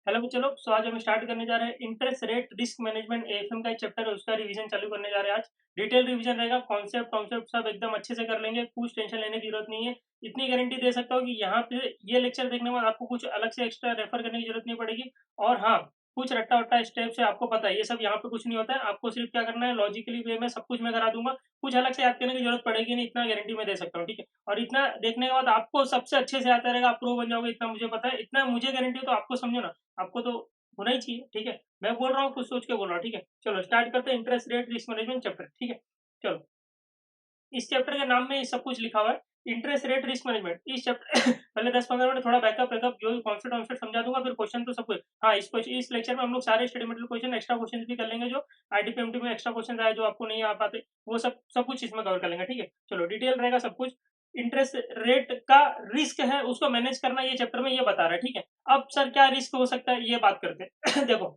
Hello बच्चों लोग, सो आज हम स्टार्ट करने जा रहे हैं interest rate risk management AFM का एक चैप्टर है, उसका रिवीजन चालू करने जा रहे हैं आज। डिटेल रिवीजन रहेगा, कॉन्सेप्ट कॉन्सेप्ट सब एकदम अच्छे से कर लेंगे, कुछ टेंशन लेने की जरूरत नहीं है। इतनी गारंटी दे सकता हूँ कि यहाँ पे ये लेक्चर देखने के बाद आपको कुछ अलग से एक्स्ट्रा रेफर करने की जरूरत नहीं पड़ेगी। और हाँ, कुछ रट्टा वट्टा स्टेप से आपको पता है, ये सब यहाँ पे कुछ नहीं होता है। आपको सिर्फ क्या करना है, लॉजिकली वे में सब कुछ मैं करा दूंगा, कुछ अलग से याद करने की जरूरत पड़ेगी नहीं, इतना गारंटी मैं दे सकता हूँ, ठीक है। और इतना देखने के बाद आपको सबसे अच्छे से आता रहेगा, आप प्रो बन जाओगे, इतना मुझे पता है, इतना मुझे गारंटी है, तो आपको समझो ना, आपको तो होना ही चाहिए, ठीक है। मैं बोल रहा हूँ कुछ सोच के बोल रहा हूँ, ठीक है। चलो स्टार्ट करते हैं interest rate risk management chapter, ठीक है। चलो, इस चैप्टर के नाम में सब कुछ लिखा हुआ है, इंटरेस्ट रेट रिस्क मैनेजमेंट। इस चैप्टर पहले 10-15 मिनट थोड़ा बैकअप बैकअप जो कॉन्सेप्ट कॉन्सेप्ट समझा दूंगा, फिर क्वेश्चन तो सब कुछ। हाँ, इस लेक्चर में हम लोग सारे study material question extra question भी कर लेंगे, जो आईटीपीएमटी में एक्स्ट्रा क्वेश्चन आए जो आपको नहीं आ पाते, वो सब सब कुछ इसमें कवर कर लेंगे, ठीक है। चलो, डिटेल रहेगा सब कुछ। इंटरेस्ट रेट का रिस्क है, उसको मैनेज करना ये चैप्टर में ये बता रहा है, ठीक है। अब सर क्या रिस्क हो सकता है, ये बात करते हैं देखो,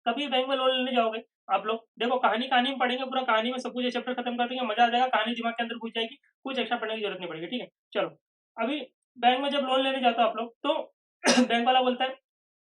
कभी बैंक में लोन लेने जाओगे आप लोग, देखो कहानी कहानी में पढ़ेंगे, पूरा कहानी में सब कुछ ये चैप्टर खत्म कर देंगे, मजा आ जाएगा, कहानी दिमाग के अंदर घुस जाएगी, कुछ एक्स्ट्रा पढ़ने की जरूरत नहीं पड़ेगी, ठीक है। चलो, अभी बैंक में जब लोन लेने जाते हो आप लोग, तो बैंक वाला बोलता है,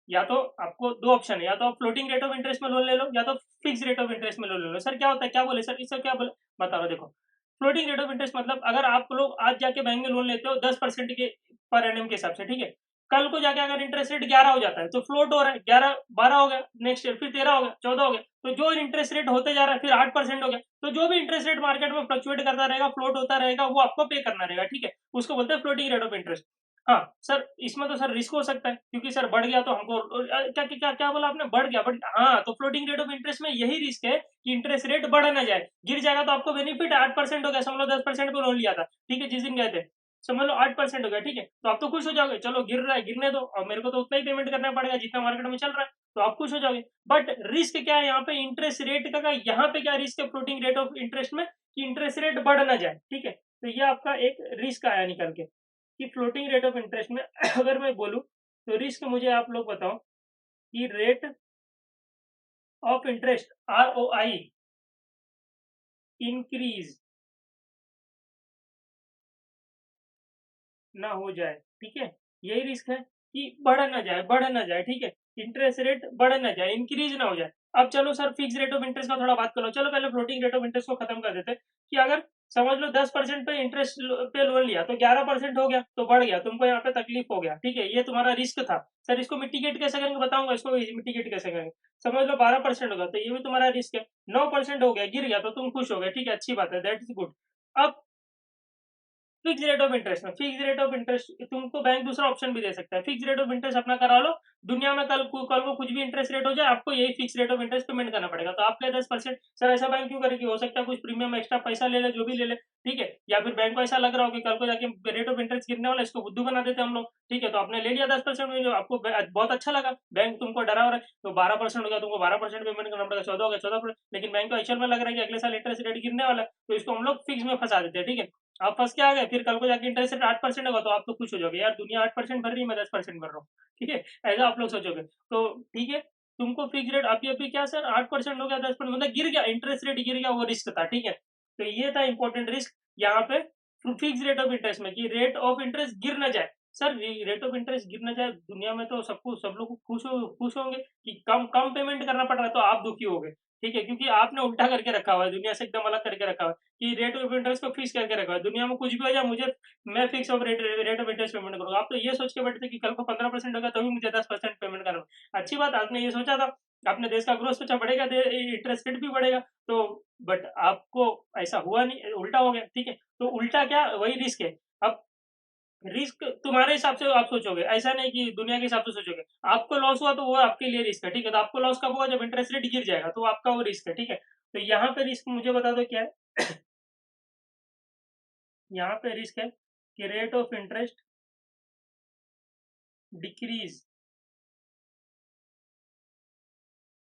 या तो आपको दो ऑप्शन है, या तो आप फ्लोटिंग रेट ऑफ इंटरेस्ट में लोन ले लो, या तो फिक्स रेट ऑफ इंटरेस्ट में लोन ले लो। सर क्या होता है, क्या बोले सर, इससे क्या बोले, बता रहा हूं, देखो। फ्लोटिंग रेट ऑफ इंटरेस्ट मतलब, अगर आप लोग आज जाके बैंक में लोन लेते हो 10% के पर एनएम के हिसाब से, ठीक है। कल को जाके अगर इंटरेस्ट रेट 11 हो जाता है, तो फ्लोट हो रहा है 11, 12 हो गया, नेक्स्ट ईयर फिर 13 हो गया, 14 हो गया, तो जो इंटरेस्ट रेट होते जा रहा है, फिर 8% हो गया, तो जो भी इंटरेस्ट रेट मार्केट में फ्लक्चुएट करता रहेगा, फ्लोट होता रहेगा, वो आपको पे करना रहेगा, ठीक है। उसको बोलते हैं फ्लोटिंग रेट ऑफ इंटरेस्ट। हाँ सर, इसमें तो सर रिस्क हो सकता है, क्योंकि सर बढ़ गया तो हमको क्या क्या क्या क्या बोला आपने, बढ़ गया, बट हाँ, तो फ्लोटिंग रेट ऑफ इंटरेस्ट में यही रिस्क है कि इंटरेस्ट रेट बढ़ ना जाए, गिर जाएगा तो आपको बेनिफिट है, 8% हो गया, समझ लो 10% पे लोन लिया था, ठीक है, जिस दिन गए थे, समझ लो 8% हो गया, ठीक है, तो आप तो खुश हो जाओगे, चलो गिर रहा है गिरने दो, और मेरे को तो उतना ही पेमेंट करना पड़ेगा जितना मार्केट में चल रहा है, तो आप खुश हो जाओगे। बट रिस्क क्या है यहाँ पे, इंटरेस्ट रेट का यहाँ पे क्या रिस्क है फ्लोटिंग रेट ऑफ इंटरेस्ट में, कि इंटरेस्ट रेट बढ़ ना जाए, ठीक है। तो ये आपका एक रिस्क आया निकल के, कि फ्लोटिंग रेट ऑफ इंटरेस्ट में अगर मैं बोलूं, तो रिस्क मुझे आप लोग बताओ कि rate of interest ROI increase ना हो जाए, ठीक है। यही रिस्क है कि बढ़ ना जाए, ठीक है। इंटरेस्ट रेट बढ़ ना जाए, इंक्रीज ना हो जाए। अब चलो sir, fix rate of interest का थोड़ा बात करो, चलो पहले फ्लोटिंग रेट ऑफ इंटरेस्ट को खत्म कर देते हैं, कि अगर समझ लो 10% पे इंटरेस्ट पे लोन लिया, तो 11% हो गया, तो बढ़ गया, तुमको यहाँ पे तकलीफ हो गया, ठीक है, ये तुम्हारा रिस्क था। सर इसको मिटिगेट कैसे करेंगे, बताऊंगा इसको मिटिगेट कैसे करेंगे। समझ लो 12% होगा, तो ये भी तुम्हारा रिस्क है। 9% हो गया, गिर गया, तो तुम खुश हो गए, ठीक है, अच्छी बात है, दैट इज गुड। अब फिक्स रेट ऑफ इंटरेस्ट में, फिक्स रेट ऑफ इंटरेस्ट तुमको बैंक दूसरा ऑप्शन भी दे सकता है, फिक्स रेट ऑफ इंटरेस्ट अपना करा लो, दुनिया में कल को कुछ भी इंटरेस्ट रेट हो जाए, आपको यही fix rate of interest payment करना पड़ेगा, तो आपके 10%। सर ऐसा बैंक क्यों करेगी, हो सकता है कुछ प्रीमियम एक्स्ट्रा पैसा ले ले, जो भी ले ले, ठीक है, या फिर बैंक को ऐसा लग रहा हो कि कल को जाके रेट ऑफ इंटरेस्ट गिरने वाला, इसको बुद्धू बना देते हम लोग, ठीक है, तो आपने ले लिया 10% में, जो आपको बहुत अच्छा लगा, बैंक तुमको डरा हो रहा है, तो 12% हो गया, तुमको 12% पेमेंट करना पड़ेगा, 14 हो गया 14%, लेकिन बैंक को एक्चुअल में लग रहा है कि अगले साल इंटरेस्ट रेट गिरने वाला है, तो इसको हम लोग फिक्स में फंसा देते हैं, ठीक है। आप फंस के आ गए, फिर कल को जाके इंटरेस्ट रेट 8% होगा, तो आप तो खुश हो जाओगे, यार दुनिया 8% भर रही है, मैं 10% भर रहा हूँ, ठीक है, ऐसा आप लोग सोचोगे, तो ठीक है। तुमको फिक्स रेट अभी क्या सर, 8% हो गया, 10% मतलब गिर गया, इंटरेस्ट रेट गिर गया, वो रिस्क था, ठीक है। तो ये था इंपॉर्टेंट रिस्क यहाँ पे, फिक्स रेट ऑफ इंटरेस्ट में, कि रेट ऑफ इंटरेस्ट गिर ना जाए। सर रेट ऑफ इंटरेस्ट गिर ना जाए, दुनिया में तो सब लोग खुश होंगे कि कम कम पेमेंट करना पड़ रहा है, तो आप दुखी हो गए, ठीक है, क्योंकि आपने उल्टा करके रखा हुआ है, दुनिया से एकदम अलग करके रखा हुआ है, कि रेट ऑफ इंटरेस्ट को फिक्स करके रखा है, दुनिया में कुछ भी हो जाए, मुझे मैं fix of rate of interest payment करूंगा। आप तो ये सोच के बैठे थे कि कल को 15% होगा, तभी मुझे 10% पेमेंट करना। अच्छी बात, आपने ये सोचा था, आपने देश का ग्रोथ सोचा, बढ़ेगा, इंटरेस्ट रेट भी बढ़ेगा, तो बट आपको ऐसा हुआ नहीं, उल्टा हो गया, ठीक है। तो उल्टा क्या, वही रिस्क है। अब रिस्क तुम्हारे हिसाब से आप सोचोगे, ऐसा नहीं कि दुनिया के हिसाब से सोचोगे। आपको लॉस हुआ तो वो आपके लिए रिस्क है, ठीक है, तो आपको लॉस कब हुआ, जब इंटरेस्ट रेट गिर जाएगा, तो आपका वो रिस्क है, ठीक है। तो यहाँ पे रिस्क मुझे बता दो क्या है। यहाँ पे रिस्क है कि rate of interest decrease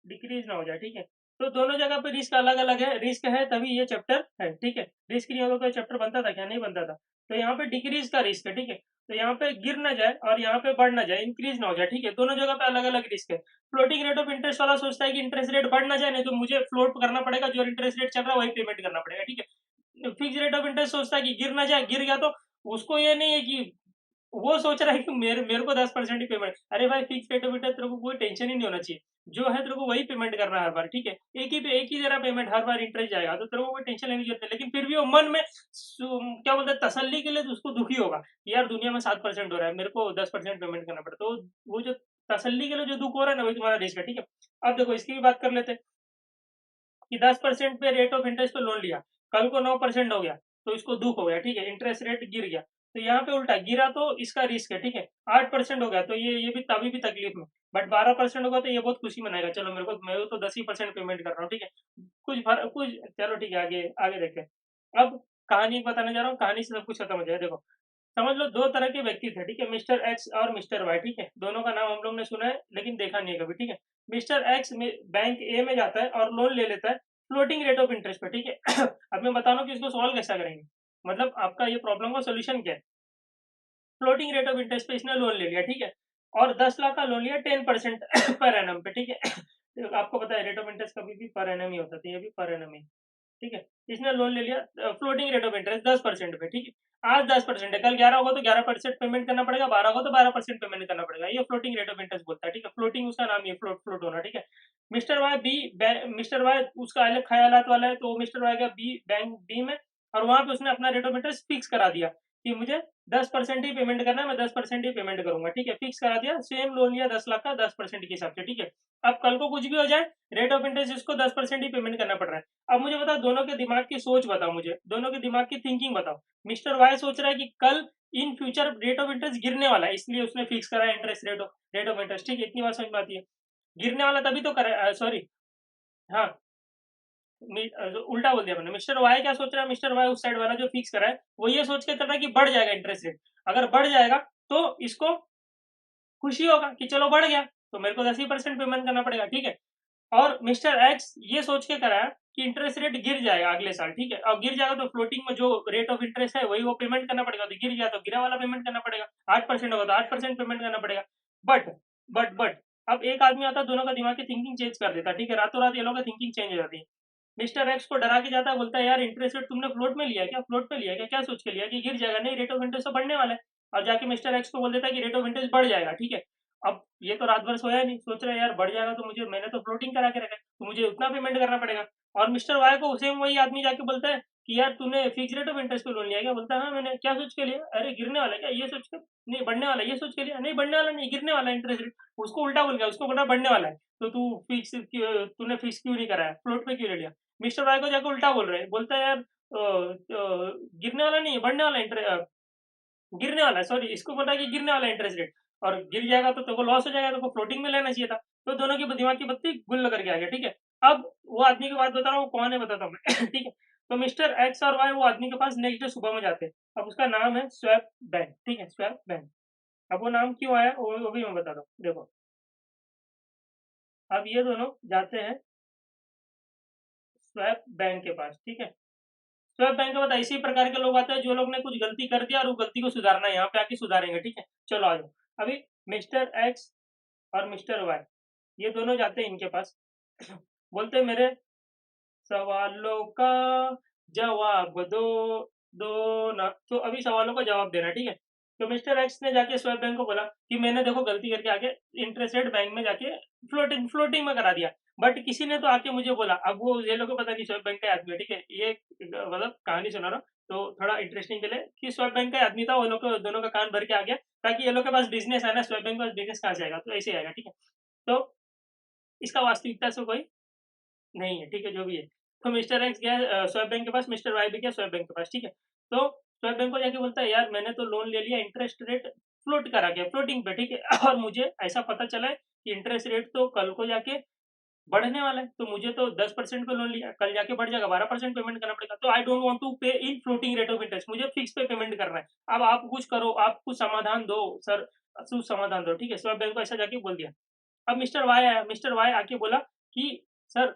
decrease ना हो जाए, ठीक है। तो दोनों जगह पे रिस्क अलग अलग है, रिस्क है तभी ये चैप्टर है, ठीक है। रिस्क नहीं होगा तो चैप्टर बनता था क्या, नहीं बनता था। तो यहाँ पे डिक्रीज का रिस्क है, ठीक है, तो यहाँ पे गिर ना जाए और यहाँ पे बढ़ ना जाए, इंक्रीज ना हो जाए, ठीक है, दोनों जगह पे अलग अलग रिस्क है। फ्लोटिंग रेट ऑफ इंटरेस्ट वाला सोचता है कि इंटरेस्ट रेट बढ़ ना जाए, नहीं तो मुझे फ्लोट करना पड़ेगा, जो इंटरेस्ट रेट चल रहा है वही पेमेंट करना पड़ेगा, ठीक है। फिक्स रेट ऑफ इंटरेस्ट सोचता है कि गिर ना जाए, गिर गया तो उसको ये नहीं है कि वो सोच रहा है कि मेरे मेरे को 10% ही पेमेंट। अरे भाई फिक्स रेट ऑफ इंटरेस्ट तेरे को कोई टेंशन ही नहीं होना चाहिए। जो है तेरे को वही पेमेंट करना है हर बार, ठीक है? एक ही तेरा पेमेंट हर बार इंटरेस्ट जाएगा, तो तेरे को कोई टेंशन लेने की जरूरत नहीं। लेकिन फिर भी वो मन में क्या बोलते हैं, तसल्ली के लिए तो उसको दुखी होगा कि यार दुनिया में 7% हो रहा है, मेरे को 10% पेमेंट करना पड़ता है। तो वो जो तसल्ली के लिए जो दुख हो रहा है ना, वही तुम्हारा रिस्क है, ठीक है? अब देखो इसकी भी बात कर लेते हैं कि 10% पे रेट ऑफ इंटरेस्ट पे लोन लिया, कल को 9% हो गया, तो इसको दुख हो गया, ठीक है? इंटरेस्ट रेट गिर गया। तो यहाँ पे उल्टा गिरा तो इसका रिस्क है, ठीक है? 8% हो गया तो ये भी तभी भी तकलीफ में। बट 12% होगा तो ये बहुत खुशी मनाएगा, चलो मेरे को, मैं तो 10% पेमेंट कर रहा हूँ, ठीक है? कुछ चलो ठीक है, आगे आगे देखते हैं। अब कहानी बताने जा रहा हूँ, कहानी से सब कुछ खत्म हो जाएगा। देखो, समझ लो दो तरह के व्यक्ति थे, ठीक है? मिस्टर एक्स और मिस्टर वाई, ठीक है? दोनों का नाम हम लोग ने सुना है लेकिन देखा नहीं है कभी, ठीक है? मिस्टर एक्स में बैंक ए में जाता है और लोन ले लेता है फ्लोटिंग रेट ऑफ इंटरेस्ट पे, ठीक है? अब मैं बता रहा हूँ कि इसको सॉल्व कैसा करेंगे, मतलब आपका ये प्रॉब्लम का सोल्यूशन क्या है। फ्लोटिंग रेट ऑफ इंटरेस्ट पे इसने लोन ले लिया, ठीक है? और 10 लाख का लोन लिया 10% पर एनम पे, ठीक है? तो आपको पता है रेट ऑफ इंटरेस्ट कभी भी पर एनम ही होता था, ये भी पर एनम ही, ठीक है? इसने लोन ले लिया फ्लोटिंग रेट ऑफ इंटरेस्ट 10% पे, ठीक है? आज 10% है, कल 11 होगा तो 11% पेमेंट करना पड़ेगा, 12 होगा तो 12% पेमेंट करना पड़ेगा। ये फ्लोटिंग रेट ऑफ इंटरेस्ट बोलता है, ठीक है? फ्लोटिंग उसका नाम ही है, फ्लोट फ्लोट होना, ठीक है? मिस्टर वाई उसका अलग ख्यालात वाला है, तो मिस्टर वाई का बैंक बी में, और वहां पे उसने अपना रेट ऑफ इंटरेस्ट फिक्स करा दिया कि मुझे 10% ही पेमेंट करना है, मैं 10% ही पेमेंट करूंगा, ठीक है? फिक्स करा दिया, सेम लोन लिया 10 लाख का 10% के हिसाब से, ठीक है? अब कल को कुछ भी हो जाए, रेट ऑफ इंटरेस्ट इसको 10% ही पेमेंट करना पड़ रहा है। अब मुझे बताओ, दोनों के दिमाग की सोच बताओ, मुझे दोनों के दिमाग की थिंकिंग बताओ। मिस्टर वाई सोच रहा है कि कल in future rate of interest गिरने वाला है, इसलिए उसने फिक्स करा है इंटरेस्ट रेट ऑफ इंटरेस्ट, ठीक है? इतनी बात समझ में आती है? गिरने वाला तभी तो करा, सॉरी, हाँ, उल्टा बोल दिया मैंने। मिस्टर वाई क्या सोच रहा है, मिस्टर वाई उस साइड वाला जो फिक्स करा है, वो ये सोच के कर रहा है कि बढ़ जाएगा इंटरेस्ट रेट। अगर बढ़ जाएगा तो इसको खुशी होगा कि चलो बढ़ गया, तो मेरे को 10% पेमेंट करना पड़ेगा, ठीक है? और मिस्टर एक्स ये सोच के करा कि इंटरेस्ट रेट गिर जाएगा अगले साल, ठीक है? और गिर जाएगा तो फ्लोटिंग में जो रेट ऑफ इंटरेस्ट है वही वो पेमेंट करना पड़ेगा, तो गिर गया तो गिरा वाला पेमेंट करना पड़ेगा। 8% होगा तो 8% पेमेंट करना पड़ेगा। बट बट अब एक आदमी आता है, दोनों का दिमाग की थिंकिंग चेंज कर देता है, ठीक है? रातों रात ये लोगों का थिंकिंग चेंज हो जाती है। मिस्टर एक्स को डरा के जाता है, बोलता है यार इंटरेस्ट रेट तुमने फ्लोट में लिया क्या, फ्लोट पे लिया क्या, क्या सोच के लिया कि गिर जाएगा? नहीं, रेट ऑफ इंटरेस्ट तो बढ़ने वाला है। और जाके मिस्टर एक्स को बोल देता है कि रेट ऑफ इंटरेस्ट बढ़ जाएगा, ठीक है? अब ये तो रात भर सोया नहीं, सोच रहा है यार बढ़ जाएगा तो मुझे, मैंने तो फ्लोटिंग करा के रखा है, तो मुझे उतना पेमेंट करना पड़ेगा। और मिस्टर वाई को सेम वही आदमी जाके बोलता है कि यार तूने फिक्स रेट ऑफ इंटरेस्ट पे लोन लिया क्या? बोलता है हाँ मैंने। क्या सोच के लिया? अरे गिरने वाला है क्या, ये सोच के? नहीं बढ़ने वाला है, ये सोच के लिया? नहीं बढ़ने वाला नहीं, गिरने वाला है इंटरेस्ट रेट। उसको उल्टा बोल गया, उसको बोला बढ़ने वाला है, तो तूने फिक्स क्यों नहीं कराया, फ्लोट पे क्यों ले लिया? मिस्टर वाई को जाके उल्टा बोल रहे हैं, बोलता है यार गिरने वाला नहीं है, बढ़ने वाला गिरने वाला है, सॉरी, इसको बोल रहा है कि गिरने वाला है इंटरेस्ट रेट। और गिर जाएगा तो तेरे को लॉस हो जाएगा, तेरे को फ्लोटिंग में लेना चाहिए था। तो दोनों की दिमाग की बत्ती गुल करके आ गया, ठीक है? अब वो आदमी की बात बता रहा हूँ, वो कौन है बताता हूँ मैं ठीक है? तो मिस्टर एक्स और वाई वो आदमी के पास नेक्स्ट डे सुबह में जाते हैं। अब उसका नाम है स्वैप बैंक, ठीक है? Swap bank. अब वो नाम क्यों आया वो भी मैं बताता हूँ, देखो। अब ये दोनों जाते हैं स्वैप बैंक के पास, ठीक है? स्वैप बैंक के बाद इसी प्रकार के लोग आते हैं जो लोग ने कुछ गलती कर दिया और वो गलती को सुधारना है, यहाँ पे आके सुधारेंगे, ठीक है? चलो आ जाओ। अभी मिस्टर एक्स और मिस्टर वाई ये दोनों जाते हैं इनके पास बोलते हैं मेरे सवालों का जवाब दो, दो ना। तो अभी सवालों का जवाब देना, ठीक है? तो मिस्टर एक्स ने जाके स्वैप बैंक को बोला कि मैंने देखो गलती करके आके इंटरेस्ट रेट बैंक में जाके फ्लोटिंग में करा दिया। बट किसी ने तो आके मुझे बोला, अब वो ये लोग को पता नहीं स्वैप बैंक का आदमी है, ठीक है? ये मतलब कहानी सुना रहा हूँ तो थोड़ा इंटरेस्टिंग के लिए कि स्वैप बैंक का आदमी था, वो लोग को दोनों का कान भर के आ गया, ताकि ये लोग के पास बिजनेस है ना, स्वैप बैंक के पास बिजनेस कहाँ से आएगा, तो ऐसे आएगा, ठीक है? तो इसका वास्तविकता से कोई नहीं है, ठीक है? जो भी है। तो मिस्टर एक्स गया स्वैप बैंक के पास, मिस्टर वाई भी गया स्वैप बैंक के पास, ठीक है? तो स्वैप बैंक को जाके बोलता है यार मैंने तो लोन ले लिया, इंटरेस्ट रेट फ्लोट करा गया, फ्लोटिंग पे, ठीक है? और मुझे ऐसा पता चला है कि इंटरेस्ट रेट तो कल को जाके बढ़ने वाला है, तो मुझे तो 10% पे लोन लिया, कल जाके बढ़ जाएगा, 12% पेमेंट करना पड़ेगा। तो आई डोंट वांट टू पे इन फ्लोटिंग रेट ऑफ इंटरेस्ट, मुझे फिक्स पे पेमेंट करना है। अब आप कुछ करो, आप कुछ समाधान दो सर, कुछ समाधान दो, ठीक है? स्वैप बैंक को ऐसा जाके बोल दिया। अब मिस्टर वाई आया, मिस्टर वाई आके बोला कि सर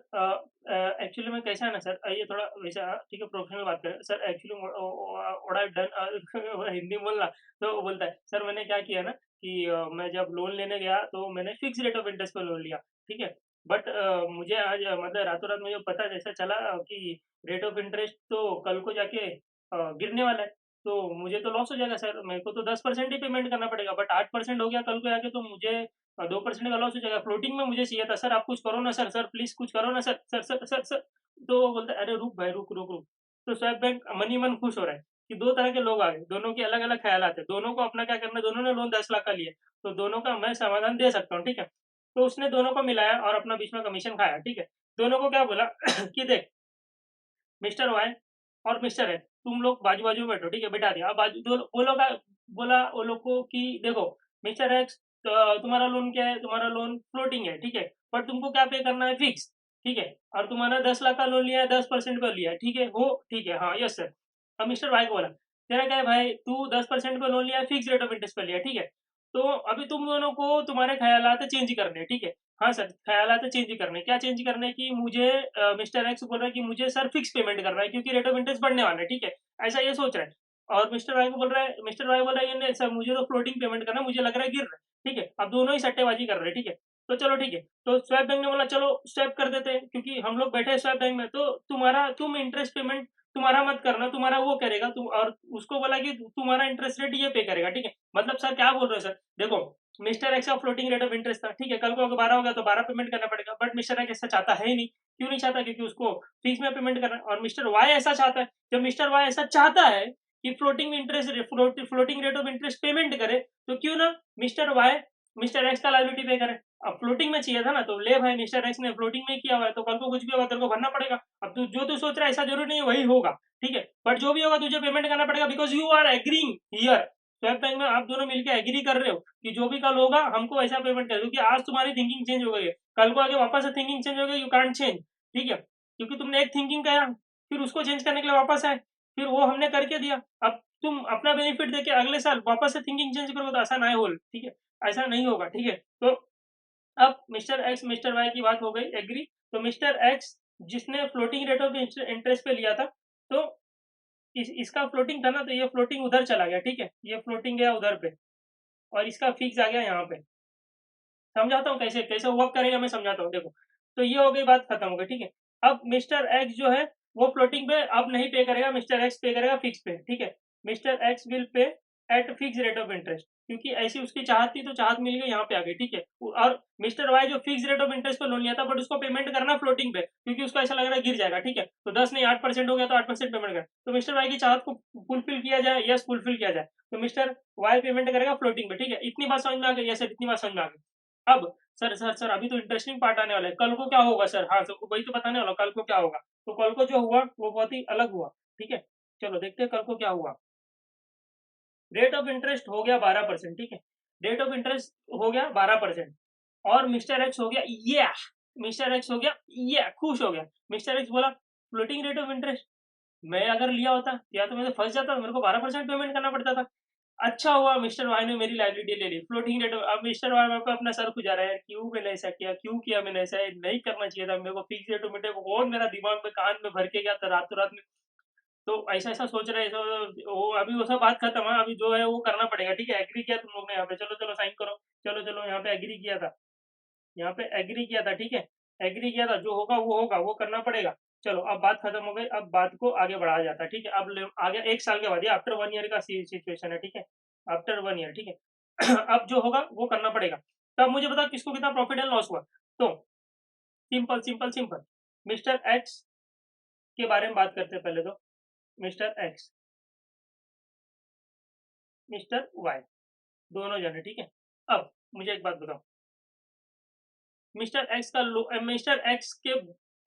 एक्चुअली में कैसा है ना सर, ये थोड़ा वैसा, ठीक है, प्रोफेशनल बात करें sir, actually what I done Hindi में बोलना। तो वो बोलता है सर मैंने क्या किया ना कि मैं जब लोन लेने गया तो मैंने फिक्स रेट ऑफ इंटरेस्ट पे लोन लिया, ठीक है? बट मुझे आज मतलब रातों रात मुझे पता जैसा चला कि रेट ऑफ इंटरेस्ट तो कल को जाके गिरने वाला है। तो मुझे तो लॉस हो जाएगा सर, मेरे को तो 10% ही पेमेंट करना पड़ेगा, बट 8% हो गया कल को आके तो मुझे 2% का लॉस हो जाएगा। फ्लोटिंग में मुझे चाहिए था सर, आप कुछ करो ना सर, सर प्लीज कुछ करो ना sir, sir sir sir sir. तो वो बोलता है अरे रुक भाई रुक रुक रुक। तो स्वैप बैंक मनी मन खुश हो रहा है कि दो तरह के लोग आ गए, दोनों के अलग अलग ख्याल है, दोनों को अपना क्या करना है, दोनों ने लोन 10 लाख का लिया, तो दोनों का मैं समाधान दे सकता हूँ, ठीक है। तो उसने दोनों को मिलाया और अपना बीच में कमीशन खाया, ठीक है। दोनों को क्या बोला कि देख मिस्टर वाई और मिस्टर एक्स तुम लोग बाजू बाजू में बैठो, ठीक है, बिठा दिया। अब बाजू दो वो लोग बोला वो लोग को कि देखो मिस्टर एक्स, तुम्हारा लोन क्या है, तुम्हारा लोन फ्लोटिंग है, ठीक है, पर तुमको क्या पे करना है, फिक्स, ठीक है। और तुम्हारा 10 लाख का लोन लिया है, 10% पर लिया है, ठीक है, हो ठीक है, हाँ यस सर। अब मिस्टर वाई को बोला तेरा क्या है भाई, तू 10% पे लोन लिया है, फिक्स रेट ऑफ इंटरेस्ट पर लिया है, ठीक है। तो अभी तुम दोनों को तुम्हारे ख्यालात चेंज करने हैं, ठीक है। हाँ सर, ख्यालात चेंज करने, क्या चेंज करने की, मुझे मिस्टर एक्स बोल रहा है कि मुझे सर फिक्स पेमेंट करना है क्योंकि रेट ऑफ इंटरेस्ट बढ़ने वाला है, ठीक है, ऐसा ये सोच रहा है। और मिस्टर वाई को बोल रहा है, मिस्टर वाई बोल रहा है ये नहीं सर, मुझे तो फ्लोटिंग पेमेंट करना है, मुझे लग रहा है गिर रहा है, ठीक है। अब दोनों ही सट्टेबाजी कर रहे हैं, ठीक है। तो चलो ठीक है, तो स्वैप बैंक ने बोला चलो स्वैप कर देते हैं क्योंकि हम लोग बैठे हैं स्वैप बैंक में, तो तुम इंटरेस्ट पेमेंट तुम्हारा मत करना, तुम्हारा वो करेगा तुम, और उसको बोला कि तुम्हारा इंटरेस्ट रेट ये पे करेगा, ठीक है। मतलब सर क्या बोल रहे हो सर, देखो मिस्टर एक्स का फ्लोटिंग रेट ऑफ इंटरेस्ट था, ठीक है, कल को अगर 12 हो गया तो 12 पेमेंट करना पड़ेगा, बट मिस्टर एक्स ऐसा चाहता है ही नहीं। क्यों नहीं चाहता, क्योंकि उसको फिक्स में पेमेंट करना है। और मिस्टर वाई ऐसा चाहता है, जब मिस्टर वाई ऐसा चाहता है कि floating rate of interest payment करे, तो क्यों ना मिस्टर वाई मिस्टर एक्स का लाइबिलिटी पे करे। अब फ्लोटिंग में चाहिए था ना, तो ले भाई मिस्टर एक्स ने फ्लोटिंग में किया हुआ है, तो कल को कुछ भी होगा तेरे को भरना पड़ेगा। अब तू जो तू सोच रहा है ऐसा जरूरी नहीं है वही होगा, ठीक है, बट जो भी होगा तुझे पेमेंट करना पड़ेगा because you are agreeing here. Swap bank में आप दोनों मिलकर एग्री कर रहे हो कि जो भी कल होगा हमको ऐसा पेमेंट कर, क्योंकि आज तुम्हारी थिंकिंग चेंज हो गई है, कल को आगे वापस से थिंकिंग चेंज हो गई, यू कांट चेंज, ठीक है, क्योंकि तुमने एक थिंकिंग करा, फिर उसको चेंज करने के लिए वापस आए, फिर वो हमने करके दिया। अब तुम अपना बेनिफिट देके अगले साल वापस से थिंकिंग चेंज करोगे तो ऐसा नहीं हो, ठीक है, ऐसा नहीं होगा, ठीक है। तो अब मिस्टर एक्स मिस्टर वाई की बात हो गई एग्री। तो मिस्टर एक्स जिसने फ्लोटिंग रेट ऑफ इंटरेस्ट पे लिया था, तो इसका फ्लोटिंग था ना, तो ये फ्लोटिंग उधर चला गया, ठीक है, ये फ्लोटिंग गया उधर पे, और इसका फिक्स आ गया यहाँ पे। समझाता हूँ कैसे कैसे वर्क करेगा, मैं समझाता हूँ, देखो। तो ये हो गई, बात खत्म हो गई, ठीक है। अब मिस्टर एक्स जो है वो फ्लोटिंग पे अब नहीं पे करेगा, मिस्टर एक्स पे करेगा फिक्स पे, ठीक है। Mister x will pay eight fix rate of interest, क्योंकि ऐसी उसकी चाहत थी तो चाहत मिल गई, यहाँ पे आ गई, ठीक है। और मिस्टर वाई जो फिक्स रेट ऑफ इंटरेस्ट पे लोन लिया था, बट उसको पेमेंट करना फ्लोटिंग पे, क्योंकि उसको ऐसा लग रहा है गिर जाएगा, ठीक है, तो 10 नहीं 8% हो गया, तो 8% पेमेंट कर, तो मिस्टर वाई की चाहत को फुलफिल किया जाए, यस फुलफिल किया जाए, तो मिस्टर वाई पेमेंट करेगा फ्लोटिंग पे, ठीक है। इतनी बात समझ में आ गई, यस इतनी बात समझ में आ गई। अब सर सर सर अभी तो इंटरेस्टिंग पार्ट आने वाला है, कल को क्या होगा सर, हाँ सर वही तो बताने वाला, कल को क्या होगा। तो कल को जो हुआ वो बहुत ही अलग हुआ, ठीक है। चलो देखते हैं कल को क्या हुआ। रेट ऑफ इंटरेस्ट हो गया 12%, ठीक है, रेट ऑफ इंटरेस्ट हो गया 12%, और मिस्टर एक्स हो गया ये मिस्टर एक्स हो गया ये खुश हो गया। मिस्टर एक्स बोला फ्लोटिंग रेट ऑफ इंटरेस्ट, मैं अगर लिया होता या तो मैं तो फंस जाता, मेरे को 12% पेमेंट करना पड़ता था। अच्छा हुआ मिस्टर वाई ने मेरी लाइबिलिटी ले ली, फ्लोटिंग रेट। अब मिस्टर वाई मेरे को अपना सर खुजा रहा है, क्यों मैंने ऐसा किया, क्यों किया मैंने ऐसा, नहीं करना चाहिए था मेरे को, फिक्स रेट ऑफ इंटरेस्ट कौन मेरा दिमाग में कान में भर के गया था रातों रात में। तो ऐसा ऐसा सोच रहे वो अभी वो सब बात खत्म है, अभी जो है वो करना पड़ेगा, ठीक है। एग्री किया तुम लोग ने यहाँ पे, चलो चलो साइन करो, चलो चलो यहाँ पे एग्री किया था, यहाँ पे एग्री किया था, ठीक है, एग्री किया था, जो होगा वो करना पड़ेगा। चलो अब बात खत्म हो गई, अब बात को आगे बढ़ाया जाता है, ठीक है। अब आ गया 1 साल के बाद, ये आफ्टर 1 ईयर का सिचुएशन है, ठीक है, आफ्टर 1 ईयर, ठीक है। अब जो होगा वो करना पड़ेगा। तब मुझे बता किसको कितना प्रॉफिट एंड लॉस हुआ। तो simple simple simple, mister x के बारे में बात करते हैं पहले तो। मिस्टर एक्स मिस्टर वाई दोनों जने, ठीक है। अब मुझे एक बात बताओ, मिस्टर एक्स के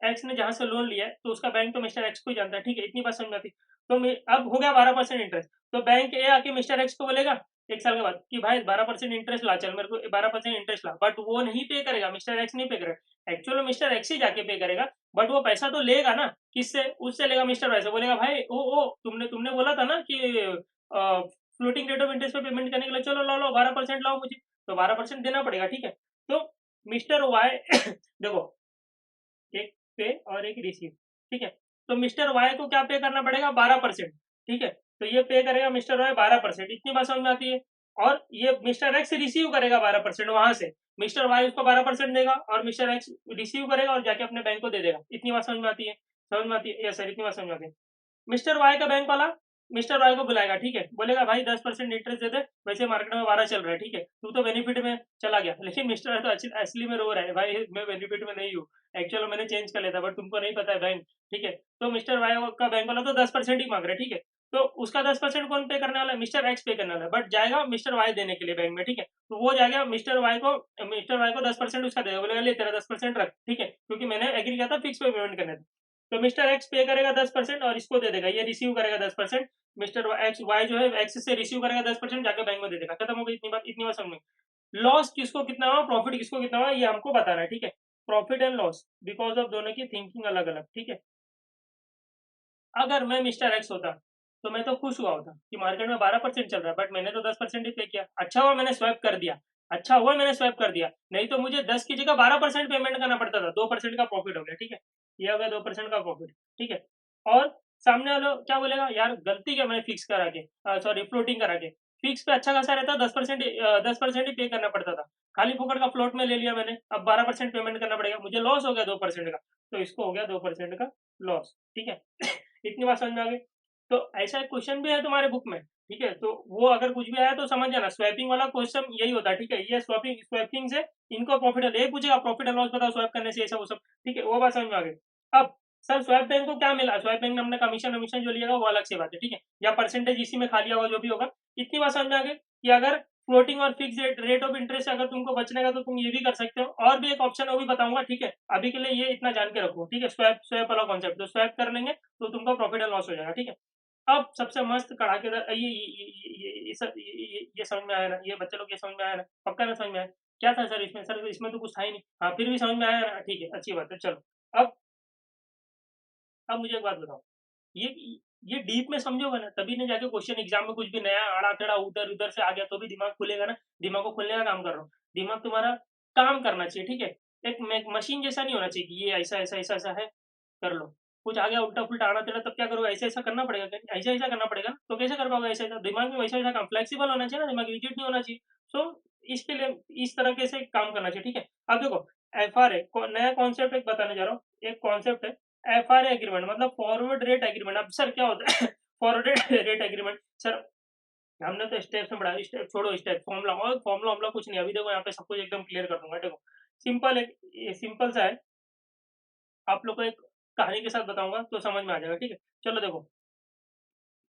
एक्स ने जहां से लोन लिया है तो उसका बैंक तो मिस्टर एक्स को ही जानता है, ठीक है, इतनी बात समझ में आती। तो अब हो गया 12% इंटरेस्ट, तो बैंक ए आके मिस्टर एक्स को बोलेगा 1 साल के बाद कि भाई 12% इंटरेस्ट ला, चल मेरे को 12% इंटरेस्ट ला, बट वो नहीं पे करेगा, मिस्टर एक्स नहीं पे करेगा, एक्चुअली मिस्टर एक्स ही जाके पे करेगा। बट वो पैसा तो लेगा ना, किससे, उससे लेगा, मिस्टर वाई से बोलेगा भाई ओ तुमने तुमने बोला था ना कि फ्लोटिंग रेट ऑफ इंटरेस्ट पे पेमेंट करने के लिए, चलो लो लो 12% लाओ मुझे, तो 12% देना पड़ेगा, ठीक है। तो मिस्टर वाई देखो, एक पे और एक रिसीव, ठीक है। तो मिस्टर वाई को क्या पे करना पड़ेगा, 12%, ठीक है। तो ये पे करेगा मिस्टर वाई 12%, इतनी बात समझ में आती है। और ये मिस्टर एक्स रिसीव करेगा 12% वहां से, मिस्टर वाई उसको 12% देगा और मिस्टर एक्स रिसीव करेगा और जाके अपने बैंक को दे देगा, इतनी बात समझ में आती है, समझ में आती है, यस सर इतनी बात समझ में आती है। मिस्टर वाई का बैंक वाला मिस्टर वाई को बुलाएगा, ठीक है, बोलेगा भाई 10% इंटरेस्ट दे दे, वैसे मार्केट में 12 चल रहा है, ठीक है, तू तो बेनिफिट में चला गया, लेकिन मिस्टर वाई तो असली में रो रहा है, भाई मैं बेनिफिट में नहीं हूँ, एक्चुअल में मैंने चेंज कर लिया था, बट तुमको नहीं पता है बैंक, ठीक है। तो मिस्टर वाई का बैंक वाला तो 10% ही मांग रहा है, ठीक है। तो उसका 10% कौन पे करने वाला है? मिस्टर एक्स पे करने वाला है, बट जाएगा मिस्टर वाई देने के लिए बैंक में, ठीक है। तो वो जाएगा मिस्टर वाई को 10% उसका देगा, बोलेगा ले तेरा 10% रख, ठीक है, क्योंकि मैंने एग्री किया था फिक्स पे पेमेंट करने था। तो मिस्टर एक्स पे करेगा 10% और इसको दे देगा, ये रिसीव करेगा 10%। मिस्टर एक्स वाई जो है एक्स से रिसीव करेगा 10%, जाके बैंक में दे देगा, खत्म हो गई, इतनी बात समझ में। लॉस किसको कितना हुआ, प्रॉफिट किसको कितना हुआ, ये हमको बताना है, ठीक है। Profit and loss because of दोनों की थिंकिंग अलग अलग, ठीक है। अगर मैं मिस्टर एक्स होता तो मैं तो खुश हुआ होता कि मार्केट में 12% चल रहा है, बट मैंने तो 10% ही पे किया, अच्छा हुआ मैंने स्वैप कर दिया, अच्छा हुआ मैंने स्वैप कर दिया, नहीं तो मुझे 10 की जगह 12% पेमेंट करना पड़ता था, 2% का प्रॉफिट हो गया, ठीक है। ये हो गया 2% का प्रॉफिट, ठीक है। और सामने वाला क्या बोलेगा, यार गलती क्या मैंने फिक्स करा के, सॉरी फ्लोटिंग करा के, फिक्स पे अच्छा खासा रहता, 10% ही पे करना पड़ता था, खाली फोकट का फ्लोट में ले लिया मैंने, अब 12% पेमेंट करना पड़ेगा, मुझे लॉस हो गया 2% का, तो इसको हो गया 2% का लॉस, ठीक है। इतनी बात समझ में आ गई। तो ऐसा एक क्वेश्चन भी है तुम्हारे बुक में, ठीक है, तो वो अगर कुछ भी आया तो समझ जाना, स्वैपिंग वाला क्वेश्चन यही होता है, ठीक है, ये स्वैपिंग से इनको प्रॉफिट है, ये पूछेगा प्रॉफिट एंड लॉस बताओ स्वैप करने से, ऐसा वो सब, ठीक है, वो बात समझ में आ गई। अब सर स्वैप बैंक को क्या मिला, स्वैप बैंक ने हमने कमीशन वमीशन जो लिया वो अलग से बात है, ठीक है, या परसेंटेज इसी में खा लिया होगा जो भी होगा, इतनी बात समझ में आ गई कि अगर फ्लोटिंग और फिक्स रेट ऑफ इंटरेस्ट अगर तुमको बचने का तो तुम ये भी कर सकते हो, और भी एक ऑप्शन है वो भी बताऊंगा, ठीक है, अभी के लिए ये इतना जान के रखो, ठीक है। स्वैप स्वैप वाला कॉन्सेप्ट, तो स्वैप कर लेंगे तो तुमको प्रॉफिट एंड लॉस हो जाएगा, ठीक है। अब सबसे मस्त कड़ाकेदार ये समझ में आया ना, ये बच्चे लोग ये समझ में आया ना, पक्का ना समझ में आया, क्या था सर इसमें, सर इसमें तो कुछ था ही नहीं, हाँ फिर भी समझ में आया ना, ठीक है, अच्छी बात है, चलो। अब अब मुझे एक बात बताओ, ये ये डीप में समझोगे ना तभी ना जाके क्वेश्चन एग्जाम में कुछ भी नया आड़ा टेढ़ा उधर उधर से आ गया तो भी दिमाग खुलेगा ना, दिमाग को खुलने का काम कर रहा हूँ, दिमाग तुम्हारा काम करना चाहिए, ठीक है। एक मशीन जैसा नहीं होना चाहिए कि ये ऐसा ऐसा ऐसा ऐसा है, कर लो, कुछ आ गया उल्टा पुल्टा आड़ा टेढ़ा तब क्या करोगे, ऐसा ऐसा करना पड़ेगा क्या, ऐसा ऐसा करना पड़ेगा ना, तो कैसे कर पाओगे, ऐसा ऐसा दिमाग में वैसा ऐसा काम फ्लेक्सिबल होना चाहिए ना, दिमाग रिजिड नहीं होना चाहिए। सो इसके लिए इस तरह से काम करना चाहिए, ठीक है। अब देखो एफ आर ए नया कॉन्सेप्ट एक बताने जा रहा हूँ, एक कॉन्सेप्ट है एफआरए एग्रीमेंट, मतलब फॉरवर्ड रेट एग्रीमेंट। अब सर क्या होता है फॉरवर्ड रेट एग्रीमेंट सर, हमने तो स्टेप्स में बढ़ा, स्टेप छोड़ो, स्टेप फॉर्मूला और फॉर्मूला कुछ नहीं, अभी देखो यहाँ पे सब कुछ एकदम क्लियर कर दूंगा, देखो सिंपल एक ये सिंपल सा है, आप लोग को एक कहानी के साथ बताऊंगा तो समझ में आ जाएगा, ठीक है। चलो देखो,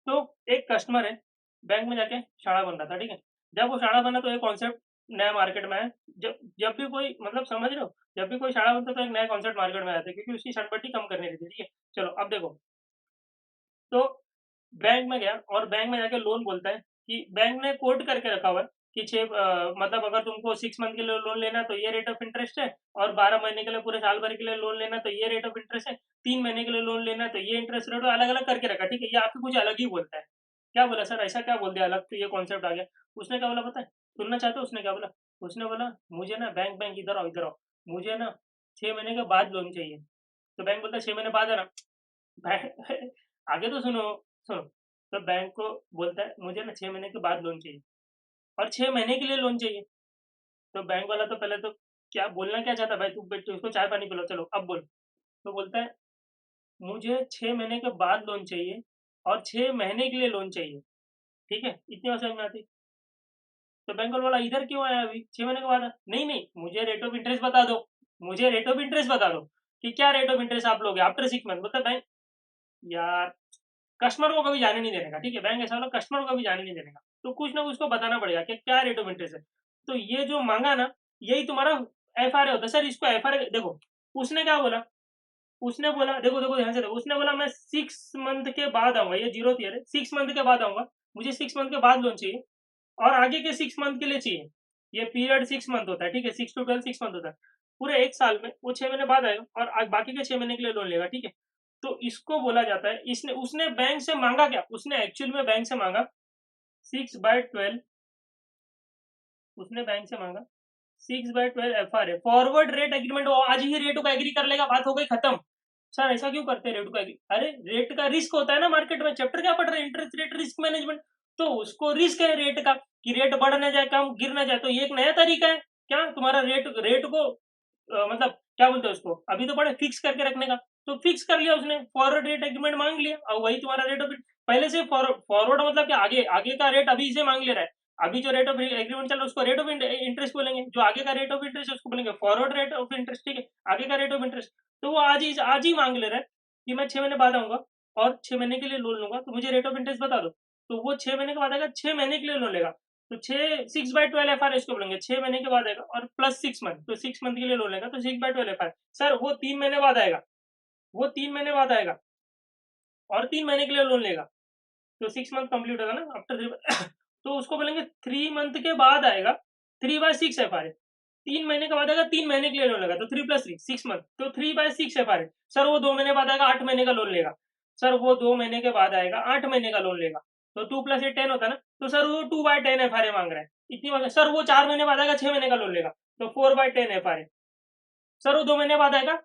तो एक कस्टमर है, बैंक में जाके शाड़ा बन रहा था, ठीक है। जब वो शाड़ा बना तो एक कॉन्सेप्ट नया मार्केट में है, जब जब भी कोई मतलब समझ रहे हो, जब भी कोई शाड़ा बनता तो एक नया कॉन्सेप्ट मार्केट में आता है, क्योंकि उसकी शटपटी कम करनी रहती है, ठीक है। चलो अब देखो, तो बैंक में गया और बैंक में जाके लोन बोलता है कि बैंक ने कोट करके रखा हुआ है कि मतलब अगर तुमको 6 मंथ के लिए लोन लेना है तो ये रेट ऑफ इंटरेस्ट है, और 12 महीने के लिए पूरे साल भर के लिए लोन लेना है तो ये रेट ऑफ इंटरेस्ट है, 3 महीने के लिए लोन लेना है तो ये इंटरेस्ट रेट अलग अलग करके रखा, ठीक है। ये आपको कुछ अलग ही बोलता है, क्या बोला सर, ऐसा क्या बोल दिया अलग, तो ये कॉन्सेप्ट आ गया। उसने क्या बोला पता है, सुनना चाहते हो उसने क्या बोला, उसने बोला मुझे ना बैंक बैंक इधर आओ, मुझे ना 6 महीने के बाद लोन चाहिए। तो बैंक बोलता है 6 महीने बाद है ना, आगे तो सुनो, सुनो, तो बैंक को बोलता है मुझे ना 6 महीने के बाद लोन चाहिए, और 6 महीने के लिए लोन चाहिए। तो बैंक वाला तो पहले तो क्या बोलना क्या चाहता है, भाई तू उसको चाय पानी पिलो, चलो अब बोल। तो बोलता है मुझे 6 महीने के बाद लोन चाहिए, और 6 महीने के लिए लोन चाहिए, ठीक है, इतनी बात समझ में आती। तो बैंक वाला इधर क्यों आया अभी, 6 महीने के बाद नहीं नहीं, मुझे रेट ऑफ इंटरेस्ट बता दो, मुझे रेट ऑफ इंटरेस्ट बता दो कि क्या रेट ऑफ इंटरेस्ट आप लोगे आफ्टर 6 मंथ, मतलब बैंक, यार कस्टमर को कभी जाने नहीं देने का, ठीक है, बैंक ऐसा वाला कस्टमर को कभी जाने नहीं देने का, तो कुछ ना कुछ उसको बताना पड़ेगा कि क्या रेट ऑफ इंटरेस्ट है। तो ये जो मांगा ना, यही तुम्हारा एफ आर ए होता है, सर इसको एफ आर ए देखो, उसने क्या बोला, उसने बोला देखो देखो ध्यान से देखो, उसने बोला मैं 6 मंथ के बाद आऊंगा, ये जीरो ईयर है, 6 मंथ के बाद आऊंगा, मुझे 6 मंथ के बाद लोन चाहिए, और आगे के 6 मंथ के लिए चाहिए, ये पीरियड 6 मंथ होता है, ठीक है, 6 to 12 6 मंथ होता है, पूरे एक साल में वो 6 महीने बाद आएगा और बाकी के 6 महीने के लिए लोन लेगा, ठीक है। तो इसको बोला जाता है, इसने उसने बैंक से मांगा क्या, उसने एक्चुअल में बैंक से मांगा 6/12, उसने बैंक से मांगा 6/12 एफ आर है, फॉरवर्ड रेट एग्रीमेंट, वो आज ही रेटों का एग्री कर लेगा, बात हो गई खत्म। सर ऐसा क्यों करते हैं रेट का एग्री, अरे रेट का रिस्क होता है ना मार्केट में, चैप्टर क्या पढ़ रहे हैं, इंटरेस्ट रेट रिस्क मैनेजमेंट, तो उसको रिस्क है रेट का कि रेट बढ़ ना जाए, कम गिर ना जाए, तो ये एक नया तरीका है क्या तुम्हारा रेट रेट को मतलब क्या बोलते हैं उसको, अभी तो पड़े फिक्स करके रखने का, तो फिक्स कर लिया उसने, फॉरवर्ड रेट एग्रीमेंट मांग लिया और वही तुम्हारा रेट ऑफ, पहले से फॉरवर्ड मतलब कि आगे आगे का रेट अभी से मांग ले रहा है। अभी जो रेट ऑफ एग्रीमेंट चल रहा है उसको रेट ऑफ इंटरेस्ट बोलेंगे, जो आगे का रेट ऑफ इंटरेस्ट है उसको बोलेंगे फॉरवर्ड रेट ऑफ इंटरेस्ट, ठीक है, आगे का रेट ऑफ इंटरेस्ट। तो वो आज ही मांग ले रहा है कि मैं 6 महीने बाद आऊंगा और 6 महीने के लिए लोन लूंगा, तो मुझे रेट ऑफ इंटरेस्ट बता दो। तो वो 6 महीने के बाद आएगा, 6 महीने के लिए लोन लेगा, तो 6/12 एफ आर इसको बोलेंगे, 6 महीने के बाद आएगा, और प्लस 6 मंथ, तो 6 मंथ के लिए लोन लेगा तो 6/12 एफ आर। सर वो 3 महीने बाद आएगा, वो 3 महीने बाद आएगा और 3 महीने के लिए लोन लेगा, तो 6 मंथ कंप्लीट होगा ना आफ्टर तो उसको बोलेंगे 3 मंथ के बाद आएगा, 3/6 एफ आर है। 3 महीने के बाद आएगा, 3 महीने के लिए लोन लेगा, तो 3+3 6 मंथ, तो 3/6 एफ आर है। सर वो 2 महीने बाद आएगा, 8 महीने का लोन लेगा। सर वो 2 महीने के बाद आएगा, 8 महीने का लोन लेगा, तो 2+8 10 होता है ना, तो सर वो 2/10 एफ आर है मांग रहा है। इतनी बात है। सर वो 4 महीने बाद आएगा, 6 महीने का लोन लेगा, तो 4/10 एफ आर है। सर वो 2 महीने बाद आएगा,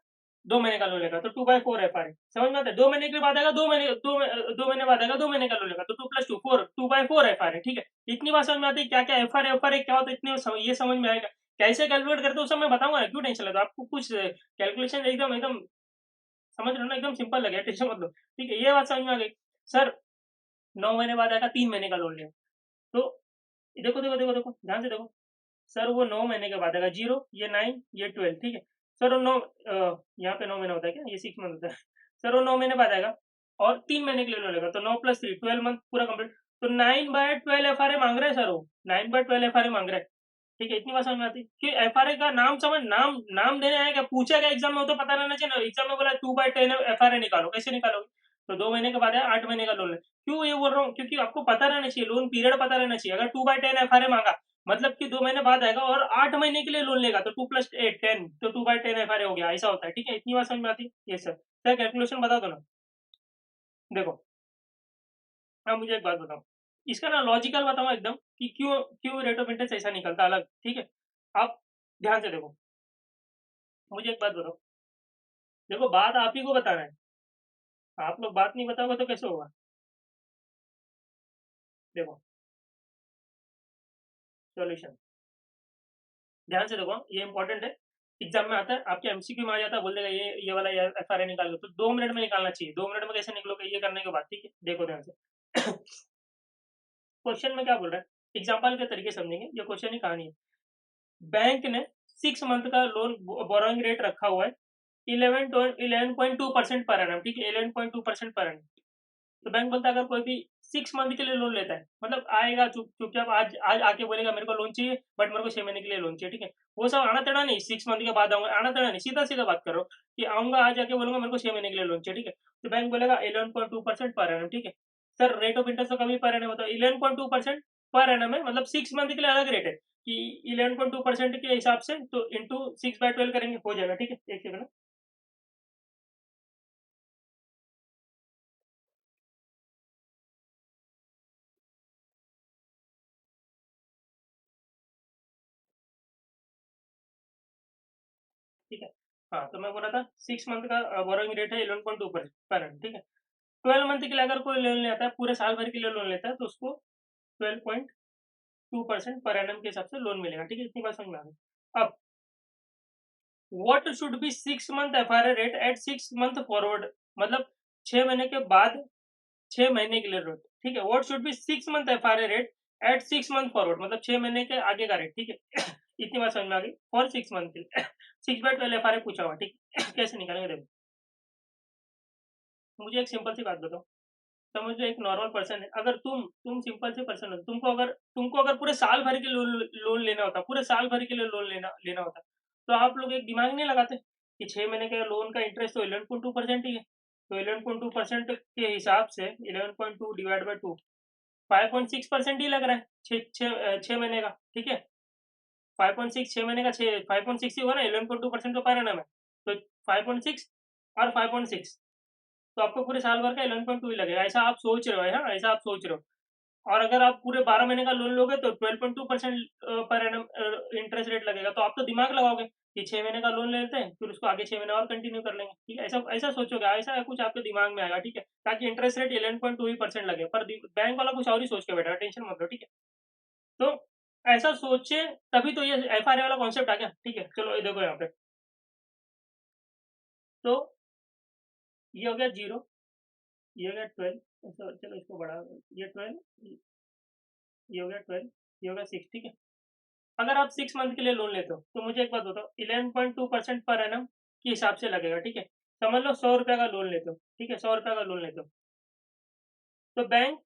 2 महीने का लोन लेगा, तो 2/4 एफ आर है। समझ में आता है? 2 महीने के बाद आएगा, 2 महीने बाद आएगा, 2 महीने का लोन लेगा, तो 2+2 4, 2/4 एफ आर है। ठीक है, इतनी बात समझ में आती है क्या क्या एफ आर है क्या होता है, इतने ये समझ में आएगा। कैसे कैलकुलेट करते हो सब मैं बताऊंगा ना, क्यों टेंशन लेते हो? आपको कुछ कैलकुलेशन एकदम एकदम समझ रहे हो ना, एकदम सिंपल लगे, टेंशन मत लो। ठीक है, ये बात समझ में आ गई। सर 9 महीने बाद आएगा, 3 महीने का लोन लेगा, तो देखो देखो देखो देखो ध्यान से देखो। सर वो 9 महीने के बाद आएगा, 0 ये 9 ये 12, ठीक है। सर वो 9, यहाँ पे 9 महीना होता है क्या, ये 6 मंथ होता है। सर वो 9 महीने बाद आएगा और 3 महीने के लिए लोन लेगा, तो 9+3 12 मंथ पूरा कंप्लीट, तो 9/12 एफ आर ए मांग रहा है। सर वो 9/12 एफ आर ए मांग रहा है। ठीक है, इतनी बात समझ में आती है कि एफ आर ए का नाम समझ, नाम नाम देने आया क्या, पूछा क्या एग्जाम में, वो तो पता रहना चाहिए ना। एग्जाम में बोला 2/10 एफ आर ए निकालो, कैसे निकालोगे? तो 2 महीने के बाद है, 8 महीने का लोन है। क्यों ये बोल रहा हूँ, क्योंकि आपको पता रहना चाहिए, लोन पीरियड पता रहना चाहिए। अगर 2/10 एफ आर ए मांगा मतलब कि 2 महीने बाद आएगा और 8 महीने के लिए लोन लेगा, तो 2+8 10, तो 2/10 एफ आर ए हो गया, ऐसा होता है। ठीक है, इतनी बात समझ में आती है? ये सर कैलकुलेशन बता दो ना। देखो, अब मुझे एक बात बताओ, इसका ना लॉजिकल बताओ एकदम कि क्यों क्यों रेट ऑफ इंटरेस्ट ऐसा निकलता अलग। ठीक है, आप ध्यान से देखो, मुझे एक बात बताओ। देखो, बात आप ही को बताना है, आप लोग बात नहीं बताओगे तो कैसे होगा? देखो, सॉल्यूशन ध्यान से देखो, ये इंपॉर्टेंट है, एग्जाम में आता है, आपके एमसीक्यू में आ जाता है, बोल देगा ये वाला एफ आर ए निकाल लो, तो 2 मिनट में निकालना चाहिए। 2 मिनट में कैसे निकलोगे ये करने के बाद? ठीक है, देखो ध्यान से। क्वेश्चन में क्या बोल रहा है, एग्जाम्पल के तरीके समझेंगे, ये क्वेश्चन ही कहानी है। बैंक ने 6 मंथ का लोन बोरोइंग रेट रखा हुआ है 11.2% पर एनम, ठीक है, 11.2% पर एनम। तो बैंक बोलता है अगर कोई भी 6 मंथ के लिए लोन लेता है, मतलब आएगा चुपचाप आज आज आके बोलेगा मेरे को लोन चाहिए, बट मेरे को 6 महीने के लिए लोन चाहिए, ठीक है, वो सब आना तड़ा नहीं, 6 मंथ के बाद आऊंगा, आना तड़ा नहीं, सीधा सीधा बात करो कि आऊंगा आज आके बोलूंगा मेरे को 6 महीने के लिए लोन चाहिए, ठीक है। तो बैंक बोलेगा 11.2% पर एनम, ठीक है। सर रेट ऑफ इंटरेस्ट तो कभी पर एनम होता है, 11.2% पर एनम है, मतलब 6 मंथ के लिए अलग रेट है कि 11.2% के हिसाब से, तो इंटू 6/12 करेंगे, हो जाएगा। ठीक है, एक सेकंड। ठीक है, हाँ, तो मैं बोला था 6 मंथ का बोरोइंग रेट है 11.2% पर एनम, ठीक है। 12 मंथ के लिए अगर कोई लोन लेता है, पूरे साल भर के लिए लोन लेता है, तो उसको 12.2% पर एनम के हिसाब से लोन मिलेगा। ठीक है, इतनी बात समझ में आ गई। अब what should be 6 month F R A rate at 6 month forward, मतलब 6 महीने के बाद 6 महीने के लिए रेट, ठीक है। What should be 6 month F R A rate at 6 month forward, मतलब 6 महीने के आगे का रेट, ठीक है। इतनी बात समझ में आ गई फॉर 6 मंथ के लिए। 6/12 एफ आर ए पूछा हुआ, ठीक है। कैसे निकालेंगे देखो, मुझे एक सिंपल सी बात बताओ। समझ लो एक नॉर्मल पर्सन है, अगर तुम सिंपल से पर्सन हो, तुमको अगर पूरे साल भर के लोन लेना होता, पूरे साल भर के लिए लोन लेना लेना होता, तो आप लोग एक दिमाग नहीं लगाते कि 6 महीने के लोन का इंटरेस्ट तो 11.2% ही है, तो 11.2% के हिसाब से 11.2 डिवाइड बाई 2 5.6% ही लग रहा है, 6 महीने का, ठीक है। 5.6 6 महीने का 5.6 ही होगा ना, 11.2% तो पर एनम है, तो 5.6 और 5.6, तो आपको पूरे साल भर का 11.2 ही लगेगा, ऐसा आप सोच रहे हो, हाँ, ऐसा आप सोच रहे हो। और अगर आप पूरे 12 महीने का लोन लोगे तो 12.2% पर एनम इंटरेस्ट रेट लगेगा, तो आप तो दिमाग लगाओगे कि 6 महीने का लोन लेते हैं, फिर उसको आगे 6 महीने और कंटिन्यू कर लेंगे, ठीक है, ऐसा ऐसा सोचोगे, ऐसा कुछ आपके दिमाग में आएगा, ठीक है, ताकि इंटरेस्ट रेट 11.2 ही परसेंट लगे, पर बैंक वाला कुछ और ही सोच के बैठा, टेंशन मत लो, ठीक है। तो ऐसा सोचे, तभी तो ये एफ आर ए वाला कॉन्सेप्ट आ गया, ठीक है। चलो ये देखो यहाँ पे, तो ये हो गया 0, ये हो गया 12, चलो इसको बढ़ा, ये 12, ये हो गया 12, ये हो गया 6, ठीक है। अगर आप 6 मंथ के लिए लोन लेते हो तो मुझे एक बात बताओ, 11.2% पर एनम के हिसाब से लगेगा, ठीक है। समझ लो 100 रुपये का लोन लेते हो, ठीक है, 100 रुपये का लोन लेते हो, तो बैंक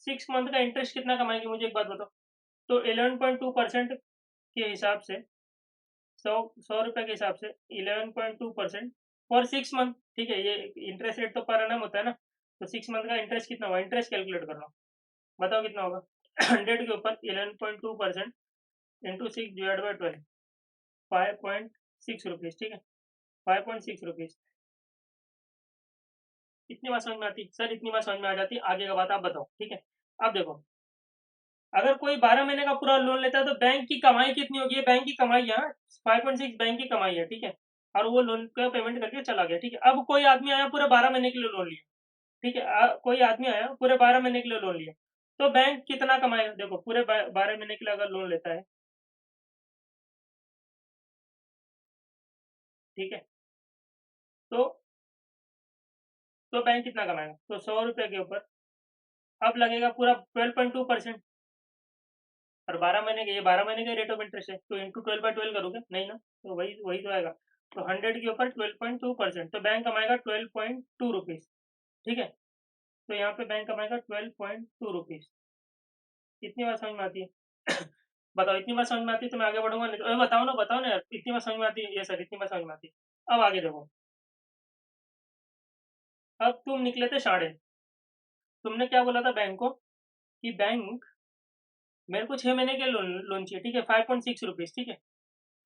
6 मंथ का इंटरेस्ट कितना कमाएगी, मुझे एक बात बताओ। तो 11.2% के हिसाब से, सौ रुपये के हिसाब से 11.2% फॉर 6 मंथ, ठीक है। ये इंटरेस्ट रेट तो पर एनम होता है ना, तो 6 मंथ का इंटरेस्ट कितना होगा, इंटरेस्ट कैलकुलेट कर लो, बताओ कितना होगा। 100 के ऊपर 11.2% इंटू 6/12, 5.6 रुपीज़, ठीक है, 5.6 रुपीज़। इतनी बात समझ में आती सर, इतनी बात समझ में आ जाती, आगे का बात आप बताओ, ठीक है। अब देखो, अगर कोई 12 महीने का पूरा लोन लेता है तो बैंक की कमाई कितनी होगी, बैंक की कमाई यहाँ 5.6 बैंक की कमाई है, ठीक है। और वो लोन का पेमेंट करके चला गया, ठीक है। अब कोई आदमी आया पूरे 12 महीने के लिए लोन लिया, ठीक है, कोई आदमी आया पूरे 12 महीने के लिए लोन लिया, तो बैंक कितना कमाएगा, देखो पूरे 12 महीने के लिए अगर लोन लेता है, ठीक है, तो बैंक कितना कमाएगा, तो 100 रुपये के ऊपर अब लगेगा पूरा 12.2%। और 12 महीने के, ये 12 महीने का रेट ऑफ इंटरेस्ट है, तो इंटू 12/12 करोगे नहीं ना, तो वही वही तो आएगा। तो 100 के ऊपर 12.2%, तो बैंक कमाएगा 12.2 रुपीज़, ठीक है। तो यहाँ पे बैंक कमाएगा 12.2 रुपीज़। इतनी बात समझ में आती है? बताओ, इतनी बात समझ में आती है तो मैं आगे बढ़ूंगा, नहीं तो बताओ ना यार, इतनी बात समझ में आती है, ये सर इतनी बात समझ में आती है। अब आगे देखो, अब तुम निकले थे साढ़े, तुमने क्या बोला था बैंक को, कि बैंक मेरे को 6 महीने के लोन लोन चाहिए, ठीक है, 5.6 रुपीज़, ठीक है।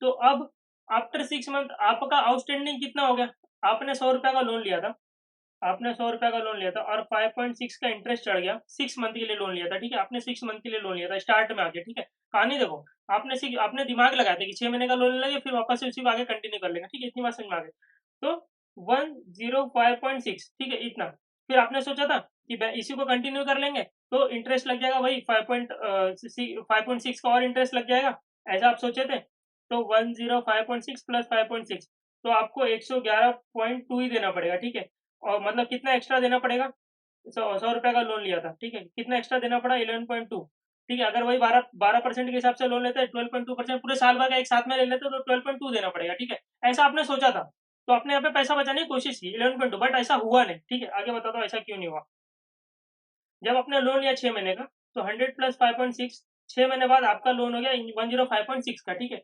तो अब आफ्टर 6 मंथ आपका आउटस्टैंडिंग कितना हो गया, आपने 100 रुपये का लोन लिया था, आपने 100 रुपये का लोन लिया था और 5.6 का इंटरेस्ट चढ़ गया, 6 मंथ के लिए लोन लिया था, ठीक है, आपने 6 मंथ के लिए लोन लिया था स्टार्ट में आके, ठीक है। कहानी देखो, आपने दिमाग लगाया था कि 6 महीने का लोन लेंगे, फिर वापस से उसी को आगे कंटिन्यू कर लेंगे, ठीक है, इतनी बात समझ में आ गई। तो 105.6, ठीक है, इतना। फिर आपने सोचा था कि इसी को कंटिन्यू कर लेंगे तो इंटरेस्ट लग जाएगा वही 5.6 का और इंटरेस्ट लग जाएगा, ऐसा आप सोचे थे। तो 105.6 प्लस 5.6, तो आपको 111.2 ही देना पड़ेगा, ठीक है। और मतलब कितना एक्स्ट्रा देना पड़ेगा, 100 रुपये का लोन लिया था, ठीक है, कितना एक्स्ट्रा देना पड़ा, 11.2, ठीक है। अगर वही 12% के हिसाब से लोन लेते हैं, 12.2% पूरे साल भर का एक साथ में ले लेते तो 12.2 देना पड़ेगा, ठीक है। ऐसा आपने सोचा था, तो आपने यहाँ पे पैसा बचाने की कोशिश की 11.2, बट ऐसा हुआ नहीं, ठीक है। आगे बताता हूँ ऐसा क्यों नहीं हुआ। जब आपने लोन लिया 6 महीने का, तो 100 प्लस 5.6, 6 महीने बाद आपका लोन हो गया 105.6 का, ठीक है।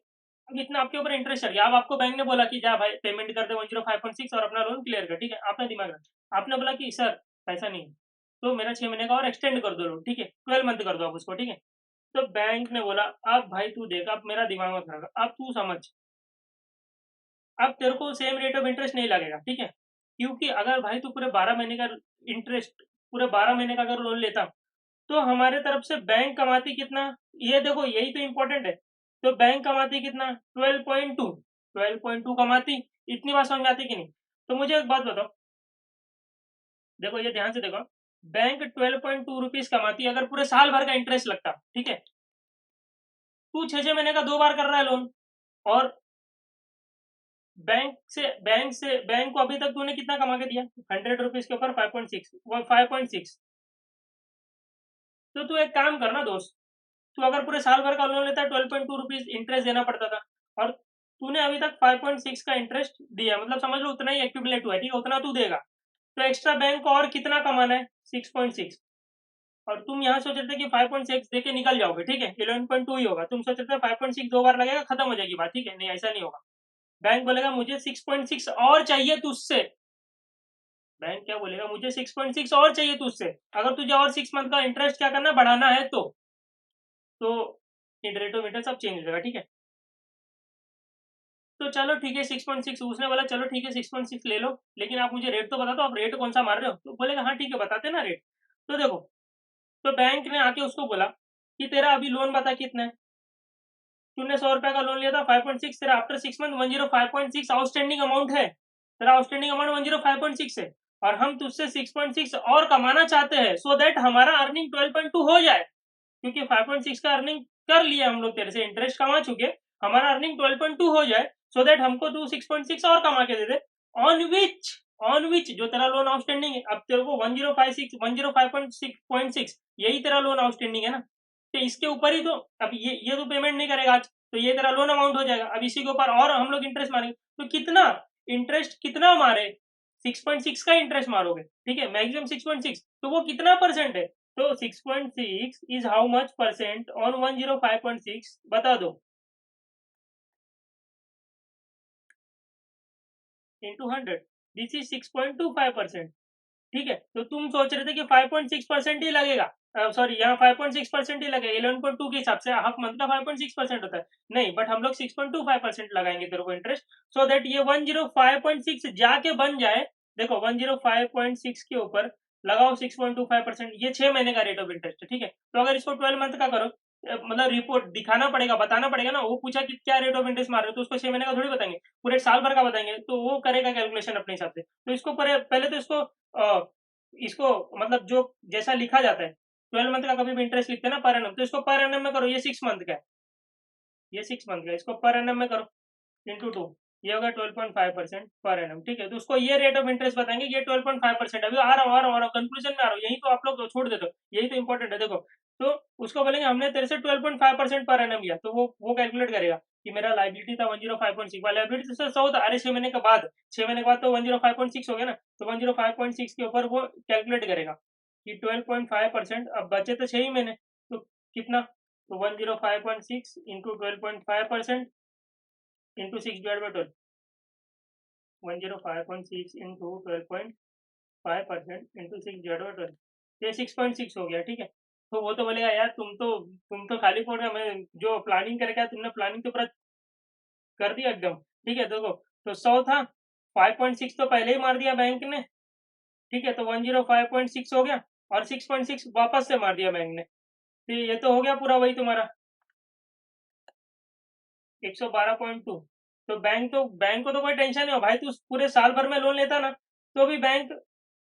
अब इतना आपके ऊपर इंटरेस्ट चढ़ गया, अब आपको बैंक ने बोला कि जा भाई पेमेंट कर दे 105.6 और अपना लोन क्लियर कर, ठीक है। आपने दिमाग रखा, आपने बोला कि सर पैसा नहीं है, तो मेरा 6 महीने का और एक्सटेंड कर दो लोन, ठीक है, 12 मंथ कर दो आप उसको, ठीक है। तो बैंक ने बोला अब भाई तू देख, अब मेरा दिमाग मत खराब कर, अब तू समझ, अब तेरे को सेम रेट ऑफ इंटरेस्ट नहीं लगेगा, ठीक है। क्योंकि अगर भाई तू पूरे 12 महीने का इंटरेस्ट, पूरे 12 महीने का अगर लोन लेता, तो हमारे तरफ से बैंक कमाती कितना, ये देखो यही तो इम्पोर्टेंट है। तो बैंक कमाती कितना, 12.2 कमाती। इतनी बात समझ में आती कि नहीं। तो मुझे एक बात बताओ, देखो ये ध्यान से देखो, बैंक 12.2 रुपीज कमाती अगर पूरे साल भर का इंटरेस्ट लगता, ठीक है। तू 6 6 महीने का 2 बार कर रहा है लोन, और बैंक को अभी तक तूने कितना कमा के दिया, 100 रुपीज के ऊपर 5.6, तो तू एक काम करना दोस्त, तू अगर पूरे साल भर का लोन लेता है 12.2 रुपीज इंटरेस्ट देना पड़ता था, और तूने अभी तक 5.6 का इंटरेस्ट दिया, मतलब समझ लो उतना ही एक्यूमुलेट हुआ है, ठीक है, उतना तू देगा। तो एक्स्ट्रा बैंक को और कितना कमाना है, 6.6। और तुम यहाँ सोच रहे थे कि 5.6 दे के निकल जाओगे, ठीक है, 11.2 ही होगा, तुम सोच रहे थे 5.6 2 बार लगेगा खत्म हो जाएगी बात, ठीक है, नहीं ऐसा नहीं होगा। बैंक बोलेगा मुझे 6.6 और चाहिए तुझसे, बैंक क्या बोलेगा, मुझे 6.6 और चाहिए तुझसे, अगर तुझे और 6 मंथ का इंटरेस्ट क्या करना बढ़ाना है तो रेट ऑफ इंटरेस्ट सब चेंज हो जाएगा, ठीक है। तो चलो ठीक है 6.6, उसने बोला चलो ठीक है 6.6 ले लो, लेकिन आप मुझे रेट तो बता दो, आप रेट कौन सा मार रहे हो, तो बोलेगा हाँ ठीक है बताते ना रेट। तो देखो, तो बैंक ने आके उसको बोला कि तेरा अभी लोन बता कितना है, तूने 100 रुपये का लोन लिया था 5.6, तेरा आफ्टर 6 मंथ 105.6 आउटस्टैंडिंग अमाउंट है, तेरा आउटस्टैंडिंग अमाउंट 105.6 है, और हम तुझसे 6.6 और कमाना चाहते हैं, सो दैट हमारा अर्निंग 12.2 हो जाए, क्योंकि 5.6 का अर्निंग कर लिया हम लोग, तेरे से इंटरेस्ट कमा चुके, हमारा अर्निंग 12.2 हो जाए, सो दैट हमको तू 6.6 और कमा के दे दे, ऑन विच ऑन विच जो तेरा लोन आउटस्टैंडिंग है, अब तेरे को 1056 यही तेरा लोन आउटस्टैंडिंग है ना, तो इसके ऊपर ही तो अब ये तो पेमेंट नहीं करेगा आज, तो ये तेरा लोन अमाउंट हो जाएगा। अब इसी के ऊपर और हम लोग इंटरेस्ट मारेंगे, तो कितना इंटरेस्ट कितना मारे, 6.6 का इंटरेस्ट मारोगे, ठीक है, मैक्सिमम 6.6, तो वो कितना परसेंट है, तो 6.6 is how much percent on 105.6, बता दो, इंटू 100, दिस इज 6.25%। ठीक है, तो तुम सोच रहे थे कि 5.6% ही लगेगा, सॉरी यहाँ 5.6% ही लगेगा, 11.2 के हिसाब से हाफ मंथ का 5.6% होता है, नहीं, बट हम लोग 6.25% लगाएंगे तेरे को इंटरेस्ट, सो दैट ये 105.6 जाके बन जाए। देखो 105.6 के ऊपर लगाओ 6.25%, ये 6 महीने का रेट ऑफ इंटरेस्ट है, ठीक है, तो अगर इसको 12 मंथ का करो, मतलब रिपोर्ट दिखाना पड़ेगा, बताना पड़ेगा ना, वो पूछा कि क्या रेट ऑफ इंटरेस्ट मार रहे हो, तो उसको 6 महीने का थोड़ी बताएंगे, पूरे साल भर का बताएंगे, तो वो करेगा कैलकुलेशन अपने हिसाब से, तो इसको पहले तो इसको मतलब जो जैसा लिखा जाता है 12 मंथ का कभी भी इंटरेस्ट लिखते हैं ना पर एनम, तो इसको पर एनम में करो, ये 6 मंथ का है, ये 6 मंथ का, इसको पर एनम में करो, इंटू 2, ये होगा 12.5% पर एनम, ठीक है, तो उसको ये रेट ऑफ इंटरेस्ट बताएंगे, ये 12.5%, अभी आ रहा हूँ कंक्लूजन में आ रहा हूँ, यही तो आप लोग छोड़ देते हो, यही तो इंपॉर्टेंट है, देखो, तो उसको बोलेंगे हमने तेरे से 12.5% पर एनम लिया, तो वो कैलकुलेट करेगा कि मेरा लाइबिलिटी था 105.6, लाइबिलिटी से 100 था, अरे 6 महीने के बाद, 6 महीने के बाद तो 105.6 हो गया ना, तो 105.6 के ऊपर वो कैलकुलेट करेगा कि 12.5%, अब बचे तो 6 ही महीने, तो कितना, तो 105.6 इंटू 12.5% इंटू 6/12, 105.6 इंटू 12.5% इंटू 6/12, ये 6.6 हो गया, ठीक है, तो वो तो बोलेगा यार तुम तो खाली फोड़ रहे, मैं जो प्लानिंग करके आया, तुमने प्लानिंग तो पूरा कर दिया एकदम, ठीक है, देखो, तो 100 था, 5.6 तो पहले ही मार दिया बैंक ने, ठीक है, तो 105.6 हो गया, और 6.6 वापस से मार दिया बैंक ने, तो ये तो हो गया पूरा वही तुम्हारा 112.2, तो बैंक को तो कोई टेंशन नहीं हो भाई, तू पूरे साल भर में लोन लेता ना, तो भी बैंक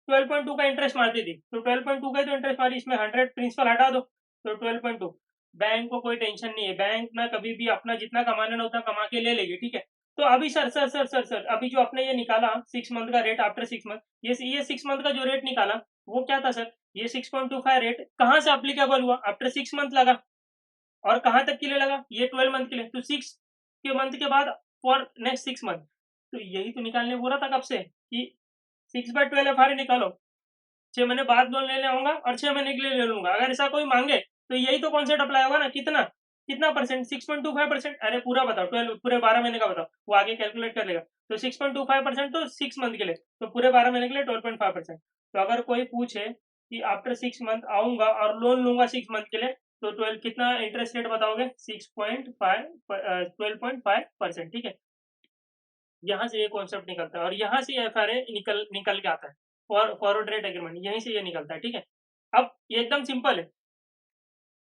12.2 का इंटरेस्ट मारती थी, तो 12.2 का तो इंटरेस्ट मारी, इसमें 100 प्रिंसिपल हटा दो, तो 12.2, बैंक को कोई टेंशन नहीं है, बैंक ना कभी भी अपना जितना कमाना ना उतना कमा के ले लेगी, ठीक है, तो अभी सर अभी जो आपने ये निकाला 6 मंथ का रेट आफ्टर 6 मंथ, ये 6 मंथ का जो रेट निकाला वो क्या था सर, ये 6.25 रेट कहाँ से अप्लीकेबल हुआ, आफ्टर 6 मंथ लगा, और कहाँ तक के लिए लगा, ये 12 मंथ के लिए, तो 6 के मंथ के बाद फॉर नेक्स्ट 6 मंथ, तो यही तो निकालने बोला था कब से कि 6/12 निकालो, 6 महीने बाद लोन लेने आऊंगा और 6 महीने के लिए ले लूंगा, अगर ऐसा कोई मांगे तो यही तो कॉन्सेप्ट अप्लाई होगा ना, कितना कितना परसेंट, 6.25%, अरे पूरा बताओ, 12 पूरे 12 महीने का बताओ, वो आगे कैलकुलेट कर लेगा, तो 6.25% तो 6 मंथ के लिए, तो पूरे 12 महीने के लिए 12.5%, तो अगर कोई पूछे कि आफ्टर 6 मंथ आऊंगा और लोन लूंगा 6 मंथ के लिए, तो 12 कितना इंटरेस्ट रेट बताओगे, 12.5%, ठीक है, यहाँ से ये कॉन्सेप्ट निकलता है, और यहाँ से एफआरए निकल निकल के आता है, फॉरवर्ड रेट एग्रीमेंट यहीं से ये निकलता है, ठीक है, अब ये एकदम सिंपल है,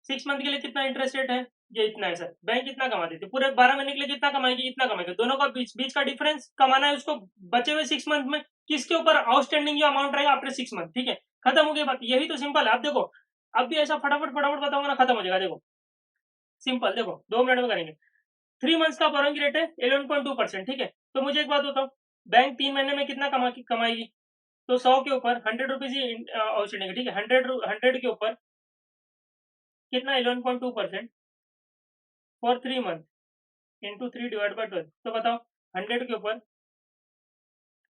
6 मंथ के लिए कितना इंटरेस्ट रेट है, ये इतना है सर, बैंक कितना कमाती थी, पूरे 12 महीने के लिए कितना कमाएगी, इतना कमाएगी, दोनों का बीच का डिफरेंस कमाना है उसको, बचे हुए 6 मंथ में किसके ऊपर आउटस्टैंडिंग जो अमाउंट रहेगा आफ्टर 6 मंथ, ठीक है, खत्म हो गई बात, यही तो सिंपल है, अब देखो, अब भी ऐसा फटाफट फटाफट बताऊंगा ना खत्म हो जाएगा, देखो सिंपल, देखो 2 मिनट में करेंगे, 3 मंथ्स का बोरोइंग रेट है 11.2%, ठीक है, तो मुझे एक बात बताओ, बैंक 3 महीने में कितना कमाएगी, तो 100 के ऊपर 100 रुपीज ही आउटस्टैंडिंग है, ठीक है, 100 के ऊपर कितना 11.2% फॉर 3 मंथ इंटू 3/12, तो बताओ 100 के ऊपर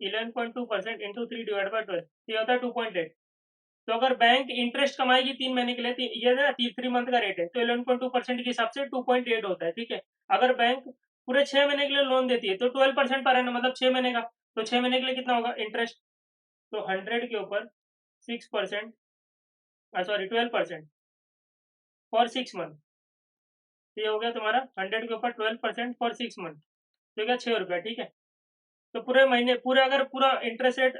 11.2% इंटू 3/12, ये होता है 2.8, तो अगर बैंक इंटरेस्ट कमाएगी 3 महीने के लिए, तो ये ना 3 मंथ का रेट है, तो 11.2% के हिसाब से 2.8 होता है, ठीक है, अगर बैंक पूरे 6 महीने के लिए लोन देती है तो 12% पर है, मतलब 6 महीने का, तो 6 महीने के लिए कितना होगा इंटरेस्ट, तो 100 के ऊपर 6%, सॉरी 12% फॉर 6 मंथ, ये हो गया तुम्हारा 100 के ऊपर 12% फॉर 6 मंथ, तो क्या 6 रुपया, ठीक है, तो पूरे महीने पूरे अगर पूरा इंटरेस्ट रेट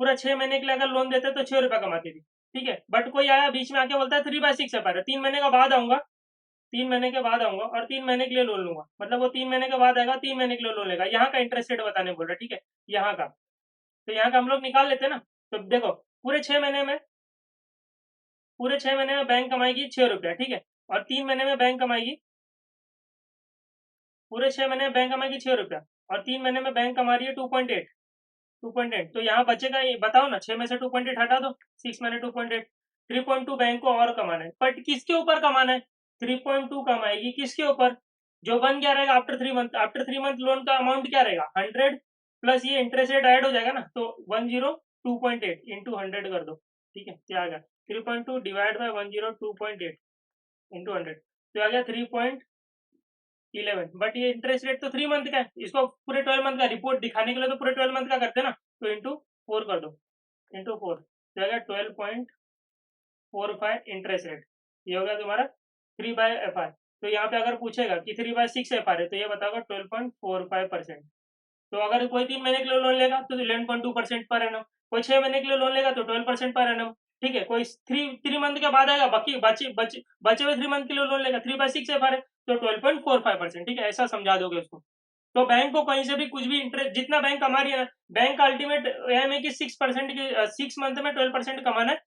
पूरा 6 महीने के लिए अगर लोन देते तो 6 रुपया कमाती थी, ठीक है, बट कोई आया बीच में आके बोलता है 3/6 है, 3 महीने का बाद आऊंगा, 3 महीने के बाद आऊंगा और 3 महीने के लिए लोन लूंगा, मतलब वो 3 महीने के बाद आएगा, 3 महीने के लिए लोन लेगा, यहाँ का इंटरेस्ट रेट बताने बोल रहा है, ठीक है, यहाँ का, तो यहाँ का हम लोग निकाल लेते हैं ना, तो देखो पूरे 6 महीने में बैंक कमाएगी 6 रुपया, ठीक है, और 3 महीने में बैंक कमाएगी, पूरे 6 महीने में बैंक कमाएगी 6 रुपया, और 3 महीने में बैंक कमा रही है 2.8, 2.8 तो यहाँ बचेगा, ये बताओ ना, 6 में से 2.8 हटा दो, 6 मैंने 2.8, 3.2 बैंक को और कमाना है, बट किसके ऊपर कमाना है? 3.2 कमाएगी किसके ऊपर? जो बन क्या रहेगा after 3 month, after 3 month loan का अमाउंट क्या रहेगा? 100 प्लस ये इंटरेस्ट रेट ऐड हो जाएगा ना, तो 102.8 इंटू 100 कर दो, ठीक है, क्या आ गया? 3.2 डिवाइड बाई 102.8 इंटू 100, तो आ गया 3.11। बट ये इंटरेस्ट रेट तो 3 मंथ का है, इसको पूरे 12 मंथ का रिपोर्ट दिखाने के लिए तो पूरे 12 मंथ का करते हैं ना, तो इंटू 4 कर दो, इंटू 4 तो आएगा 12.45 इंटरेस्ट रेट। ये हो गया तुम्हारा 3/FR। तो यहाँ पे अगर पूछेगा कि 3/6 FR है, तो ये बताओगा 12.45%। तो अगर कोई 3 महीने के लिए लोन लेगा तो 11.2% पर एनम, कोई 6 महीने के लिए लोन लेगा तो 12% पर एनम, ठीक है। कोई थ्री मंथ के बाद आएगा, बाकी बचे हुए 3 मंथ के लिए लोन लेगा, 3/6 FR है तो 12.45%, ठीक है, ऐसा समझा दोगे उसको। तो बैंक को कहीं से भी कुछ भी इंटरेस्ट, जितना बैंक कमा रही है ना, बैंक का अल्टीमेट एम है कि 6% की 6 मंथ में 12% कमाना है,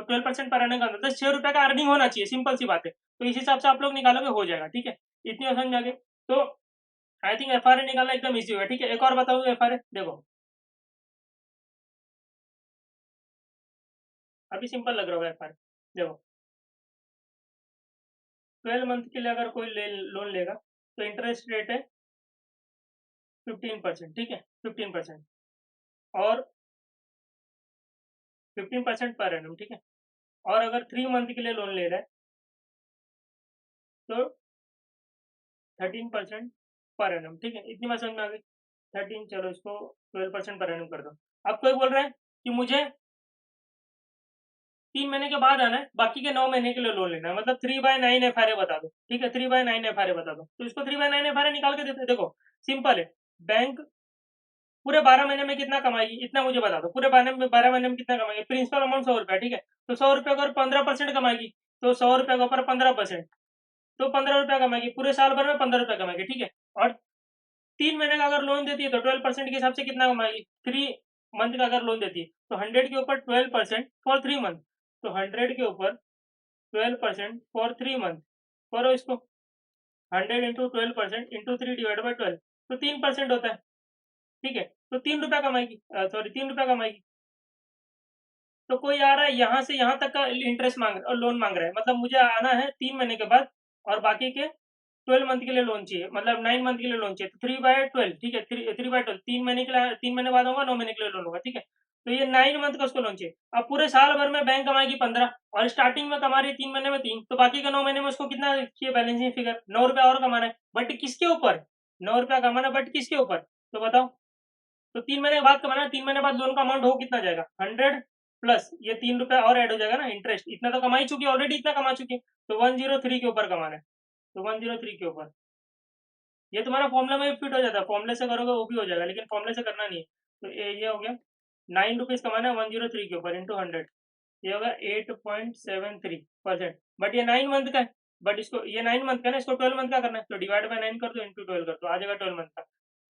12% पर आने का मतलब 6 रुपए का अर्निंग होना चाहिए, सिंपल सी बात है। तो इस हिसाब से आप लोग निकालोगे, हो जाएगा, ठीक है, इतनी समझ में आ गई। तो आई थिंक FRA निकालना एकदम इजी होगा, ठीक है। एक और बताऊँ FRA, देखो अभी सिंपल लग रहा होगा FRA। देखो 12 मंथ के लिए अगर कोई लोन लेगा तो इंटरेस्ट रेट है 15%, ठीक है, 15%, और 15% पर एनम, ठीक है। और अगर 3 मंथ के लिए लोन ले रहा है तो 13% पर एनम, ठीक है, इतनी बात समझ में आ गई। 13, चलो इसको 12% पर एनम कर दो। अब कोई बोल रहा है कि मुझे 3 महीने के बाद आना है, बाकी के 9 महीने के लिए लोन लेना है, मतलब 3/9 FRA बता दो, ठीक है, 3/9 FRA बता दो, तो इसको 3/9 FRA निकाल के देते। देखो सिंपल है, बैंक पूरे 12 महीने में कितना कमाएगी, इतना मुझे बता दो, पूरे 12 महीने में कितना कमाएगी। प्रिंसिपल अमाउंट 100 रुपया, ठीक है, तो 100 रुपये का 15% कमाएगी, तो 100 रुपये के ऊपर 15%, तो 15 रुपया कमाएगी, पूरे साल भर में 15 रुपया कमाएगी, ठीक है। और 3 महीने का अगर लोन देती है तो 12% के हिसाब से कितना कमाएगी? 3 मंथ का अगर लोन देती है तो 100 के ऊपर 12% फॉर 3 मंथ, तो 100 के ऊपर 12% फॉर 3 मंथ, करो इसको, 100 इंटू 12% इंटू 3 डिवाइड बाई 12, तो 3% होता है, ठीक है। तो 3 रुपया कमाएगी, सॉरी 3 रुपया कमाएगी। तो कोई आ रहा है यहाँ से यहाँ तक का इंटरेस्ट मांग और लोन मांग रहा है, मतलब मुझे आना है 3 महीने के बाद, और बाकी के 12 मंथ के लिए लोन चाहिए, मतलब 9 मंथ के लिए लोन चाहिए, तो 3/12, ठीक है, 3/12, 3 महीने के लिए, 3 महीने बाद होगा, 9 महीने के लिए लोन होगा, ठीक है। तो ये 9 मंथ का उसको लोन चाहिए। अब पूरे साल भर में बैंक कमाएगी 15, और स्टार्टिंग में कमा रही है 3 महीने में 3, तो बाकी के 9 महीने में उसको कितना चाहिए बैलेंसिंग फिगर? 9 रुपया और कमाना है, बट किसके ऊपर? 9 रुपया कमाना बट किसके ऊपर? तो बताओ। तो 3 महीने के बाद कमाना है, 3 महीने बाद लोन का अमाउंट हो कितना जाएगा? 100 प्लस ये 3 रुपया और ऐड हो जाएगा ना, इंटरेस्ट, इतना तो कमा ही चुकी है ऑलरेडी, इतना कमा चुकी है, तो 103 के ऊपर कमाना है, तो 103 के ऊपर। ये तुम्हारा फॉर्मूला में फिट हो जाता है, फॉर्मूले से करोगे वो भी हो जाएगा, लेकिन फॉर्मूले से करना नहीं है। तो ये हो गया 9 रुपीज कमाना है 103 के ऊपर इंटू 100, ये होगा 8.73%। बट ये 9 मंथ का है, बट इसको, ये 9 मंथ का ना, इसको 12 मंथ का करना है, तो डिवाइड बाय 9 कर दो, इंटू 12 कर दो, आ जाएगा 12 मंथ का।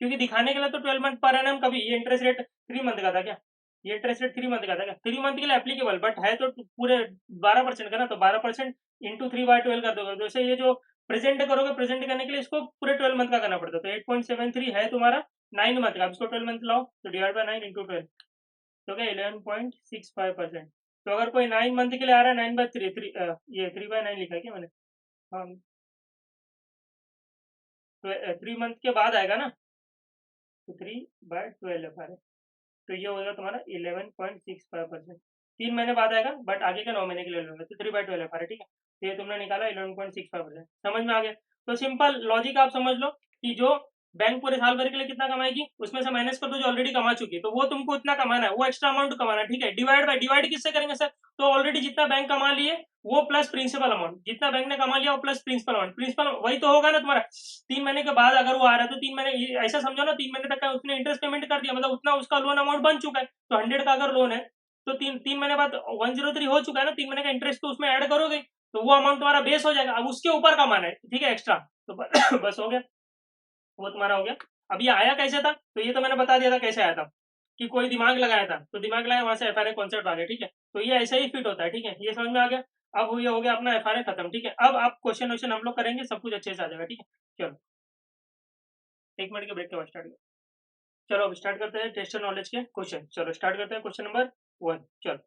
क्योंकि दिखाने के लिए तो 12 मंथ पर एनम, कभी ये इंटरेस्ट रेट 3 मंथ का था क्या? ये इंटरेस्ट रेट 3 मंथ का था क्या? 3 मंथ के लिए एप्लीकेबल, बट है तो पूरे 12% का ना, तो 12% इंटू 3/12 कर दोगे, जैसे ये जो प्रेजेंट करोगे, प्रेजेंट करने के लिए इसको पूरे 12 मंथ का करना पड़ता है, तो 8.73 है तुम्हारा 9 मंथ का। अब इसको 12 मंथ लाओ, तो डिवाइड बाय 9 इंटू 12, तो क्या 11.65%। तो अगर कोई 9 मंथ के लिए आ रहा है, 9/3, ये 3/9 लिखा है क्या मैंने? हाँ, तो 3 मंथ के बाद आएगा ना, तो 3/12 एफ आर है, तो ये होगा तुम्हारा 11.65%। 3 महीने बाद आएगा, बट आगे का 9 महीने के लिए लोगे, तो 3/12 एफ आर है, ठीक है। तो ये तुमने निकाला 11.65%, समझ में आ गया। तो सिंपल लॉजिक आप समझ लो कि जो बैंक पूरे साल भर के लिए कितना कमाएगी, उसमें से माइनस कर दो जो ऑलरेडी कमा चुकी है, तो वो तुमको इतना कमाना है, वो एक्स्ट्रा अमाउंट कमाना है, ठीक है। डिवाइड बाय, डिवाइड किससे करेंगे सर? तो ऑलरेडी जितना बैंक कमा लिए वो प्लस प्रिंसिपल अमाउंट, जितना बैंक ने कमा लिया वो प्लस प्रिंसिपल अमाउंट, प्रिंसिपल वही तो होगा ना तुम्हारा। 3 महीने के बाद अगर वो आ रहा है तो 3 महीने, ऐसा समझो ना, 3 महीने तक का उसने इंटरेस्ट पेमेंट कर दिया, मतलब उतना उसका लोन अमाउंट बन चुका है। तो 100 का अगर लोन है तो तीन तीन महीने बाद 103 हो चुका है ना, 3 महीने का इंटरेस्ट तो उसमें ऐड करोगे, तो वो अमाउंट तुम्हारा बेस हो जाएगा, अब उसके ऊपर कमाना है, ठीक है, एक्स्ट्रा। तो बस हो गया, वो तुम्हारा हो गया। अब ये आया कैसे था, तो ये तो मैंने बता दिया था कैसे आया था, कि कोई दिमाग लगाया था, तो दिमाग लगाया, वहां से FRA कॉन्सेप्ट आ गया, ठीक है। तो ये ऐसे ही फिट होता है, ठीक है, ये समझ में आ गया। अब ये हो गया अपना FRA खत्म, ठीक है। अब आप क्वेश्चन वोश्चन हम लोग करेंगे, सब कुछ अच्छे से आ जाएगा, ठीक है। चलो 1 मिनट के ब्रेक के बाद स्टार्ट। चलो अब स्टार्ट करते हैं टेस्ट नॉलेज के क्वेश्चन। चलो स्टार्ट करते हैं क्वेश्चन नंबर 1। चलो,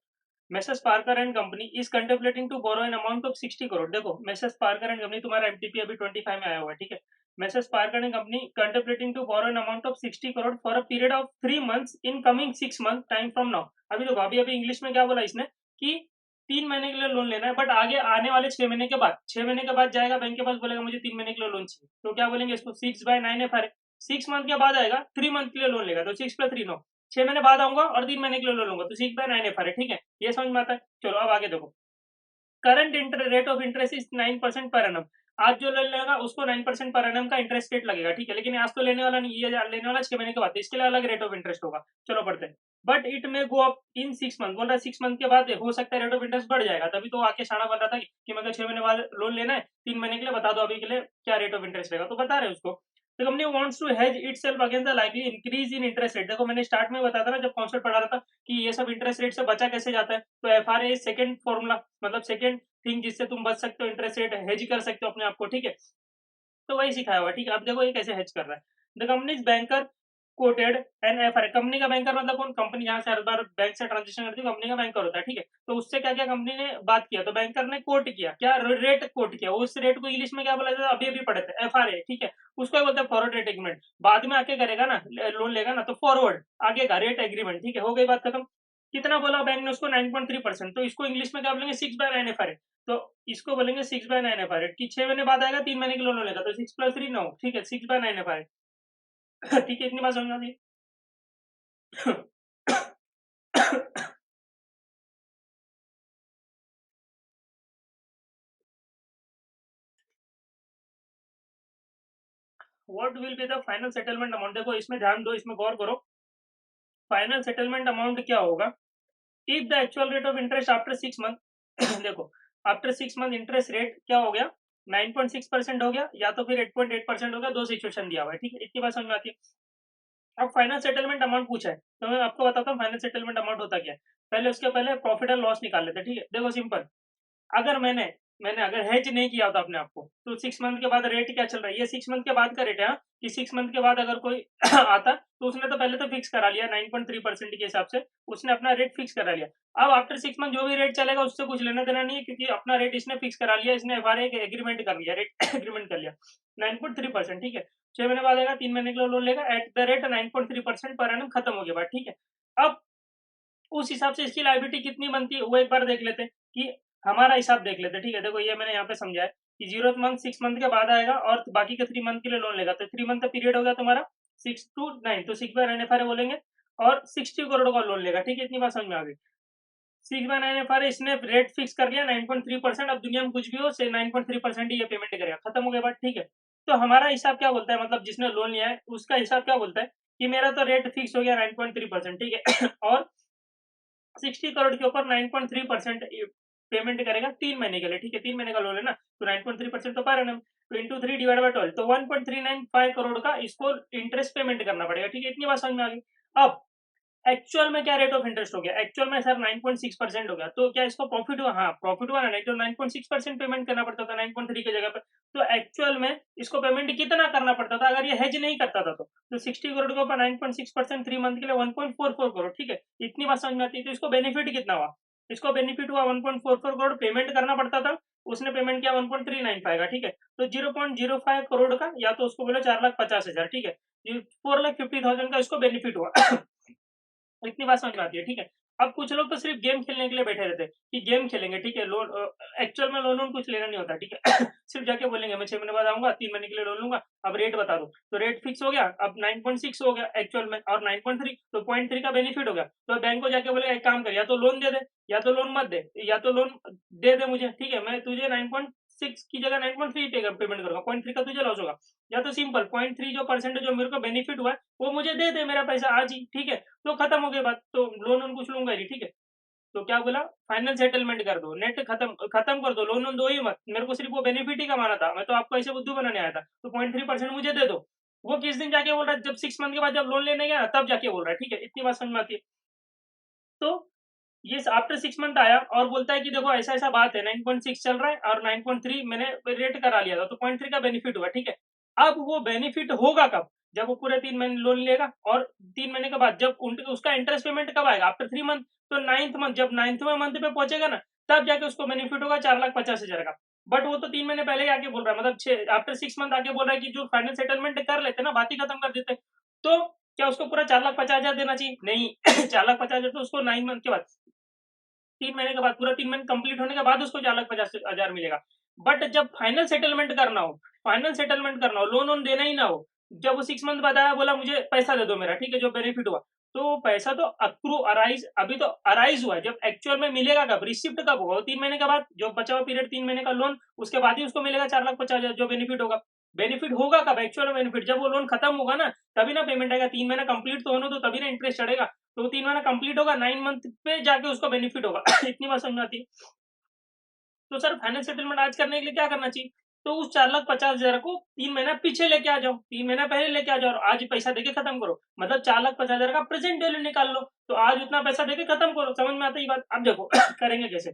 Messrs Parker and company is contemplating to borrow an amount of 60 crore. देखो मेसेस पार्कर एंड कंपनी, तुम्हारा एमटीपी अभी 25 में आया हुआ है, ठीक है। Messrs Parker and company contemplating to borrow an amount of 60 crore for a period of 3 months in coming 6 month time from now. अभी देखो अभी अभी इंग्लिश में क्या बोला इसने कि 3 महीने के लिए लोन लेना है, बट आगे आने वाले 6 महीने के बाद, 6 महीने के बाद जाएगा बैंक के पास, बोलेगा मुझे 3 महीने के लिए लोन चाहिए, तो क्या बोलेंगे इसको 6/9 एफ आर। 6 मंथ के बाद आएगा, 3 मंथ के लिए लोन लेगा तो 6 + 3 9, 6 महीने बाद आऊंगा और 3 महीने के लिए लोन लूंगा तो 6/9 एफ आर है, ठीक है। ये समझ में आता है। चलो अब आगे देखो, current rate of interest is 9% per annum. आज जो लोन लेगा उसको 9% पर एनम का इंटरेस्ट रेट लगेगा, ठीक है। लेकिन आज तो लेने वाला नहीं, ये लेने वाला 6 महीने के बाद, तो इसके लिए अलग रेट ऑफ इंटरेस्ट होगा। चलो पढ़ते हैं। But it may go up in 6 month, बोल रहा है 6 मंथ के बाद हो सकता है रेट ऑफ इंटरेस्ट बढ़ जाएगा। तभी तो आके शाना बन रहा था कि मेरे को 6 महीने बाद लोन लेना है, 3 महीने के लिए बता दो अभी के लिए क्या रेट ऑफ इंटरेस्ट रहेगा, तो बता रहे उसको। The company wants to hedge itself against the likely increase in interest rate। देखो मैंने स्टार्ट में बताया था ना, जब कॉन्सेप्ट पढ़ा रहा था कि ये सब इंटरेस्ट रेट से बचा कैसे जाता है, तो एफआरए सेकंड फॉर्मूला, मतलब सेकंड थिंग जिससे तुम बच सकते हो, इंटरेस्ट रेट हेज कर सकते हो अपने आप को, ठीक है। तो वही सिखाया हुआ, ठीक है। अब देखो ये कैसे हेज कर रहा है। The company's banker quoted an F R. Company का बैंकर मतलब कौन, कंपनी जहां से हर बार बैंक से ट्रांजेक्शन करती है कंपनी का बैंकर होता है, ठीक है। तो उससे क्या क्या कंपनी ने बात किया, तो बैंकर ने कोट किया, क्या रेट कोट किया। उस रेट को इंग्लिश में क्या बोला जाता है, अभी अभी पढ़े थे, एफ आर ए, ठीक है। उसको बोलते हैं फॉरवर्ड रेट एग्रीमेंट। बाद में आके करेगा ना, लोन लेगा ना, तो फॉरवर्ड आगे का रेट एग्रीमेंट, ठीक है। हो गई बात खत्म। कितना बोला बैंक ने उसको, 9.3%। तो इसको इंग्लिश में क्या बोलेंगे, 6/9 एफ आर ए। तो इसको बोलेंगे 6/9 एफ आर ए की 6 महीने बाद आएगा, 3 महीने के लोन लेगा, तो 6 + 3 9, ठीक है, 6/9 एफ आर ए। ठीक है, इतनी बात समझ में what will be the final settlement amount. देखो इसमें ध्यान दो, इसमें गौर करो। फाइनल सेटलमेंट अमाउंट क्या होगा if the actual rate of interest after 6 month. देखो आफ्टर 6 मंथ इंटरेस्ट रेट क्या हो गया, 9.6% हो गया, या तो फिर 8.8% हो गया। दो सिचुएशन दिया हुआ है, ठीक है। इतनी बात समझ में आती है। अब फाइनल सेटलमेंट अमाउंट पूछा है, तो मैं आपको बताता हूँ फाइनल सेटलमेंट अमाउंट होता क्या है। पहले उसके पहले प्रॉफिट एंड लॉस निकाल लेते हैं, ठीक है। देखो सिंपल, अगर मैंने मैंने अगर हेज नहीं किया होता अपने आप को, तो 6 मंथ के बाद रेट क्या चल रहा है, ये 6 मंथ के बाद का रेट है, हाँ, कि 6 मंथ के बाद अगर कोई आता तो उसने तो पहले तो फिक्स करा लिया 9.3% के हिसाब से, उसने अपना रेट फिक्स करा लिया। अब आफ्टर 6 मंथ जो भी रेट चलेगा उससे कुछ लेना देना नहीं है, क्योंकि अपना रेट इसने फिक्स करा लिया, इसने एफआरए एग्रीमेंट कर लिया, रेट एग्रीमेंट कर लिया 9.3%, ठीक है। 6 महीने बाद आएगा, 3 महीने के लिए लोन लेगा at the rate 9.3% per annum, खत्म हो गया बात, ठीक है। अब उस हिसाब से इसकी लायबिलिटी कितनी बनती है वो एक बार देख लेते हैं, कि हमारा हिसाब देख लेते हैं, ठीक है। देखो ये मैंने यहाँ पे समझा है कि 0th मंथ 6 मंथ के बाद आएगा और बाकी के 3 मंथ के लिए लोन लेगा, तो 3 मंथ का पीरियड हो गया तुम्हारा 6 to 9, तो 6/9 एफआरए बोलेंगे और 60 करोड़ का लोन लेगा, ठीक है। इतनी बात समझ में आ गई। 6/9 एफआरए इसने रेट फिक्स कर लिया 9.3%। अब दुनिया में कुछ भी हो से 9.3% ही ये पेमेंट करेगा, खत्म हो गया बात, ठीक है। तो हमारा हिसाब क्या बोलता है, मतलब जिसने लोन लिया है उसका हिसाब क्या बोलता है कि मेरा तो रेट फिक्स हो गया 9.3%, ठीक है। और 60 करोड़ के ऊपर 9.3% पेमेंट करेगा 3 महीने के लिए, ठीक है। 3 महीने का लोन है ना, तो 9.3% तो पर एनम, तो इंटू 3 डिवाइड बाय 12, तो 1.395 करोड़ का इसको इंटरेस्ट पेमेंट करना पड़ेगा, ठीक है। इतनी बात समझ में आ गई। अब एक्चुअल में क्या रेट ऑफ इंटरेस्ट हो गया, एक्चुअल में सर 9.6% हो गया, तो क्या इसको प्रॉफिट हुआ, हाँ प्रॉफिट हुआ ना, नहीं तो 9.6% पेमेंट करना पड़ता था 9.3 की जगह पर। तो एक्चुअल में इसको पेमेंट कितना करना पड़ता था अगर ये हेज नहीं करता था, तो 60 करोड़ के ऊपर 9.6% 3 मंथ के लिए 1.44 करोड़, ठीक है। इतनी बात समझ में आती है। तो इसको बेनिफिट कितना हुआ, इसको बेनिफिट हुआ 1.44 करोड़ पेमेंट करना पड़ता था, उसने पेमेंट किया 1.395 का, ठीक है। तो 0.05 करोड़ का, या तो उसको बोलो 4,50,000, ठीक है, 4,50,000 का इसको बेनिफिट हुआ। इतनी बात समझ में आती है, ठीक है। अब कुछ लोग तो सिर्फ गेम खेलने के लिए बैठे रहते हैं कि गेम खेलेंगे, ठीक है। लोन एक्चुअल में लोन कुछ लेना नहीं होता, ठीक है। सिर्फ जाके बोलेंगे मैं 6 महीने बाद आऊंगा, 3 महीने के लिए लोन लूंगा, अब रेट बता दो, तो रेट फिक्स हो गया, अब 9.6 हो गया एक्चुअल में और 9.3, तो 0.3 का बेनिफिट हो गया। तो बैंक को जाके बोले एक काम कर, या तो लोन दे दे, या तो लोन मत दे, या तो लोन दे दे मुझे, ठीक है, मैं तुझे 9.6 की जगह 9.3 पेमेंट करूंगा, 0.3 का तुझे लॉस होगा। या तो सिंपल 0.3 जो परसेंट जो मेरे को बेनिफिट हुआ है वो मुझे दे दे, मेरा पैसा आज ही, ठीक है। तो खत्म हो गई बात, तो लोन वोन कुछ लूंगा नहीं, ठीक है। तो क्या बोला, फाइनल सेटलमेंट कर दो, नेट खत्म खत्म कर दो, लोन वोन दो ही मत, मेरे को सिर्फ वो बेनिफिट ही कमाना था, मैं तो आपको ऐसे बुद्धू बनाने आया था, तो 0.3% मुझे दे दो। वो किस दिन जाके बोल रहा है, जब 6 मंथ के बाद जब लोन लेने गया ना तब जाके बोल रहा है, ठीक है। इतनी बात समझ में आती है। तो ये आफ्टर 6 मंथ आया और बोलता है कि देखो ऐसा ऐसा बात है, 9.6 चल रहा है और 9.3 मैंने रेट करा लिया था, तो 0.3 का बेनिफिट हुआ, ठीक है। अब वो बेनिफिट होगा कब, जब वो पूरे 3 महीने लोन लेगा, और 3 महीने के बाद जब उसका इंटरेस्ट पेमेंट कब आएगा, आफ्टर 3 मंथ, तो 9th मंथ, जब 9वें मंथ पे पहुंचेगा ना, तब जाके उसको बेनिफिट होगा 4,50,000 का। बट वो तो 3 महीने पहले ही आके बोल रहा है, मतलब आफ्टर 6 मंथ आके बोल रहा है कि जो फाइनल सेटलमेंट कर लेते ना, बात ही खत्म कर देते, तो क्या उसको पूरा 4,50,000 देना चाहिए? नहीं। 4,50,000 तो उसको 9 मंथ के बाद, 3 महीने के बाद, पूरा 3 महीने कंप्लीट होने के बाद उसको 4,50,000 मिलेगा। बट जब फाइनल सेटलमेंट करना हो, लोन वोन देना ही ना हो, जब वो 6 मंथ बाद आया, बोला मुझे पैसा दे दो मेरा, ठीक है, जो बेनिफिट हुआ, तो पैसा तो अक्रू अराइज अभी तो अराइज हुआ है, जब एक्चुअल में मिलेगा कब, रिसिप्ट कब होगा, 3 महीने के बाद, जो बचा हुआ पीरियड 3 महीने का लोन, उसके बाद ही उसको मिलेगा 4,50,000 जो बेनिफिट होगा। बेनिफिट होगा कब, एक्चुअल में बेनिफिट जब वो लोन खत्म होगा ना, तभी ना पेमेंट आएगा। 3 महीना कंप्लीट तो होने दो, तभी ना इंटरेस्ट चढ़ेगा। तो 3 महीना कंप्लीट होगा, 9 मंथ पे जाके उसको बेनिफिट होगा। इतनी बात समझ में आती है? तो सर फाइनल सेटलमेंट आज करने के लिए क्या करना चाहिए? तो उस 4,50,000 को 3 महीना पीछे लेके आ जाओ, 3 महीना पहले लेके आ जाओ, और आज पैसा देके खत्म करो। मतलब 4,50,000 का प्रेजेंट वैल्यू निकाल लो, तो आज उतना पैसा देके खत्म करो। समझ में आता है ये बात? अब देखो करेंगे कैसे?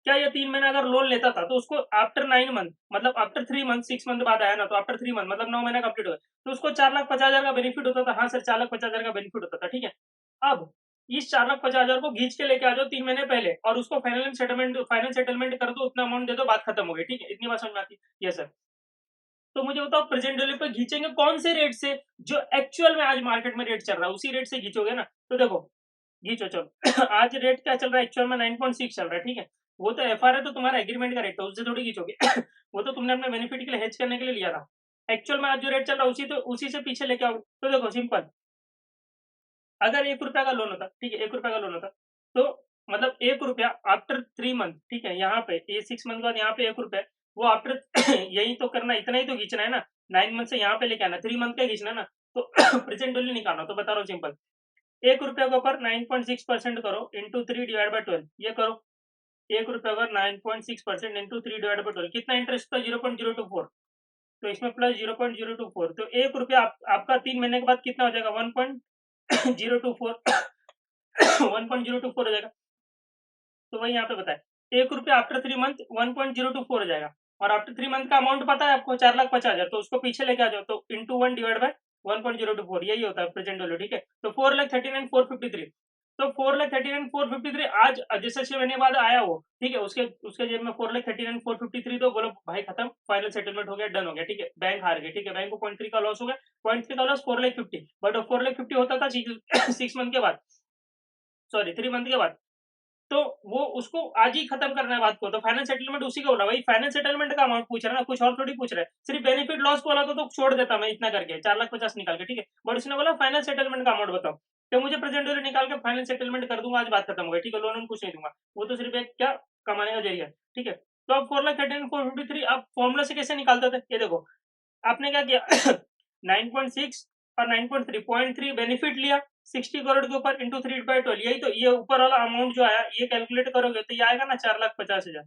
क्या ये 3 महीना अगर लोन लेता था, तो उसको आफ्टर 9 मंथ, मतलब आफ्टर 3 मंथ, 6 मंथ बाद आया ना, तो आफ्टर 3 मंथ मतलब 9 महीना कंप्लीट हो गया, तो उसको 4,50,000 का बेनिफिट होता था। हाँ सर, 4,50,000 का बेनिफिट होता था, ठीक है। अब इस 4,50,000 को खींच के लेके आ जाओ 3 महीने पहले, और उसको फाइनल सेटलमेंट कर दो, उतना अमाउंट दे दो, बात खत्म हो गई, ठीक है। इतनी बात समझ में आती है? Yes sir. तो मुझे बताओ, प्रेजेंट वैल्यू पे खींचेंगे कौन से रेट से? जो एक्चुअल में आज मार्केट में रेट चल रहा है, उसी रेट से खींचोगे ना। तो देखो, खींचो चलो। आज रेट क्या चल रहा है? एक्चुअल में 9.6 चल रहा है, ठीक है। वो तो एफआर है, तो तुम्हारा एग्रीमेंट का रेट था, उससे थोड़ी खींचोगे। वो तो तुमने अपने बेनिफिट के लिए हेज करने के लिए लिया था। एक्चुअल में आज जो रेट चल रहा है, उसी से पीछे लेके आओ। तो देखो सिंपल, अगर 1 रुपया का लोन होता, ठीक है, 1 रुपया का लोन होता, तो मतलब 1 रुपया आफ्टर 3 मंथ, ठीक है, यहाँ पे ये 6 मंथ बाद यहाँ पे 1 रुपया, वो आफ्टर यही तो करना, इतना ही तो खींचना है ना। 9 मंथ से यहाँ पे लेके आना, 3 मंथ का खींचना है ना। तो प्रेजेंट वैल्यू निकालना, तो बता रहा हूँ सिंपल। 1 रुपया के ऊपर 9.6% करो, इंटू 3 डिवाइड बाय 12, ये करो। 1 रुपया अगर 9.6% इंटू 3 डिवाइड बाय 12, कितना इंटरेस्ट था? 0.024। तो इसमें प्लस 0.024, तो 1 रुपया आपका 3 महीने के बाद कितना हो जाएगा? 1.024। 1.024 हो जाएगा। तो वही यहाँ पे बताए, 1 रुपया आफ्टर 3 मंथ 1.024 हो जाएगा। और आफ्टर 3 मंथ का अमाउंट पता है आपको? 4,50,000। तो उसको पीछे लेके आ जाओ, तो इंटू 1 डिवाइड बाय 1.024, यही होता है प्रेजेंट वैल्यू, ठीक है। तो 4,39,453। तो 4,39,453 आज जैसे 6 महीने बाद आया वो, ठीक है, उसके उसके जेब में 4,39,453, तो बोलो भाई खत्म, फाइनल सेटलमेंट हो गया, डन हो गया, ठीक है। बैंक हार गए, ठीक है, बैंक को 0.3 का लॉस हो गया, 0.3 का लॉस 4,50,000, बट 4,50,000 होता था 6 मंथ के बाद, सॉरी 3 मंथ के बाद। तो वो उसको आज ही खत्म करना है बात को, तो फाइनल सेटलमेंट उसी का बोला। वही फाइनल सेटलमेंट का अमाउंट पूछ रहा है ना, कुछ और थोड़ी पूछ रहा है। सिर्फ बेनिफिट लॉस को बोला तो छोड़ देता मैं इतना करके, 4,50,000 निकाल के, ठीक है। बट उसने बोला फाइनल सेटलमेंट का अमाउंट बताओ, तो मुझे प्रेजेंट वैल्यू निकाल के फाइनल सेटलमेंट कर दूंगा, आज बात खत्म हो गई, ठीक है। लोन कुछ नहीं दूंगा, वो तो सिर्फ एक क्या कमाने का जरिया, ठीक है। तो अब 4,39,453 आप फॉर्मूला से कैसे निकालते थे? ये देखो, आपने क्या किया, 9.6 और 9.3, 0.3 बेनिफिट लिया 60 करोड़ के ऊपर, इंटू 3/12, यही तो, ये ऊपर वाला अमाउंट जो आया, ये कैलकुलेट करोगे तो ये आएगा ना 4,50,000,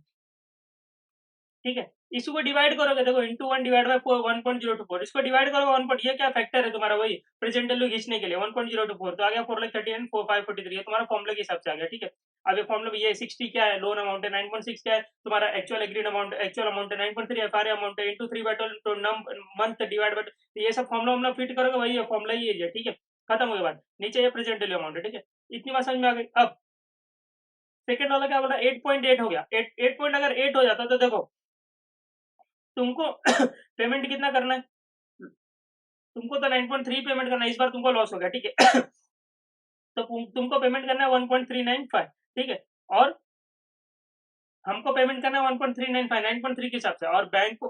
ठीक है। इसको डिवाइड करोगे, देखो इंटू 1 डिवाइड बाय 1.024, इसको डिवाइड करोगे 1 ये क्या फैक्टर है तुम्हारा? वही प्रेजेंट वैल्यू खींचने के लिए 1.024, तो आ गया 4,39,543, ये तुम्हारा फॉर्मूला के हिसाब से आ गया, ठीक है। अब ये फॉर्मूला में ये 60 क्या है? लोन अमाउंट है। 9.6 क्या है? तुम्हारा एक्चुअल अमाउंट है। 9.3 एफआरए अमाउंट है, इंटू 3/12, तो मंथ डिवाइड बाय, तो ये सब फॉर्मूला फिट करोगे, वही है फॉर्मूला, ही है, ठीक है। खत्म हो गया बात, नीचे ये प्रेजेंट वैल्यू अमाउंट है, ठीक है। इतनी बात समझ में आ गई? अब सेकंड वाला क्या बोला? 8.8 हो गया। 8 पॉइंट अगर 8 हो जाता, तो देखो तुमको पेमेंट कितना करना है? तुमको तो 9.3 पेमेंट करना है, इस बार तुमको लॉस हो गया, ठीक है। तो तुमको पेमेंट करना है 1.395, ठीक है। और हमको पेमेंट करना है 1.395, 9.3 के हिसाब से, और बैंक को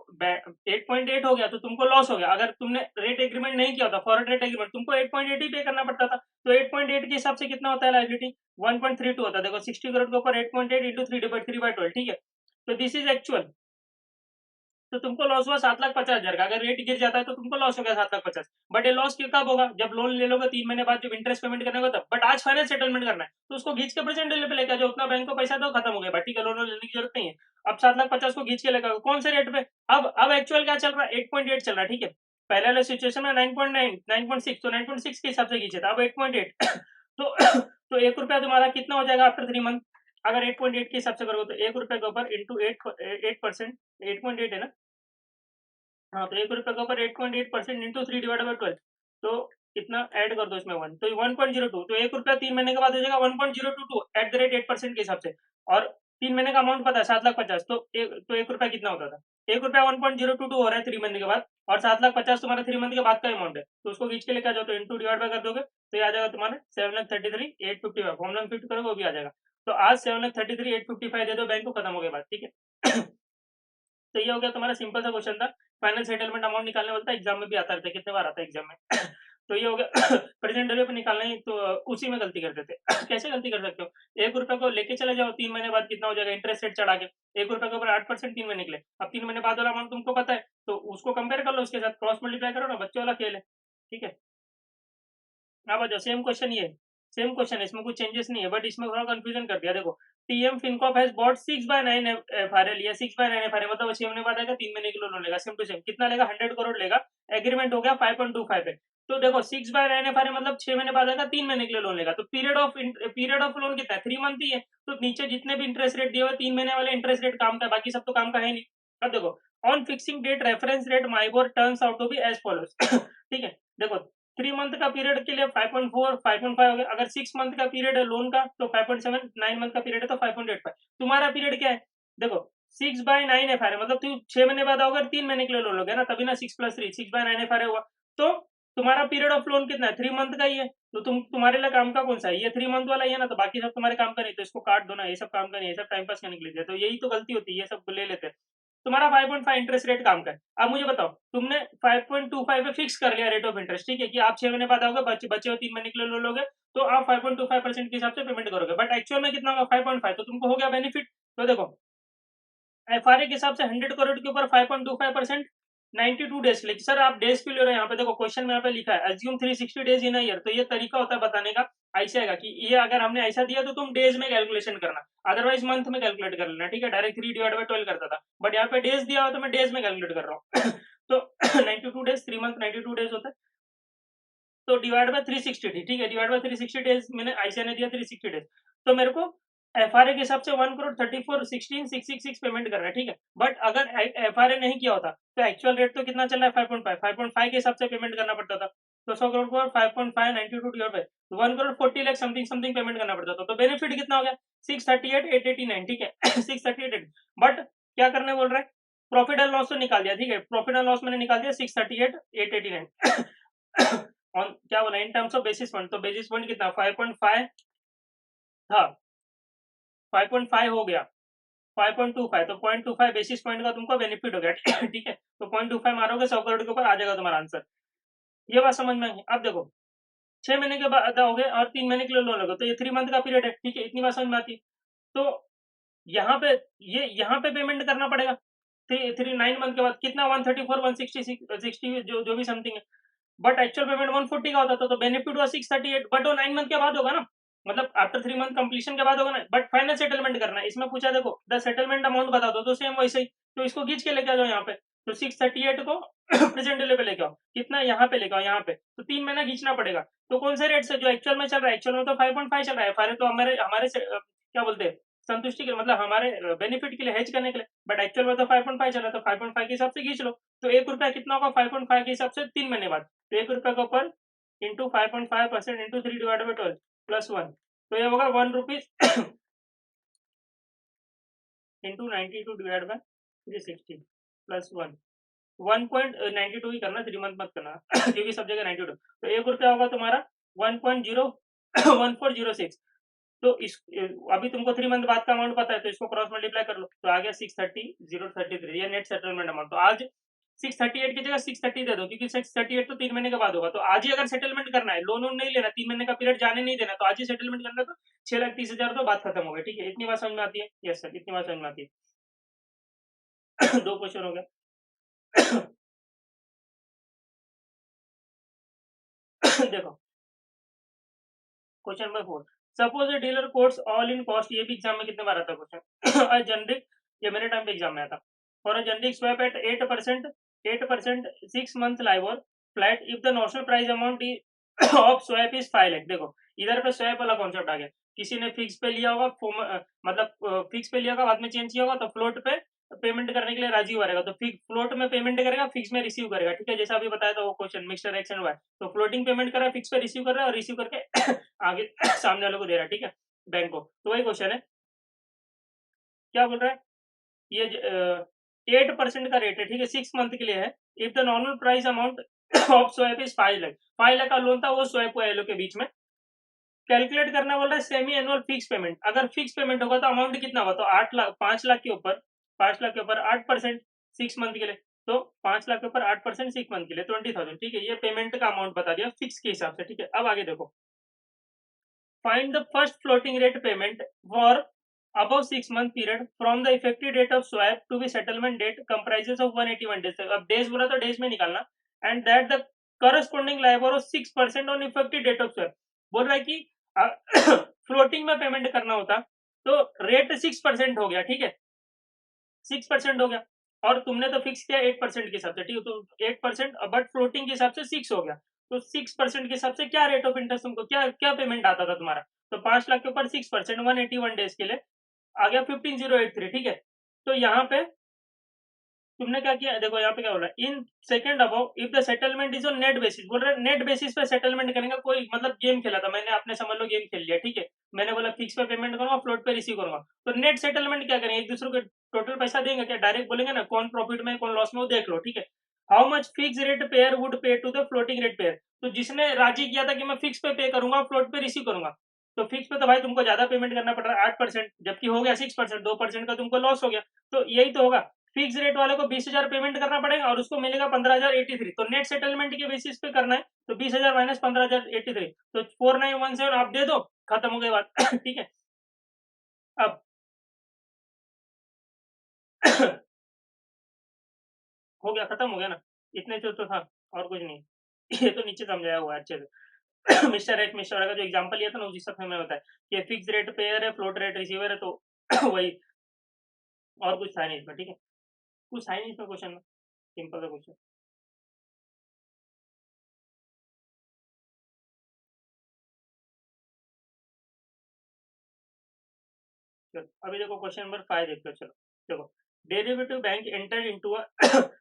8.8 हो गया, तो तुमको लॉस हो गया। अगर तुमने रेट एग्रीमेंट नहीं किया होता, फॉरवर्ड रेट एग्रीमेंट, तुमको 8.8 ही पे करना पड़ता था। तो 8.8 के हिसाब से कितना होता है लायबिलिटी? 1.32 होता है। देखो 60 करोड़ के ऊपर 8.8 इंटू 3/12, ठीक है। तो दिस इज एक्चुअल। तो तुमको लॉस हुआ 7,50,000 का। अगर रेट गिर जाता है तो तुमको लॉस हो गया 7,50,000। बट ये लॉस कब होगा? जब लोन ले लोगे 3 महीने बाद, जब इंटरेस्ट पेमेंट करने होगा तब। बट आज फाइनल सेटलमेंट करना है, तो उसको खींच के प्रेजेंट वैल्यू पे लेकर जाओ, उतना बैंक को पैसा दो, खत्म हो गया, ठीक है। लोन लेने की जरूरत नहीं है। अब 7,50,000 को खींच के लेकर कौन से रेट पे? अब एक्चुअल क्या चल रहा है? 8.8 चल रहा है, ठीक है। पहले वाले सिचुएशन में 9.9, 9.6, तो 9.6 के हिसाब से खींचे था, अब 8.8। तो तो 1 रुपया तुम्हारा कितना हो जाएगा आफ्टर 3 मंथ? अगर 8.8 के हिसाब से करोगे, तो 1 रुपये के ऊपर इंटू 8%, 8.8 है ना, हाँ, तो 1 रुपए के ऊपर 8.8% इंटू 3 डिवाइडेड बाय 12, तो कितना ऐड कर दो इसमें 1, तो 1.02, तो 1 रुपया 3 महीने के बाद हो जाएगा 1.022 एट द रेट 8% के हिसाब से। और 3 महीने का अमाउंट पता है 7,50,000, तो 1 रुपया कितना होता था? 1 रुपया 1.022 हो रहा है 3 महीने के बाद, और 7,50,000 तुम्हारा 3 मंथ के बाद का अमाउंट है, तो उसको खींच के लेके आ जाओ, तो इंटू डिवाइड बाय कर दोगे तो ये आ जाएगा तुम्हारा 7,33,855, फॉर्मूला में फिट करोगे वो भी आ जाएगा। तो आज 7,33,855 दे दो बैंक को, खत्म हो गई बात, ठीक है। तो ये हो गया तुम्हारा सिंपल सा क्वेश्चन था। फाइनल सेटलमेंट अमाउंट निकालने बोलता है, एग्जाम में भी आता रहता है, कितने बार आता है एग्जाम में। तो ये हो गया। प्रेजेंट वैल्यू पे निकालना ही तो उसी में गलती करते थे। कैसे गलती कर सकते हो? 1 रुपए को लेके चले जाओ, 3 महीने बाद कितना हो जाएगा इंटरेस्ट रेट चढ़ा के। 1 रुपए के ऊपर 8% 3 महीने निकले। अब 3 महीने बाद वाला अमाउंट तुमको पता है, तो उसको कंपेयर कर लो उसके साथ, क्रॉस मल्टीप्लाई करो ना, बच्चों वाला खेल है। ठीक है? अब आ जाओ, सेम क्वेश्चन ये है, सेम क्वेश्चन है, इसमें कुछ चेंजेस नहीं है, बट इसमें थोड़ा कंफ्यूजन कर दिया। देखो, टीएम फिनकॉर्प हैज बॉट 6/9 एफआरएल, या 6/9 एफआरएल मतलब 6 महीने बाद आएगा, 3 महीने के लोन लेगा, सेम टू सेम कितना लेगा, 100 करोड़ लेगा। एग्रीमेंट हो गया 5.25 पे। तो देखो 6/9 एफआरएल मतलब 6 महीने बाद आएगा, 3 महीने के लिए लोन लेगा, तो पीरियड ऑफ लोन कितना है, 3 मंथ ही है। तो नीचे जितने भी इंटरेस्ट रेट दिए हुए 3 महीने वाले इंटरेस्ट रेट काम का है, बाकी सब तो काम का है नहीं। अब देखो, on fixing date reference rate MIBOR turns out to be as follows. ठीक है, देखो 3 मंथ का पीरियड के लिए 5.4 5.5 हो गया, अगर 6 मंथ का पीरियड है लोन का तो 5.7, 9 मंथ का पीरियड है तो 5.85। तुम्हारा पीरियड क्या है? देखो 6/9 एफ आर है, मतलब तू 6 महीने बाद आओगे, 3 महीने के लिए लोन लोगे ना, तभी ना 6+3 6/9 एफ आर हुआ। तो तुम्हारा पीरियड ऑफ लोन कितना है, 3 मंथ का ही है, तो तुम्हारे लिए काम का कौन सा है, ये 3 मंथ वाला ही है ना, तो बाकी सब तुम्हारे काम का नहीं, तो इसको काट दो ना, ये सब काम का नहीं है, सब टाइम पास करने के लिए, तो यही तो गलती होती है, ये सब ले लेते हैं। तुम्हारा 5.5 इंटरेस्ट रेट काम का है। अब मुझे बताओ, तुमने 5.25 पे फिक्स कर लिया रेट ऑफ इंटरेस्ट, ठीक है, कि आप 6 महीने बाद आओगे, बचे हुए 3 महीने के लिए लोन लोगे, तो आप 5.25% के हिसाब से पेमेंट करोगे, बट एक्चुअल में कितना होगा 5.5, तो तुमको हो गया बेनिफिट। तो देखो, एफआरए के हिसाब से 100 करोड़ के ऊपर 5.25%, 92 डेज के लिए। सर आप डेज क्यों ले रहे हो? यहाँ पे देखो क्वेश्चन में यहाँ पे लिखा है assume 360 days in a year, तो ये तरीका होता है बताने का, ऐसे आएगा कि ये अगर हमने ऐसा दिया तो तुम डेज में कैलकुलेशन करना, अदरवाइज मंथ में कैलकुलेट कर लेना, ठीक है, डायरेक्ट 3/12 करता था, बट यहाँ पे डेज दिया हुआ तो मैं डेज में कैलकुलेट कर रहा हूँ। तो 92 डेज, 3 मंथ 92 डेज होता है, तो डिवाइड बाय 360 थी, ठीक है, डिवाइड बाय 360 डेज, मैंने आईसीआई ने दिया 360 डेज, तो मेरे को एफआरए के हिसाब से 1,34,16,666 पेमेंट करना है, ठीक है। बट अगर एफआरए नहीं किया होता तो एक्चुअल रेट तो कितना चल रहा है 5.5 के हिसाब से पेमेंट करना पड़ता था, तो 100 करोड़ को 5.5 92 divide by 1,40,00,000 something something payment करना पड़ता था, तो बेनिफिट कितना हो गया 638,889, ठीक है। 638, बट क्या करने बोल रहा है, प्रॉफिट एंड लॉस तो निकाल दिया, ठीक है, प्रॉफिट एंड लॉस मैंने निकाल दिया 638,889। ऑन क्या बोला, in terms of basis point, तो बेसिस पॉइंट कितना 5.5 था, 5.5 हो गया 5.25, तो 0.25 बेसिस पॉइंट का तुमको बेनिफिट हो गया। ठीक है, तो 0.25 मारोगे 100 करोड़ के ऊपर आ जाएगा तुम्हारा आंसर। ये बात समझ में आई? अब देखो 6 महीने के बाद हो गए और 3 महीने के लिए लोन लोगे, तो ये 3 मंथ का पीरियड है, ठीक है, इतनी बात समझ में आती है। तो यहाँ पे यहाँ पे पेमेंट करना पड़ेगा, 9 मंथ के बाद कितना 134 166 60 जो भी समथिंग है, बट एक्चुअल पेमेंट 140 का होता था, तो बेनिफिट हुआ 638, बट वो 9 मंथ के बाद होगा ना, मतलब आफ्टर 3 मंथ कंप्लीशन के बाद होगा ना, बट फाइनल सेटलमेंट करना है। इसमें पूछा देखो द सेटलमेंट अमाउंट बता दो, तो सेम वैसे ही, तो इसको खींच के लेके आ जाओ यहाँ पे, तो 638 को प्रेजेंट वैल्यू पे लेके आओ, कितना यहाँ पे लेके आओ, यहाँ पे तो 3 महीना खींचना पड़ेगा, तो कौन से रेट से, जो एक्चुअल में चल रहा है, एक्चुअल में तो 5.5 चल रहा है फारे, तो हमारे हमारे क्या बोलते हैं, संतुष्टि के मतलब हमारे बेनिफिट के लिए, हेज करने के लिए, बट एक्चुअल में तो 5.5 चल रहा है, तो 5.5 के हिसाब से खींच लो, तो 1 रुपया कितना होगा 5.5 के हिसाब से 3 महीने बाद, तो 1 रुपया के ऊपर इंटू 5.5% इंटू 3/12 +1, तो ये होगा 1 रुपीज इंटू 92 डिवाइड बाय 360 +1, 1.92 ही करना, 3 मंथ मत करना। क्योंकि सब जगह 92, तो 1 रुपया होगा तुम्हारा 1.01406, तो इस अभी तुमको 3 मंथ बाद का अमाउंट पता है, तो इसको क्रॉस मल्टीप्लाई कर लो, तो आ गया 630,033, ये नेट सेटलमेंट अमाउंट। तो आज 638 की जगह 630 दे दो, क्योंकि 638 तो 3 महीने के बाद होगा, तो आज ही अगर सेटलमेंट करना है, लोन नहीं लेना, 3 महीने का पीरियड जाने नहीं देना, तो आज ही सेटलमेंट करना, तो 6,30,000 तो बात खत्म हो गई, ठीक है, इतनी बात समझ में आती है? यस सर, इतनी बात समझ में आती है। 2 क्वेश्चन हो गए। देखो question number 4, suppose a dealer quotes all in cost, ये भी एग्जाम में कितने बार आता है क्वेश्चन। अ जनरिक, ये मेरे टाइम पे एग्जाम में आता, for a generic swap at 8% 6 month लाइवर flat if the notional price amount of swap is 5 lakh. देखो इधर पे स्वैप वाला कॉन्सेप्ट आ गया, किसी ने फिक्स पे लिया होगा, मतलब फिक्स पे लिया होगा, बाद में चेंज किया होगा, तो फ्लोट पे पेमेंट करने के लिए राजी हुआ रहेगा, तो फ्लोट में पेमेंट करेगा, फिक्स में रिसीव करेगा, ठीक है, जैसा अभी बताया था वो question mixture X and Y. तो फ्लोटिंग पेमेंट कर रहा है, फिक्स पे रिसीव कर रहा है, और रिसीव करके आगे सामने वालों को दे रहा है, ठीक है, बैंक को। तो वही क्वेश्चन है, क्या बोल रहा है, ये 8% का रेट है, ठीक है, 6 मंथ के लिए है। If the normal price amount of swap is 5 lakh, 5 lakh का लोन था, वो स्वैप हुआ ये लोग के बीच में। कैलकुलेट करना बोल रहा है सेमी एनुअल फिक्स पेमेंट। अगर फिक्स पेमेंट होगा तो अमाउंट कितना होगा, तो 8 लाख, 5 लाख के ऊपर, 5 लाख के ऊपर 8% 6 मंथ के लिए, तो 5 लाख के ऊपर 8% 6 मंथ के लिए 20,000, ठीक है, ये पेमेंट का अमाउंट बता दिया फिक्स के हिसाब से, ठीक है। अब आगे देखो, find the first floating rate payment for above 6 month period from the effective date of swap to be settlement date comprises of 181 days। अब डेज बोला तो डेज में निकालना, and that the corresponding libor of 6% on effective date of swap. बोल रहा है कि floating में पेमेंट करना होता तो रेट 6% हो गया, ठीक है, 6% हो गया, और तुमने तो फिक्स किया 8% के हिसाब से, ठीक है, तो 8%, बट फ्लोटिंग के हिसाब से 6 हो गया, तो 6% के हिसाब से क्या रेट ऑफ इंटरेस्ट तुमको, क्या क्या पेमेंट आता था तुम्हारा, तो 5 लाख के ऊपर 6%, 181 डेज के लिए आ गया 15083, ठीक है। तो यहाँ पे तुमने क्या किया, देखो यहाँ पे क्या बोल रहा है, in second about if the settlement is on net basis, बोल रहा है नेट बेसिस पे सेटलमेंट करेंगे, कोई मतलब गेम खेला था मैंने, आपने समझ लो गेम खेल लिया, ठीक है, मैंने बोला फिक्स पे पेमेंट करूंगा, फ्लोट पे रिसीव करूंगा, तो नेट सेटलमेंट क्या करेंगे, एक दूसरे को टोटल पैसा देंगे क्या, डायरेक्ट बोलेंगे ना कौन प्रॉफिट में कौन लॉस में, वो देख लो, ठीक है। How much fix rate payer would pay to the floating rate payer, तो जिसने राजी किया था कि मैं फिक्स पे करूंगा, फ्लोट पे रिसीव करूंगा, तो फिक्स पे तो भाई तुमको ज्यादा पेमेंट करना पड़ रहा है 8%, जबकि हो गया 6%, 2% का तुमको लॉस हो गया, तो यही तो होगा, फिक्स रेट वाले को 20,000 पेमेंट करना पड़ेगा और उसको मिलेगा 15,083, तो नेट सेटलमेंट के बेसिस पे करना है, तो 20,000 माइनस 15,083, तो 4917 आप दे दो, खत्म हो गई बात ठीक है। अब हो गया, खत्म हो गया ना, इतने से तो था, और कुछ नहीं ये तो नीचे समझाया हुआ है अच्छे से मिस्टर एक्स मिस्टर वाई का जो एग्जांपल लिया था ना, उस हिसाब से मैंने बताया कि फिक्स रेट पेयर है, फ्लोट रेट रिसीवर है, तो वही, और कुछ था नहीं इसमें, ठीक है, कुछ है नहीं इसमें क्वेश्चन में, सिंपल सा क्वेश्चन। चलो अभी देखो क्वेश्चन नंबर 5 देखते हो, चलो देखो, derivative bank enter into a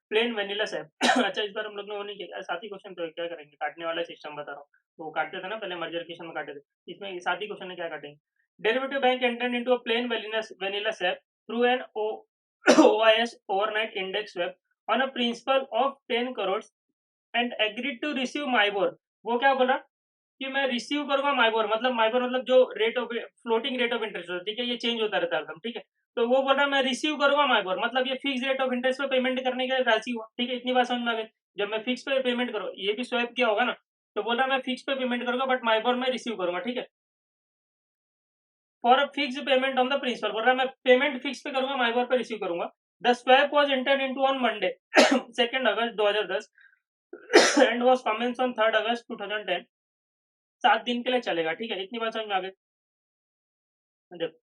plain vanilla swap अच्छा इस बार हम लोग ने वो नहीं किया, साथ ही क्वेश्चन, तो क्या करेंगे, काटने वाला सिस्टम बता रहा हूँ, तो वो काटते थे ना पहले, मर्जर केशन में काटे थे, इसमें साथ ही क्वेश्चन है, क्या काटेंगे, derivative bank enter into a plain vanilla swap through an OIS overnight index swap on a principal of 10 crore and agreed to receive MIBOR. वो क्या बोला कि मैं रिसीव करूंगा माइबोर, मतलब माइबोर मतलब जो rate of floating rate of interest होता है, ठीक है, ये चेंज होता रहता है एकदम, ठीक है, तो वो बोल रहा है मैं रिसीव करूंगा माइबोर, मतलब ये फिक्स रेट ऑफ इंटरेस्ट पे पेमेंट करने के लिए राजी हुआ, ठीक है, इतनी बात समझ में आ गई। जब मैं फिक्स पे पेमेंट करूँ, ये भी स्वैप किया होगा ना, तो बोल रहा है मैं फिक्स पे पेमेंट करूंगा बट माइबोर में रिसीव करूंगा, ठीक है, for a fix payment on the principal, बोल रहा है मैं पेमेंट फिक्स पे करूंगा, माइबोर पे रिसीव करूंगा। The swap was entered into on Monday 2 August 2010 and was commence on 3 August 2010, 7 दिन के लिए चलेगा, ठीक है, इतनी बात समझ में आ गई। देखो,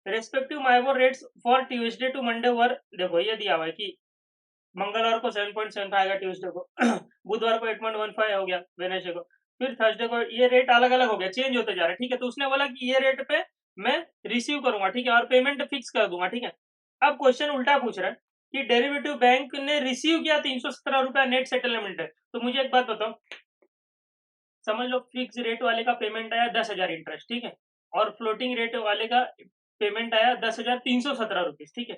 respective MIBOR rates for Tuesday to Monday were, देखो ये दिया हुआ है कि मंगलवार को 7.75 आएगा, ट्यूसडे को बुधवार को 8.15 हो गया, वेनेसडे को, फिर थर्सडे को, ये रेट अलग अलग हो गया, चेंज होते जा रहा है, ठीक है, तो उसने बोला कि ये रेट पे मैं रिसीव करूंगा, ठीक है, और पेमेंट फिक्स कर दूंगा, ठीक है। अब क्वेश्चन उल्टा पूछ रहा है कि डेरिवेटिव बैंक ने रिसीव किया 317 रुपया नेट सेटलमेंट है, तो मुझे एक बात बताओ, समझ लो फिक्स रेट वाले का पेमेंट आया 10,000 इंटरेस्ट, ठीक है, और फ्लोटिंग रेट वाले का पेमेंट आया 10,317 रुपीज, ठीक है,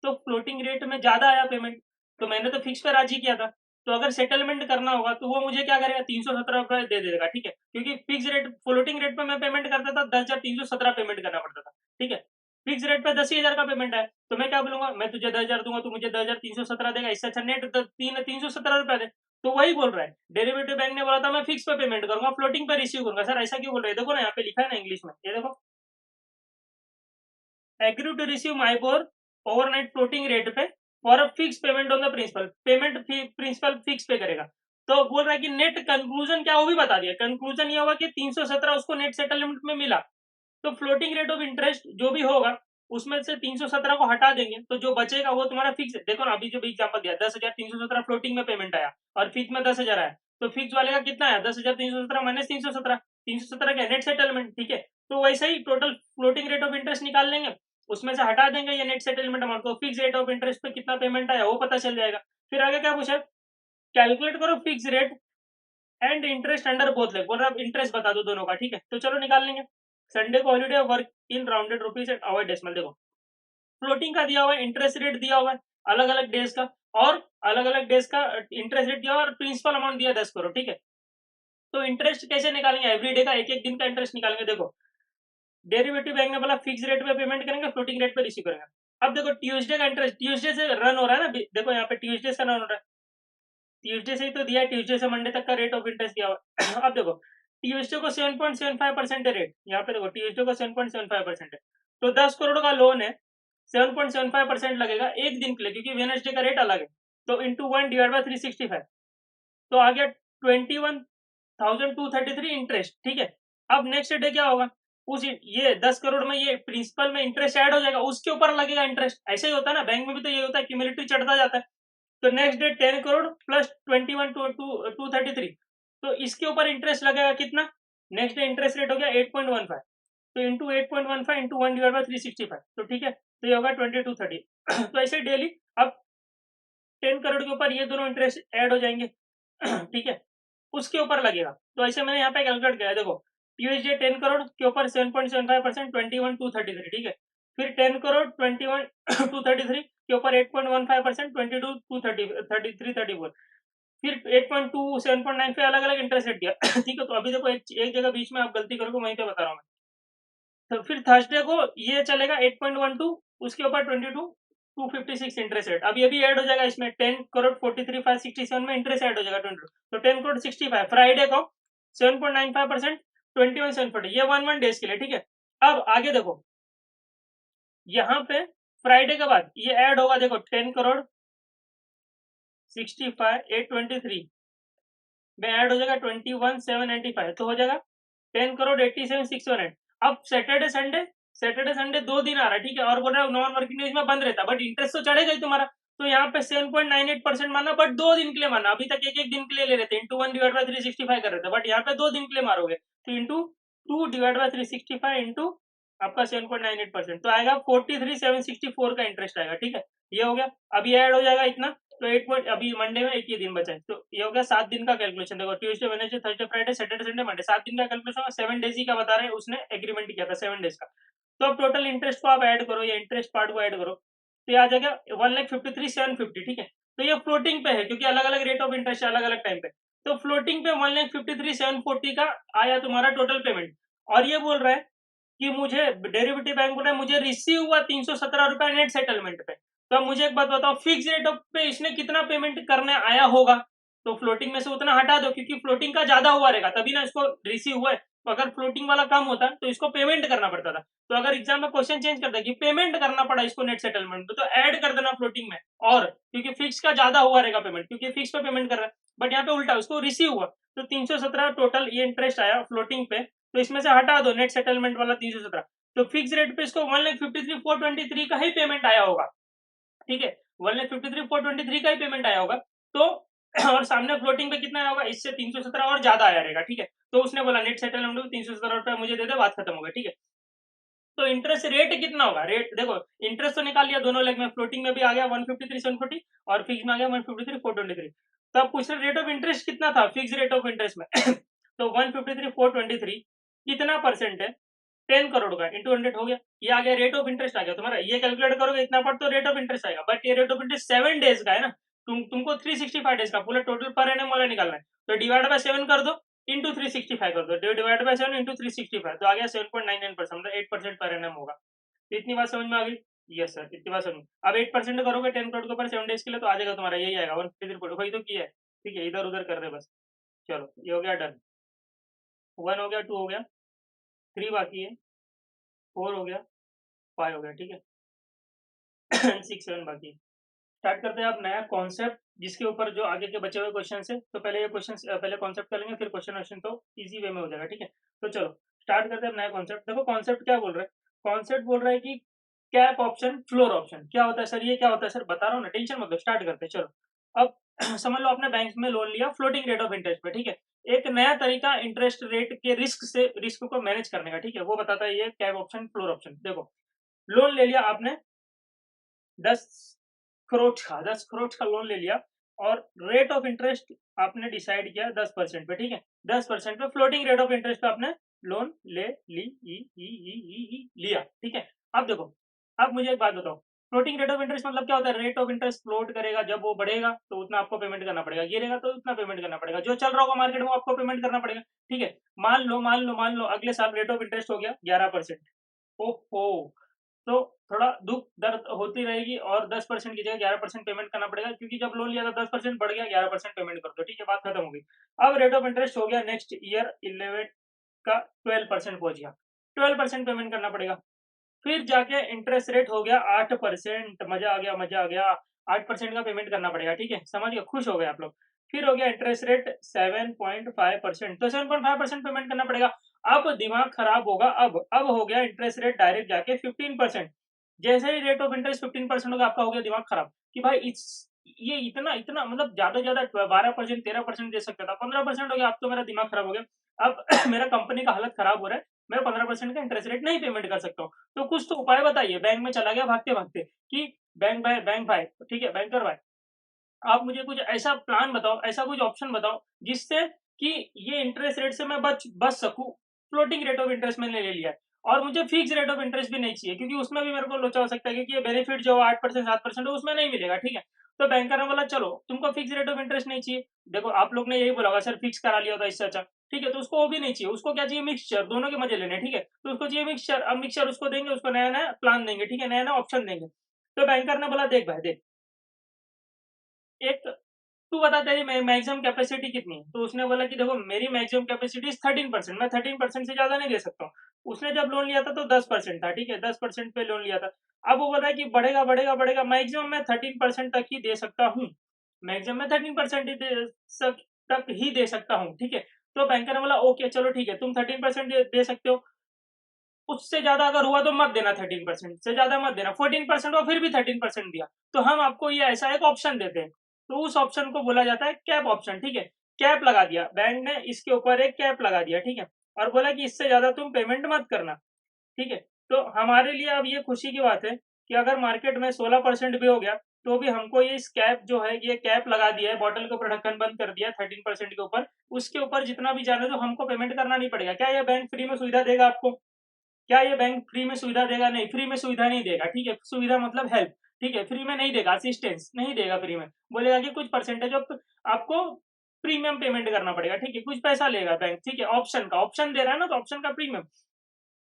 तो फ्लोटिंग रेट में ज्यादा आया पेमेंट, तो मैंने तो फिक्स पे राजी किया था, तो अगर सेटलमेंट करना होगा तो वो मुझे क्या करेगा, 317 रुपये दे देगा, ठीक है, क्योंकि फिक्स रेट फ्लोटिंग रेट पे मैं पेमेंट करता था 10,317 पेमेंट करना पड़ता था, ठीक है, फिक्स रेट पे 10,000 का पेमेंट है, तो मैं क्या बोलूंगा, मैं तुझे 10,000 दूंगा, तू मुझे 10,317 देगा, इससे अच्छा नेट 317 रुपया दे, तो वही बोल रहा है, डेरिवेटिव बैंक ने बोला था मैं फिक्स पे पेमेंट करूंगा, फ्लोटिंग पे रिसीव करूंगा, सर ऐसा क्यों बोल रहे हैं, देखो ना यहाँ पे लिखा है ना इंग्लिश में, ये देखो, agree to receive MIBOR overnight floating rate pay for a fix payment on the principal, payment principal fix pay करेगा, तो बोल रहा है कि नेट कंक्लूजन क्या, वो भी बता दिया, कंक्लूजन ये होगा कि 317 उसको नेट सेटलमेंट में मिला, तो फ्लोटिंग रेट ऑफ इंटरेस्ट जो भी होगा उसमें से 317 को हटा देंगे, तो जो बचेगा वो तुम्हारा फिक्स है, देखो ना अभी जो भी एग्जाम्पल दिया 10,317 फ्लोटिंग में पेमेंट आया और फिक्स में 10,000 आया, तो फिक्स वाले का कितना आया, 10,317 माइनस 317, 317 क्या नेट सेटलमेंट, ठीक है, तो वैसे ही total floating rate of interest निकाल लेंगे, उसमें से हटा देंगे ये नेट सेटलमेंट अमाउंट को, फिक्स रेट ऑफ इंटरेस्ट पे कितना पेमेंट आया वो पता चल जाएगा। फिर आगे क्या पूछा, कैलकुलेट करो fix rate and interest under both leg, बोल रहा इंटरेस्ट बता दो दोनों का, ठीक है, तो चलो निकाल लेंगे। संडे को holiday, work in rounded rupees and avoid decimal. देखो फ्लोटिंग का दिया हुआ है, इंटरेस्ट रेट दिया हुआ है अलग अलग डेज का, और अलग अलग डेज का इंटरेस्ट रेट दिया हुआ और प्रिंसिपल अमाउंट दिया 10 करोड़, ठीक है। तो इंटरेस्ट कैसे निकालेंगे, एवरी डे का एक एक दिन का इंटरेस्ट निकालेंगे। देखो डेरिवेटिव बैंक ने बोला फिक्स रेट पे पेमेंट करेंगे, फ्लोटिंग रेट पे रिसीव करेंगे। अब देखो ट्यूसडे का इंटरेस्ट ट्यूसडे से रन हो रहा है ना, देखो यहाँ पे ट्यूसडे से रन हो रहा है, ट्यूसडे से ही तो दिया है, ट्यूसडे से मंडे तक का रेट ऑफ इंटरेस्ट दिया हुआ अब देखो ट्यूसडे को 7.75% है रेट, यहाँ पे देखो ट्यूसडे को 7.75% है, तो 10 करोड़ का लोन है, 7.75% लगेगा एक दिन के लिए, क्योंकि वेडनेसडे का रेट अलग है, तो इंटू 1 डिवाइड बाय 365, तो आ गया 21,233 इंटरेस्ट, ठीक है। अब नेक्स्ट डे क्या होगा, उस ये 10 करोड़ में ये प्रिंसिपल में इंटरेस्ट ऐड हो जाएगा, उसके ऊपर लगेगा इंटरेस्ट, ऐसे ही होता है ना, बैंक में भी तो ये होता है, क्यूमुलेटिव चढ़ता जाता है। तो नेक्स्ट डे 10 करोड़ प्लस 21,233, तो इसके ऊपर इंटरेस्ट लगेगा कितना, नेक्स्ट डे इंटरेस्ट रेट हो गया 8.15, तो इंटू 8.15 इंटू 1 डिवाइड बाय 365, तो ठीक है, तो ये होगा 2230 तो ऐसे डेली अब 10 करोड़ के ऊपर ये दोनों इंटरेस्ट ऐड हो जाएंगे ठीक है, उसके ऊपर लगेगा, तो ऐसे मैंने यहाँ पे कैलकुलेट किया, देखो यूएसडी 10 करोड़ के ऊपर 7.75% 21,233, ठीक है, फिर 10 करोड़ 21,233 के ऊपर 8.15% 22,233 फिर 8.2 7.95 अलग अलग इंटरेस्ट रेट दिया ठीक है। तो अभी देखो एक जगह बीच में आप गलती करोगे, वहीं पे बता रहा हूँ मैं। तो फिर थर्सडे को ये चलेगा 8.12, उसके ऊपर 22,256 इंटरेस्ट रेट, अब ये भी ऐड हो जाएगा इसमें 10 करोड़ 43,567 में इंटरेस्ट ऐड हो जाएगा 22, तो 10 करोड़ 65 फ्राइडे को 7.95% 21,740, ये 1 डेज के लिए, ठीक है। अब आगे देखो यहाँ पे फ्राइडे के बाद ये ऐड होगा, देखो 10 करोड़ 65 823 में ऐड हो जाएगा 21,795, तो हो जाएगा 10 करोड़ 87,618। अब सैटरडे संडे 2 दिन आ रहा है, ठीक है, और बोल रहा है नॉन वर्किंग डेज में बंद रहता है, बट इंटरेस्ट तो चढ़ेगा ही तुम्हारा, तो यहाँ पे 7.98% मानना, बट 2 दिन के लिए मानना, अभी तक एक एक दिन के लिए ले रहे थे, इंटू 1 डिवाइड बाय 365 कर रहे थे, बट यहाँ पे 2 दिन के लिए मारोगे, तो इंटू 2 डिवाइड बाय 365 इंटू आपका 7.98%, तो आएगा 43,764 का इंटरेस्ट आएगा, ठीक है, ये हो गया। अब ये ऐड हो जाएगा इतना, तो 8 पॉइंट, अभी मंडे में एक ही दिन बचा है, तो ये हो गया 7 दिन का कैलकुलेशन। देखो Tuesday Wednesday Thursday Friday Saturday Sunday Monday, 7 दिन का कैलकुलेशन, 7 डेज ही का बता रहे हैं, उसने एग्रीमेंट किया था 7 डेज का। तो अब टोटल इंटरेस्ट को आप ऐड करो, या इंटरेस्ट पार्ट को ऐड करो, तो ये आ जाएगा 1,53,750, ठीक है। तो ये फ्लोटिंग पे है, क्योंकि अलग अलग रेट ऑफ इंटरेस्ट है अलग अलग टाइम पे, तो फ्लोटिंग पे 1,53,740 का आया तुम्हारा टोटल पेमेंट। और ये बोल रहा है कि मुझे डेरिवेटिव बैंक बोल रहा है मुझे रिसीव हुआ 317 रुपया नेट सेटलमेंट पे, तो अब मुझे एक बात बताओ, फिक्स रेट पे इसने कितना पेमेंट करने आया होगा, तो फ्लोटिंग में से उतना हटा दो, क्योंकि फ्लोटिंग का ज्यादा हुआ रहेगा तभी ना इसको रिसीव हुआ है, तो अगर फ्लोटिंग वाला कम होता तो इसको पेमेंट करना पड़ता था, तो अगर एग्जाम में क्वेश्चन चेंज करता कि पेमेंट करना पड़ा इसको नेट सेटलमेंट में, तो ऐड कर देना फ्लोटिंग में, और क्योंकि फिक्स का ज्यादा हुआ रहेगा पेमेंट, क्योंकि फिक्स पे पेमेंट कर रहा है, बट यहाँ पे उल्टा उसको रिसीव हुआ, तो 317 टोटल ये इंटरेस्ट आया फ्लोटिंग पे, तो इसमें से हटा दो नेट सेटलमेंट वाला 317, तो फिक्स रेट पे इसको 1,53,423 का ही पेमेंट आया होगा, ठीक है, 1,53,423 का ही पेमेंट आया होगा, तो और सामने फ्लोटिंग पे कितना आया होगा, इससे 317 और ज्यादा आया रहेगा, ठीक है, तो उसने बोला नेट सेटलमेंट 317 रुपया मुझे दे दे, बात खत्म हो गई, ठीक है। तो इंटरेस्ट रेट कितना होगा, रेट देखो इंटरेस्ट तो निकाल लिया दोनों लेग में, फ्लोटिंग में भी आ गया 153,740 और फिक्स में आ गया 153,423, तो अब पूछ रहे रेट ऑफ इंटरेस्ट कितना था फिक्स रेट ऑफ इंटरेस्ट में तो 153,423 कितना परसेंट है, 10 करोड़ का इंटू 100 हो गया, ये आ गया रेट ऑफ इंटरेस्ट आ गया तुम्हारा, ये कैलकुलेट करोगे इतना पर तो रेट ऑफ इंटरेस्ट आएगा, बट ये रेट ऑफ इंटरेस्ट 7 डेज का है ना, तुमको 365 डेज का पूरा टोटल पर एनम वाला निकालना है, तो डिवाइड बाय 7 कर दो इंटू 365 कर दो, डिवाइड बाय 7 इंटू 365, तो आ गया 7.99%, मतलब 8% पर एनम होगा, तो इतनी बात समझ में आ गई, यस सर इतनी बात समझ। अब 8% करोगे 10 करोड़ के ऊपर 7 डेज के लिए, तो आ जाएगा तुम्हारा यही आएगा 153, वही तो किया है, ठीक है, इधर उधर कर दे बस, चलो ये हो गया डन, 1 हो गया, 2 हो गया, 3 बाकी है, 4 हो गया, 5 हो गया, ठीक है 6 7 बाकी है। स्टार्ट करते हैं आप नया कॉन्सेप्ट, जिसके ऊपर जो आगे के बचे हुए क्वेश्चन है, तो पहले ये क्वेश्चन पहले कॉन्सेप्ट करेंगे, फिर क्वेश्चन क्वेश्चन तो इजी वे में हो जाएगा, ठीक है। तो चलो स्टार्ट करते हैं नया कॉन्सेप्ट। देखो कॉन्सेप्ट क्या बोल रहा है, कॉन्सेप्ट बोल रहा है कि कैप ऑप्शन फ्लोर ऑप्शन क्या होता है सर, ये क्या होता है सर, बता रहा हूँ ना, टेंशन मतलब, स्टार्ट करते हैं चलो। अब समझ लो आपने बैंक में लोन लिया फ्लोटिंग रेट ऑफ इंटरेस्ट पे, ठीक है, एक नया तरीका इंटरेस्ट रेट के रिस्क को मैनेज करने का, ठीक है, वो बताता है ये कैप ऑप्शन, फ्लोर ऑप्शन। देखो, लोन ले लिया आपने 10 करोड़ का लोन ले लिया, और रेट ऑफ इंटरेस्ट आपने डिसाइड किया 10% पे, ठीक है, 10% पे फ्लोटिंग रेट ऑफ इंटरेस्ट पे आपने लोन ले ली लिया, ठीक है। अब देखो, अब मुझे एक बात बताओ, फ्लोटिंग रेट ऑफ इंटरेस्ट मतलब क्या होता है? रेट ऑफ इंटरेस्ट फ्लोट करेगा, जब वो बढ़ेगा तो उतना आपको पेमेंट करना पड़ेगा, गिरेगा तो उतना पेमेंट करना पड़ेगा, जो चल रहा होगा मार्केट में आपको पेमेंट करना पड़ेगा, ठीक है। मान लो अगले साल रेट ऑफ इंटरेस्ट हो गया 11%। ओहो! तो थोड़ा दुःख दर्द होती रहेगी, और 10% की जगह 11% पेमेंट करना पड़ेगा, क्योंकि जब लोन लिया था 10% बढ़ गया, 11% पेमेंट कर दो, ठीक है, बात खत्म हो गई। अब रेट ऑफ इंटरेस्ट हो गया नेक्स्ट ईयर 11 का 12% पहुँच गया, 12% पेमेंट करना पड़ेगा। फिर जाके इंटरेस्ट रेट हो गया 8%, मज़ा आ गया, मज़ा आ गया, 8% का पेमेंट करना पड़ेगा, ठीक है, समझ गए, खुश हो गए आप लोग। फिर हो गया इंटरेस्ट रेट 7.5%, तो 7.5% पेमेंट करना पड़ेगा। अब दिमाग खराब होगा, अब हो गया इंटरेस्ट रेट डायरेक्ट जाके 15%। जैसे ही रेट ऑफ इंटरेस्ट 15% होगा, आपका हो गया दिमाग खराब कि भाई ये इतना इतना मतलब ज्यादा ज्यादा 12%, 13% दे सकता था, 15% हो गया, अब तो मेरा दिमाग खराब हो गया। अब मेरा कंपनी का हालत खराब हो रहा है, मैं 15% का इंटरेस्ट रेट नहीं पेमेंट कर सकता हूँ। तो कुछ तो उपाय बताइए। बैंक में चला गया भागते भागते कि बैंक भाई, ठीक है, बैंकर भाई, आप मुझे कुछ ऐसा प्लान बताओ, ऐसा कुछ ऑप्शन बताओ, जिससे कि ये इंटरेस्ट रेट से मैं बच बच सकूं। फ्लोटिंग रेट ऑफ इंटरेस्ट मैंने ले लिया है, और मुझे फिक्स रेट ऑफ इंटरेस्ट भी नहीं चाहिए, क्योंकि उसमें भी मेरे को लोचा हो सकता है, क्योंकि ये बेनिफिट जो 8% 7% है उसमें नहीं मिलेगा, ठीक है। तो बैंकर ने बोला चलो तुमको फिक्स रेट ऑफ इंटरेस्ट नहीं चाहिए, देखो आप लोग ने यही बोला होगा सर फिक्स करा लिया होता इससे अच्छा, ठीक है, तो उसको वो भी नहीं चाहिए, उसको क्या चाहिए? मिक्सचर, दोनों के मजे लेने, ठीक है, तो उसको चाहिए मिक्सचर। अब मिक्सचर उसको देंगे, उसको नया नया प्लान देंगे, ठीक है, नया नया ऑप्शन देंगे। तो बैंकर ने बोला देख भाई देख, एक तू बता तेरी मैक्सिमम कैपेसिटी कितनी है? तो उसने बोला कि देखो मेरी मैक्सिमम कैपेसिटी 13%, मैं 13% से ज्यादा नहीं दे सकता हूँ। उसने जब लोन लिया था तो 10% था, ठीक है, 10% पे लोन लिया था। अब वो बोल रहा है कि बढ़ेगा बढ़ेगा बढ़ेगा, मैक्सिमम मैं 13% तक ही दे सकता हूँ, मैक्सिमम मैं 13% ही तक ही दे सकता हूँ, ठीक है। तो बैंकर ने बोला ओके चलो ठीक है, तुम 13% दे सकते हो, उससे ज्यादा अगर हुआ तो मत देना, 13% से ज्यादा मत देना। 14% हुआ फिर भी 13% दिया, तो हम आपको ये ऐसा एक ऑप्शन देते हैं, तो उस ऑप्शन को बोला जाता है कैप ऑप्शन, ठीक है। कैप लगा दिया बैंक ने, इसके ऊपर एक कैप लगा दिया, ठीक है, और बोला कि इससे ज्यादा तुम पेमेंट मत करना, ठीक है। तो हमारे लिए अब ये खुशी की बात है कि अगर मार्केट में 16% भी हो गया, तो भी हमको ये इस कैप जो है, ये कैप लगा दिया है, बॉटल के ऊपर ढक्कन बंद कर दिया 13% के ऊपर, उसके ऊपर जितना भी जाने तो हमको पेमेंट करना नहीं पड़ेगा। क्या ये बैंक फ्री में सुविधा देगा आपको? क्या ये बैंक फ्री में सुविधा देगा? नहीं, फ्री में सुविधा नहीं देगा, ठीक है, सुविधा मतलब हेल्प, ठीक है, फ्री में नहीं देगा, असिस्टेंस नहीं देगा फ्री में, बोलेगा कि कुछ परसेंटेज ऑफ आपको प्रीमियम पेमेंट करना पड़ेगा, ठीक है, कुछ पैसा लेगा बैंक, ठीक है, ऑप्शन का, ऑप्शन दे रहा है ना, तो ऑप्शन का प्रीमियम।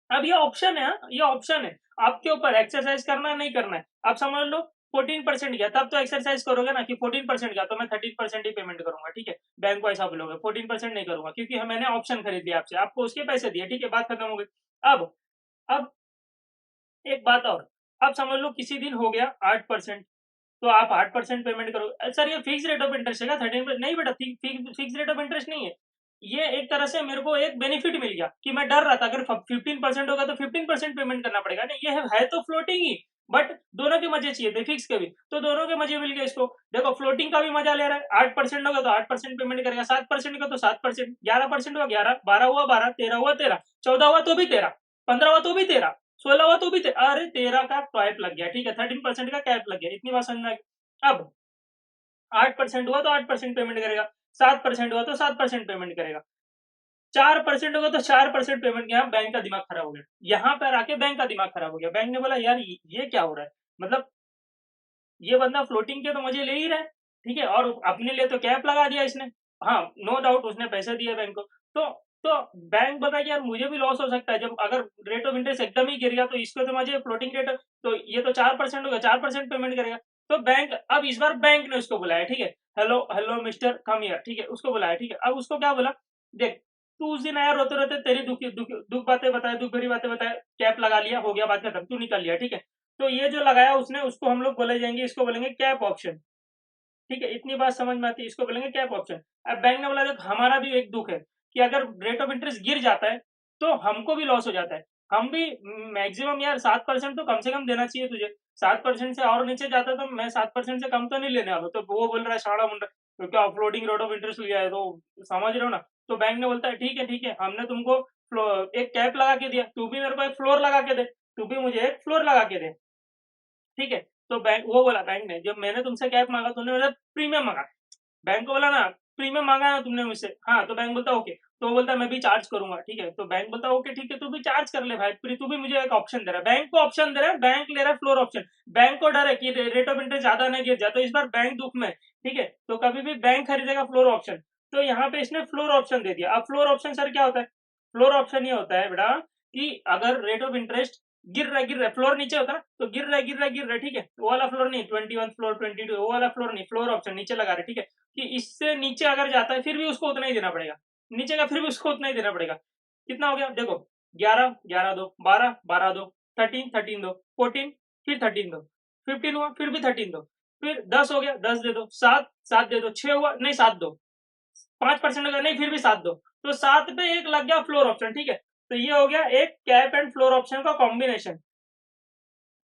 अब ये ऑप्शन है, ये ऑप्शन है, आपके ऊपर एक्सरसाइज करना है नहीं करना है। आप समझ लो 14% गया, तब तो एक्सरसाइज करोगे ना कि 14% गया तो मैं 13% ही पेमेंट करूंगा, ठीक है, बैंक को ऐसा बोलोगे 14% नहीं करूंगा, क्योंकि मैंने ऑप्शन खरीद लिया आपसे, आपको उसके पैसे दिए, ठीक है, बात खत्म हो गई। अब एक बात और, अब समझ लो किसी दिन हो गया 8%, तो आप 8% पेमेंट करो। सर ये फिक्स रेट ऑफ इंटरेस्ट है क्या? 13? नहीं बेटा, फिक्स रेट ऑफ इंटरेस्ट नहीं है। ये एक तरह से मेरे को एक बेनिफिट मिल गया कि मैं डर रहा था अगर 15% होगा तो 15% पेमेंट करना पड़ेगा, नहीं ये है तो फ्लोटिंग ही, बट दोनों के मजे चाहिए थे, फिक्स के भी, तो दोनों के मजे मिल गए इसको। देखो फ्लोटिंग का भी मजा ले रहा है, 8% होगा तो 8% पेमेंट करेगा, 7% का तो 7%, 11% हुआ 11, 12 हुआ 12, 13 हुआ 13, 14 हुआ तो भी 13, 15 हुआ तो भी 13, 16 हुआ तो भी 13, अरे 13 का कैप लग गया, ठीक है, 13% का कैप लग गया, इतनी बात समझ में आ गई। अब 8% हुआ तो 8% पेमेंट करेगा, 7% हुआ तो 7% पेमेंट करेगा, 4% होगा तो 4% पेमेंट किया। बैंक का दिमाग खराब हो गया, यहाँ पर आके बैंक का दिमाग खराब हो गया। बैंक ने बोला यार ये क्या हो रहा है, मतलब ये बंदा फ्लोटिंग के तो मजे ले ही रहा है, ठीक है, और अपने लिए तो कैप लगा दिया इसने। हाँ, नो डाउट उसने पैसे दिए बैंक को, तो बैंक बोला कि यार मुझे भी लॉस हो सकता है, जब अगर रेट ऑफ इंटरेस्ट एकदम ही गिर गया तो इसको तो मुझे फ्लोटिंग रेट, तो ये तो 4% होगा, 4% पेमेंट करेगा। तो बैंक, अब इस बार बैंक ने उसको बुलाया, ठीक है, hello hello mister come here, ठीक है, उसको बुलाया, ठीक है, अब उसको क्या बोला, देख तू उस दिन आया रोते रोते, तेरी दुख बातें बताए, दुख भरी बातें बताए, कैप लगा लिया, हो गया बात खत्म, तू निकल लिया, ठीक है। तो ये जो लगाया उसने, उसको हम लोग बोले जाएंगे, इसको बोलेंगे कैप ऑप्शन, ठीक है, इतनी बात समझ में आती है, इसको बोलेंगे कैप ऑप्शन। अब बैंक ने बोला देख हमारा भी एक दुख है कि अगर रेट ऑफ इंटरेस्ट गिर जाता है तो हमको भी लॉस हो जाता है, हम भी मैक्सिमम यार 7% तो कम से कम देना चाहिए तुझे, 7% से और नीचे जाता तो मैं 7% से कम तो नहीं लेने वाला। तो वो बोल रहा है शाड़ा मुंडा, तो क्या फ्लोटिंग रेट ऑफ इंटरेस्ट लिया है, तो समझ रहे हो ना। तो बैंक ने बोलता है ठीक है, हमने तुमको एक कैप लगा के दिया, तू भी मेरे को एक फ्लोर लगा के दे, तू भी मुझे एक फ्लोर लगा के दे, ठीक है। तो बैंक वो बोला, बैंक ने जब मैंने तुमसे कैप मांगा तुमने मेरा प्रीमियम मांगा, बैंक को बोला ना प्रीमियम मांगा ना तुमने मुझसे, हाँ, तो बैंक बोलता ओके, तो वो बोलता मैं भी चार्ज करूंगा, ठीक है। तो बैंक बोलता ओके ठीक है, तू भी चार्ज कर ले भाई, फिर तू भी मुझे एक ऑप्शन दे रहा है, बैंक को ऑप्शन दे रहा है, बैंक ले रहा है फ्लोर ऑप्शन। बैंक को डर है कि रेट ऑफ इंटरेस्ट ज्यादा नहीं गिर जाए, तो इस बार बैंक दुख में, ठीक है, तो कभी भी बैंक खरीदेगा फ्लोर ऑप्शन। तो यहाँ पे इसने फ्लोर ऑप्शन दे दिया। अब फ्लोर ऑप्शन सर क्या होता है? फ्लोर ऑप्शन ये होता है बेटा कि अगर रेट ऑफ इंटरेस्ट गिर रहा है, फ्लोर नीचे होता है ना, तो गिर रहा है, ठीक है, वो वाला फ्लोर नहीं, 21 फ्लोर 22 वो वाला फ्लोर नहीं, फ्लोर ऑप्शन नीचे लगा रहे, ठीक है, कि इससे नीचे अगर जाता है फिर भी उसको उतना ही देना पड़ेगा, नीचे का फिर भी उसको उतना ही देना पड़ेगा। कितना हो गया देखो, 11 11 दो, 12 12 दो, 13 13 दो, 14 फिर 13 दो, 15 हुआ फिर भी 13 दो, फिर 10 हो गया 10 दे दो, 7 7 दे दो, 6 हुआ नहीं 7 दो, 5% अगर नहीं फिर भी 7 दो, तो 7 पे एक लग गया फ्लोर ऑप्शन, ठीक है। तो ये हो गया एक कैप एंड फ्लोर ऑप्शन का कॉम्बिनेशन,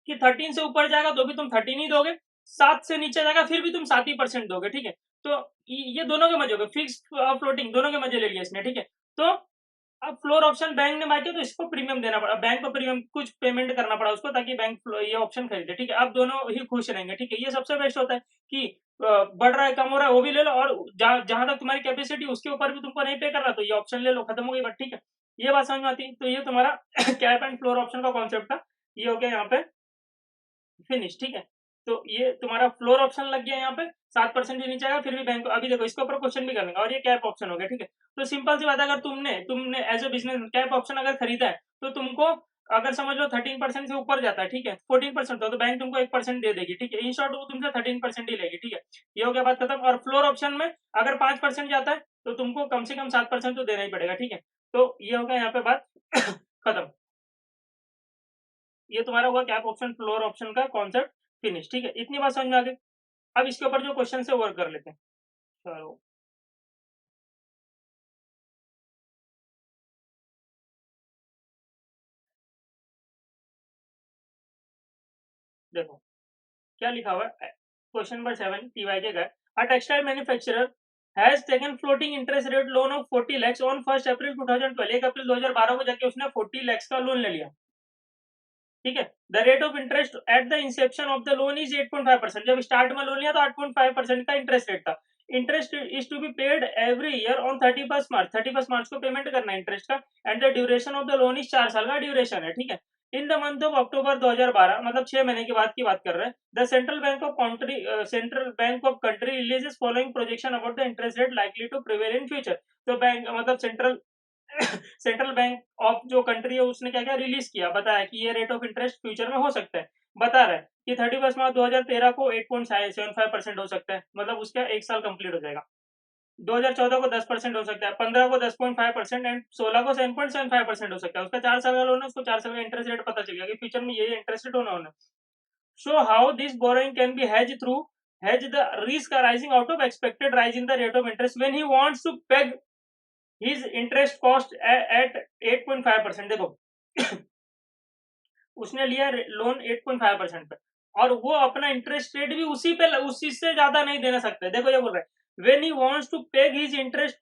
कि 13 से ऊपर जाएगा तो भी तुम 13 ही दोगे, 7 से नीचे जाएगा फिर भी तुम 7% दोगे, ठीक है। तो ये दोनों के मजे हो गए, फिक्स फ्लोटिंग दोनों के मजे ले लिए इसने, ठीक है। तो अब फ्लोर ऑप्शन बैंक ने बांटे तो इसको प्रीमियम देना पड़ा, बैंक को प्रीमियम कुछ पेमेंट करना पड़ा उसको, ताकि बैंक ये ऑप्शन खरीदे, ठीक है। अब दोनों ही खुश रहेंगे, ठीक है। ये सबसे बेस्ट होता है कि बढ़ रहा है कम हो रहा है वो भी ले लो, और जहां तक तुम्हारी कैपेसिटी उसके ऊपर भी तुमको नहीं पे कर रहा तो ये ऑप्शन ले लो, खत्म हो गई बात, ठीक है। ये बात समझ में आती है? तो ये तुम्हारा कैप एंड फ्लोर ऑप्शन का कॉन्सेप्ट था, ये हो गया यहाँ पे फिनिश, ठीक है। तो ये तुम्हारा फ्लोर ऑप्शन लग गया यहाँ पे, 7% भी नीचे आएगा फिर भी बैंक, अभी देखो इसके ऊपर क्वेश्चन भी कर लेंगे, और ये कैप ऑप्शन हो गया, ठीक है। तो सिंपल सी बात है, अगर तुमने तुमने as a business cap option अगर खरीदा है तो तुमको अगर समझ लो 13% से ऊपर जाता है, ठीक है, 14% तो बैंक तुमको 1% दे देगी, ठीक है। इन शॉर्ट वो तुमसे 13% ही लेगी, ठीक है। ये हो गया बात खत्म। और फ्लोर ऑप्शन में अगर 5% जाता है तो तुमको कम से कम 7% तो देना ही पड़ेगा, ठीक है। तो ये हो गया यहाँ पे बात खत्म। ये तुम्हारा हुआ कैप ऑप्शन फ्लोर ऑप्शन का कॉन्सेप्ट फिनिश, ठीक है। इतनी बात समझ में आ गई। अब इसके ऊपर जो क्वेश्चन है वर्क कर लेते हैं। चलो देखो क्या लिखा हुआ है, क्वेश्चन नंबर 7 टीवाई का। A textile manufacturer has taken floating interest rate loan of 40 lakhs on 1 अप्रैल 2012, 1 अप्रैल 2012 को जाके उसने 40 lakhs का लोन ले लिया, ठीक है। The rate of interest at the inception of the loan is 8.5%। जब स्टार्ट में लोन लिया तो 8.5% का इंटरेस्ट रेट था। Interest is to be paid every year on 31 March, 31 March को पेमेंट करना है इंटरेस्ट का। And the duration of the loan is 4 साल का ड्यूरेशन है, ठीक है। In the month of October 2012, मतलब 6 महीने के बाद की बात कर रहे हैं, the central bank of country releases following projection about the interest rate likely to prevail in future. तो बैंक मतलब सेंट्रल बैंक ऑफ जो कंट्री है उसने क्या क्या रिलीज किया, बताया कि ये रेट ऑफ इंटरेस्ट फ्यूचर में हो सकता है। बता रहा है कि 31 मार्च 2013 को 8.75% हो सकता है, मतलब उसका 1 साल कंप्लीट हो जाएगा। 2014 को 10% हो सकता है, 15 को 10.5% एंड 16 को 7.75% हो सकता है। उसका 4 साल का लोन है, उसको 4 साल का इंटरेस्ट रेट पता चल गया कि फ्यूचर में ये इंटरेस्ट रेट होना। Show how this borrowing can be hedge through hedge the risk arising out of expected rise in the rate of interest when he wants to peg his interest cost at 8.5%। देखो उसने लिया loan 8.5% पे, और वो अपना interest rate भी उसी से ज्यादा नहीं देना सकता। देखो ये बोल रहा है when he wants to peg his interest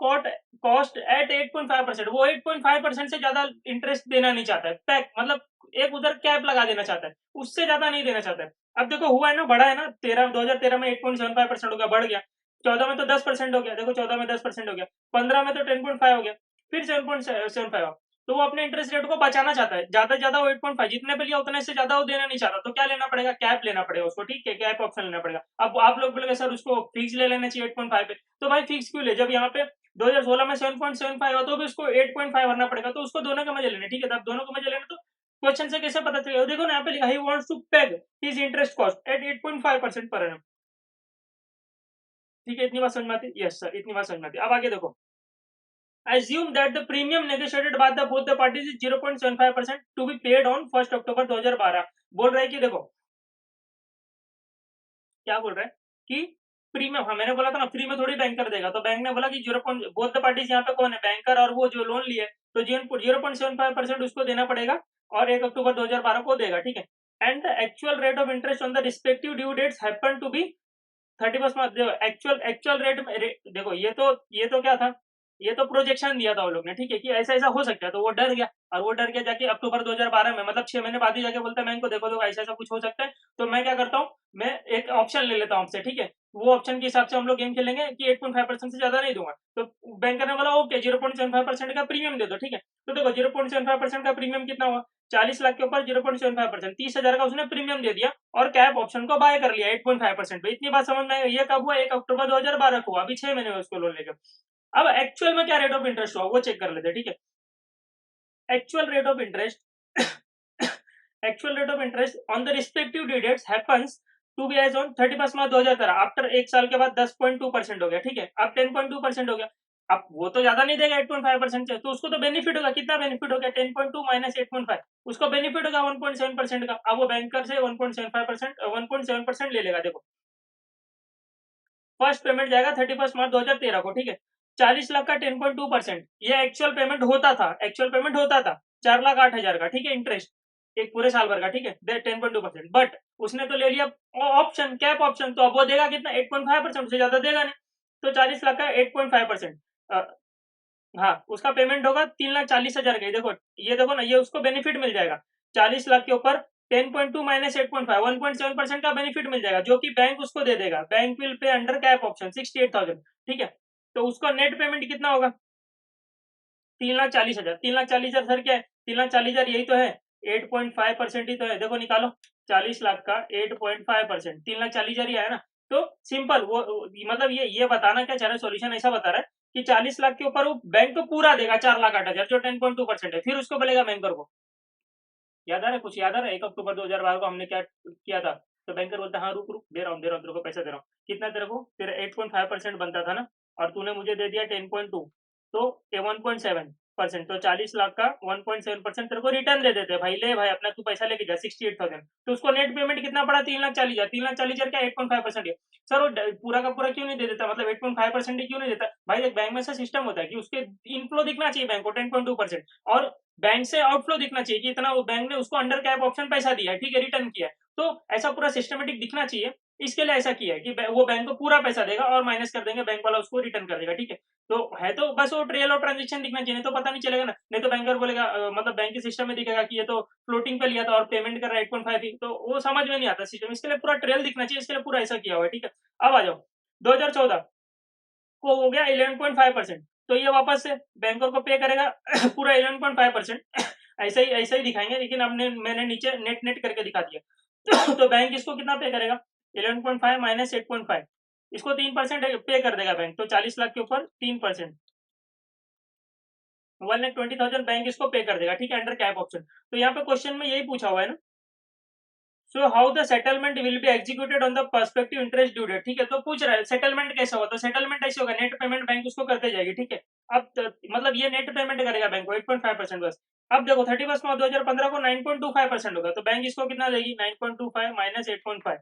cost at 8.5%, वो 8.5% से ज्यादा इंटरेस्ट देना नहीं चाहता है, पैक मतलब एक उधर कैप लगा देना चाहता है, उससे ज्यादा नहीं देना चाहता है। अब देखो हुआ है ना, बढ़ा है ना, 2013 में 8.75% हो गया, बढ़ गया, 14 में तो 10% हो गया, देखो 14 में 10% हो गया, 15 में तो 10.5 हो गया, फिर 7.75। तो वो अपने इंटरेस्ट रेट को बचाना चाहता है, ज्यादा से ज्यादा वो 8.5 जितने पे लिया उतने से ज्यादा वो देना नहीं चाहता, तो क्या लेना पड़ेगा, कैप लेना पड़ेगा उसको, ठीक है, कैप ऑप्शन लेना पड़ेगा। अब आप लोग बोलेंगे सर उसको फिक्स ले लेना चाहिए 8.5 पे, तो भाई फिक्स क्यों ले, जब यहाँ पे 2016 में 7.75 हुआ तो भी उसको 8.5 भरना पड़ेगा, तो उसको दोनों के मजे लेने, ठीक है। तो आप दोनों के मजे लेने, तो क्वेश्चन से कैसे पता चलेगा, देखो ना यहाँ पे लिखा he wants to peg his interest cost at 8.5% per annum, ठीक है। इतनी बात समझ में आती, यस सर, इतनी बात समझ में आती। अब आगे देखो, assume that the premium negotiated by the both the parties is 0.75% to be paid on 1 अक्टूबर 2012। बोल रहा है कि देखो क्या बोल रहा है कि प्रीमियम, हाँ मैंने बोला था ना फ्री में थोड़ी बैंकर देगा, तो बैंक ने बोला कि 0. बोथ द पार्टीज यहाँ पे कौन है, बैंकर और वो जो लोन लिए, तो 0.75% उसको देना पड़ेगा और 1 अक्टूबर 2012 को देगा, ठीक है। And the actual rate of interest on the respective due dates happen to be 31 March. Actual rate में देखो ये तो क्या था, ये तो प्रोजेक्शन दिया था वो लोग ने, ठीक है, कि ऐसा ऐसा हो सकता है, तो वो डर गया, और वो डर गया जाके अक्टूबर 2012 में, मतलब 6 महीने बाद ही जाके बोलता है बैंक को, देखो देखो ऐसा ऐसा कुछ हो सकता है, तो मैं क्या करता हूँ, मैं एक ऑप्शन ले लेता हूँ आपसे, ठीक है, वो ऑप्शन के हिसाब से हम लोग गेम खेलेंगे कि 8.5% से ज्यादा नहीं दूंगा। तो बैंकर ने बोला ओके 0.75% का प्रीमियम दे दो, ठीक है। तो देखो 0.75% का प्रीमियम कितना हुआ, 40 लाख के ऊपर 0.75%, 30,000 का उसने प्रीमियम दे दिया और कैप ऑप्शन को बाय कर लिया 8.5% पे। इतनी बात समझ में आई? ये कब हुआ, 1 अक्टूबर 2012 को हुआ, अभी 6 महीने हुए उसको लोन लेकर। अब एक्चुअल में क्या रेट ऑफ इंटरेस्ट हुआ वो चेक कर लेते, ठीक है। Actual rate of interest actual rate of interest on the respective due dates happens to be as on 31 March 2013, after एक साल के बाद 10.2% हो गया, ठीक है। अब 10.2% हो गया, अब वो तो ज्यादा नहीं देगा 8.5% से, तो उसको तो बेनिफिट होगा, कितना बेनिफिट हो गया, 10.2 माइनस 8.5, उसको बेनिफिट होगा 1.7% का। अब वो बैंकर से 1.75% ले लेगा। देखो फर्स्ट पेमेंट जाएगा 31 मार्च 2013 को, ठीक है, 40 लाख का 10.2%, ये एक्चुअल पेमेंट होता था, एक्चुअल पेमेंट होता था 4,08,000 का, ठीक है, इंटरेस्ट एक पूरे साल भर का, ठीक है, 10.2%। बट उसने तो ले लिया ऑप्शन, कैप ऑप्शन, तो अब वो देगा कितना, 8.5%, उससे ज्यादा देगा नहीं। तो 40 लाख का 8.5%, हाँ उसका पेमेंट होगा 3,40,000 का। देखो ये देखो ना, ये उसको बेनिफिट मिल जाएगा 40 लाख के ऊपर 10.2 माइनस 8.5, 1.7% का बेनिफिट मिल जाएगा, जो कि बैंक उसको दे देगा। Bank will pay under cap option 68,000, ठीक है। तो उसका नेट पेमेंट कितना होगा, 3,40,000। 3,40,000 सर क्या है, 3,40,000 यही तो है, 8.5% ही तो है। देखो निकालो, 40 लाख का 8.5%, 3,40,000 ही आया ना। तो सिंपल वो मतलब ये बताना क्या चाह रहा है, सोल्यूशन ऐसा बता रहा है कि 40 लाख के ऊपर वो बैंक को पूरा देगा 4,08,000, जो 10.2% है, फिर उसको बोलेगा बैंकर को। याद आ रहा है, कुछ याद आ रहा है, 1 अक्टूबर 2012 को हमने क्या किया था। तो बैंकर बोलता है हाँ रुक रुक, दे रहा हूँ दे रहा हूँ, तेरे को पैसा दे रहा हूँ। कितना तेरे को, तेरा 8.5% बनता था ना, और तूने मुझे दे दिया 10.2, तो ये 1.7%, तो 40 लाख का 1.7% तेरे को रिटर्न दे देते भाई, ले भाई अपना तू पैसा लेके जा 68,000। तो उसको नेट पेमेंट कितना पड़ा, 3,40,000। 3,40,000 का 8.5% है। सर वो पूरा का पूरा क्यों नहीं दे देता, मतलब 8.5% ही क्यों नहीं देता भाई। एक बैंक में ऐसा सिस्टम होता है कि उसके इनफ्लो दिखना चाहिए बैंक को 10.2%, और बैंक से आउटफ्लो दिखना चाहिए कि इतना बैंक ने उसको अंडर कैप ऑप्शन पैसा दिया है, ठीक है, रिटर्न किया है। तो ऐसा पूरा सिस्टमेटिक दिखना चाहिए, इसके लिए ऐसा किया है कि वो बैंक को पूरा पैसा देगा और माइनस कर देंगे, बैंक वाला उसको रिटर्न कर देगा, ठीक है। तो है तो बस वो ट्रेल और ट्रांजेक्शन दिखना चाहिए, नहीं तो पता नहीं चलेगा ना। नहीं तो बैंकर बोलेगा मतलब बैंक के सिस्टम में दिखेगा कि ये तो फ्लोटिंग पे लिया था और पेमेंट कर रहा है 8.5 ही, तो वो समझ में नहीं आता सिस्टम। इसके लिए पूरा ट्रेल दिखना चाहिए, इसके लिए पूरा ऐसा किया हुआ है, ठीक है। अब आ जाओ 2014 को हो गया 11.5%, तो ये वापस से बैंकर को पे करेगा पूरा 11.5%। ऐसा ही दिखाएंगे, लेकिन हमने मैंने नीचे नेट नेट करके दिखा दिया। तो बैंक इसको कितना पे करेगा, 11.5 माइनस 8.5, इसको 3% पे कर देगा बैंक। तो 40 लाख के ऊपर 3%, 1,20,000 बैंक इसको पे कर देगा, ठीक है, अंडर कैप ऑप्शन। तो यहाँ पे क्वेश्चन में यही पूछा हुआ है ना, so how the settlement will be executed on the perspective interest due date, ठीक है। तो पूछ रहा है सेटलमेंट कैसा होगा, तो सेटलमेंट ऐसे होगा, नेट पेमेंट बैंक उसको करते जाएगी, ठीक है। अब मतलब ये नेट पेमेंट करेगा बैंक को 8.5% बस। अब देखो 31 मार्च 2015 को 9.25% होगा, तो बैंक इसको कितना देगी, 9.25 माइनस 8.5,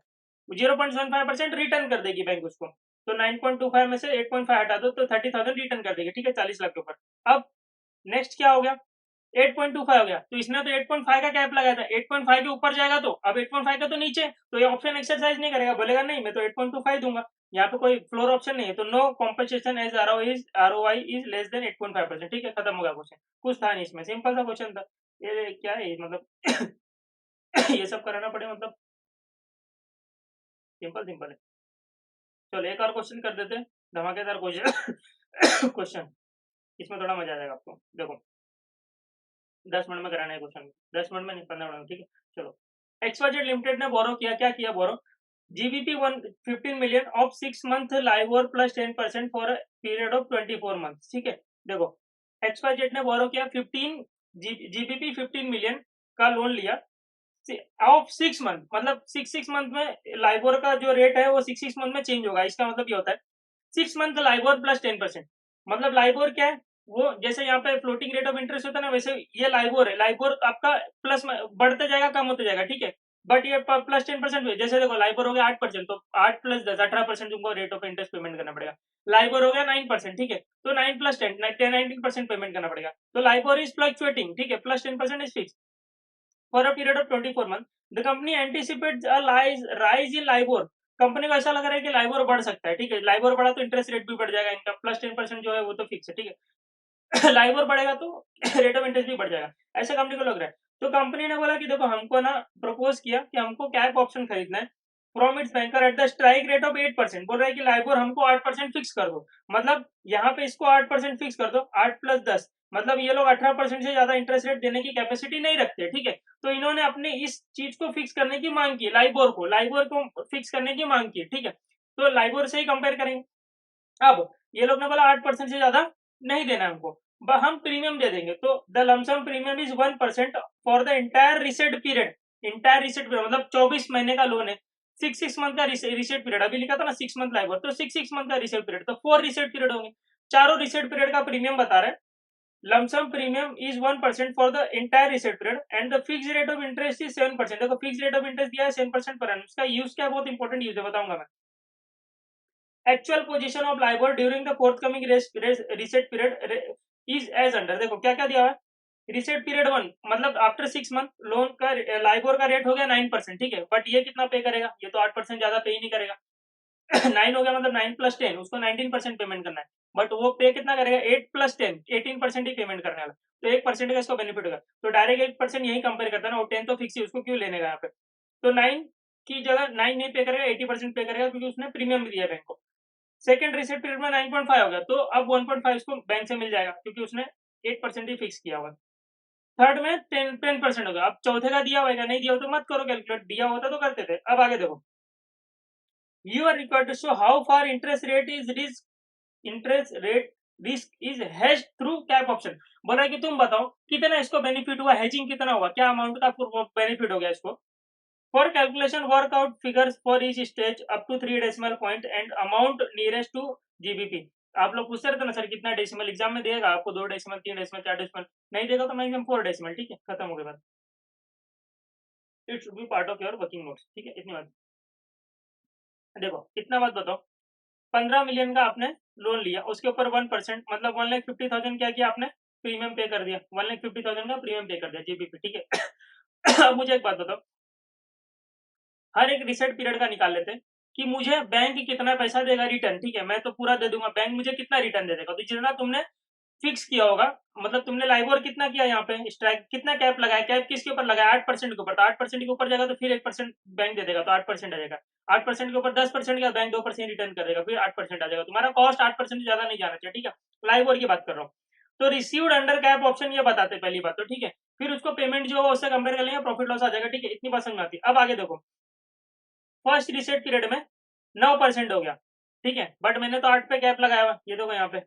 0.75% रिटर्न कर देगी बैंक उसको। तो 9.25 में से 8.5 हटा दो, तो 30,000 रिटर्न कर देगी, ठीक है, 40 लाख के ऊपर। अब नेक्स्ट क्या हो गया, 8.25 हो गया, तो इसने तो 8.5 का कैप लगाया था, 8.5 के ऊपर जाएगा तो अब 8.5 का तो नीचे, तो ये ऑप्शन एक्सरसाइज नहीं करेगा, बोलेगा नहीं मैं तो 8.25 दूंगा। यहाँ पे कोई फ्लोर ऑप्शन नहीं है, तो no compensation as ROI is less than 8.5%, ठीक है, खत्म होगा क्वेश्चन। कुछ था नहीं इसमें, सिंपल सा क्वेश्चन था। ये क्या है मतलब ये सब कराना पड़े मतलब, सिंपल सिंपल है। चलो एक और क्वेश्चन कर देते हैं, धमाकेदार क्वेश्चन क्वेश्चन, इसमें थोड़ा मजा आ जाएगा आपको। देखो 10 मिनट में कराना है क्वेश्चन, 10 मिनट में नहीं, 15 मिनट में, ठीक है। चलो एक्सवाइजेड लिमिटेड ने बोरो किया, क्या किया borrow, GBP 15 million of 6 month लाइवर plus 10% for period of 24 month, ठीक है। देखो एक्सवाइजेड ने बोरो किया 15 जीबीपी 15 मिलियन का लोन लिया ऑफ 6 मंथ, मतलब 6 मंथ में लाइवर का जो रेट है वो 6 मंथ में चेंज होगा। इसका मतलब ये होता है 6 मंथ लाइवर प्लस 10%, मतलब लाइवर क्या है, वो जैसे यहाँ पे फ्लोटिंग रेट ऑफ इंटरेस्ट होता है ना, वैसे ये लाइबोर है। लाइबोर आपका प्लस में बढ़ते जाएगा, कम होते जाएगा, ठीक है। बट ये प्लस 10% में, जैसे देखो लाइबोर हो गया 8%, तो 8 प्लस 10 18% तुमको रेट ऑफ इंटरेस्ट पेमेंट करना पड़ेगा। लाइबोर हो गया 9%, ठीक है, तो 9 प्लस 10 19% पेमेंट करना पड़ेगा। तो लाइबोर इज फ्लक्चुएटिंग, ठीक है, plus 10% is fix for a period of 24 months. The company anticipates a rise in LIBOR company को ऐसा लग रहा है कि लाइबोर बढ़ सकता है, ठीक है, लाइबोर बढ़ा तो इंटरेस्ट रेट भी बढ़ जाएगा इनका, प्लस 10% जो है वो तो फिक्स है, ठीक है। लाइबोर बढ़ेगा तो रेट ऑफ इंटरेस्ट भी बढ़ जाएगा, ऐसा कंपनी को लग रहा है। तो कंपनी ने बोला कि देखो हमको ना प्रपोज किया कि हमको कैप ऑप्शन खरीदना है from its banker at the strike rate of 8%। बोल रहा है कि लाइबोर हमको 8% फिक्स कर दो, मतलब यहाँ पे इसको 8% फिक्स कर दो, 8+10, मतलब ये लोग 18% से ज्यादा इंटरेस्ट रेट देने की कैपेसिटी नहीं रखते, ठीक है। तो इन्होंने अपने इस चीज को फिक्स करने की मांग की, लाइबोर को फिक्स करने की मांग की, ठीक है। तो लाइबोर से ही कंपेयर करेंगे। अब ये लोग ने बोला 8% से ज्यादा नहीं देना हमको, हम प्रीमियम दे देंगे। तो the lump sum premium is 1% for the entire reset period. Entire reset period मतलब 24 महीने का लोन है, 6 मंथ का रिसेट पीरियड, अभी लिखा था ना 6 मंथ लाइबोर, तो 6 मंथ का रिसेट पीरियड, तो 4 रिसेट पीरियड होंगे, चारों रिसेट पीरियड का प्रीमियम बता रहे हैं। Lump sum premium is 1% for the entire reset period and the fix rate of interest is 7%। देखो फिक्स रेट ऑफ इंटरेस्ट दिया है 7% पर एनम, उसका यूज क्या है, बहुत इंपॉर्टेंट यूज है, बताऊंगा मैं। Actual position of LIBOR during the forthcoming reset period is as under. देखो क्या क्या दिया हुआ है, रिसेट पीरियड 1 मतलब आफ्टर 6 मंथ लोन का लाइबोर का रेट हो गया 9%, ठीक है, बट ये कितना पे करेगा, ये तो 8% ज्यादा पे ही नहीं करेगा। 9 हो गया मतलब 9+10, उसको 19% पेमेंट करना है, बट वो पे कितना करेगा, 8+10, 18% ही पेमेंट करने वाला, तो 1% का इसको बेनिफिट होगा। तो डायरेक्ट 1% यही कंपेयर करता है ना, वो 10 तो फिक्स ही, उसको क्यों लेने का यहाँ पे। तो 9 की जगह 9 नहीं पे करेगा, 80% पे करेगा, क्योंकि उसने प्रीमियम भी दिया बैंक को। सेकंड रिसेट पीरियड में 9.5 हो गया, तो अब 1.5 इसको बैंक से मिल जाएगा, क्योंकि उसने 8% ही फिक्स किया हुआ। थर्ड में 10% होगा। अब चौथे का दिया होगा, नहीं दिया हो तो मत करो कैलकुलेट, दिया होता तो करते थे। अब आगे देखो, you are required to show how far interest rate risk is hedge through cap option. बोल रहा है कि तुम बताओ कितना इसको बेनिफिट हुआ, हेजिंग कितना हुआ, क्या अमाउंट का बेनिफिट हो गया इसको। For calculation work out figures for each stage up to 3 decimal point and amount nearest to GBP. आप लोग पूछते रहते ना सर कितना डेसिमल, एग्जाम में देगा आपको 2 डेसिमल, 3 डेसिमल, 4 डेसिमल, नहीं देगा तो मैक्सिमम 4 डेसिमल, ठीक है, खत्म हो गया बात। It should B part of your working notes, ठीक है, इतनी बात। देखो कितना बात बताओ, 15 मिलियन का आपने लोन लिया, उसके ऊपर 1% मतलब 1,50,000 क्या किया आपने, प्रीमियम पे कर दिया, 1,50,000 का प्रीमियम पे कर दिया जीबीपी, ठीक है। अब मुझे एक बात बताओ, हर एक रिसेट पीरियड का निकाल लेते हैं कि मुझे बैंक कितना पैसा देगा रिटर्न, ठीक है, मैं तो पूरा दे दूंगा, बैंक मुझे कितना रिटर्न दे देगा, तो जितना तुमने फिक्स किया होगा, मतलब तुमने लाइबोर कितना किया यहाँ पे स्ट्राइक, कितना कैप लगाया, कैप किसके ऊपर लगाया, 8% के ऊपर, तो 8% के ऊपर जाएगा तो फिर 1% बैंक दे देगा, तो 8% आ जाएगा। 8% के ऊपर 10% का बैंक 2% रिटर्न करेगा, फिर 8% आ जाएगा, तुम्हारा कॉस्ट 8% से ज्यादा नहीं जाना चाहिए, ठीक है, लाइबोर की बात कर रहा हूँ। तो रिसीव्ड अंडर कैप ऑप्शन ये बताते पहली बात तो, ठीक है, फिर उसको पेमेंट जो होगा उससे कंपेयर कर लेंगे, प्रॉफिट लॉस आ जाएगा, ठीक है, इतनी बात समझ में आती है। अब आगे देखो, फर्स्ट रिसेट पीरियड में 9% हो गया, ठीक है, बट मैंने तो 8 पे कैप लगाया हुआ, ये देखो यहाँ पे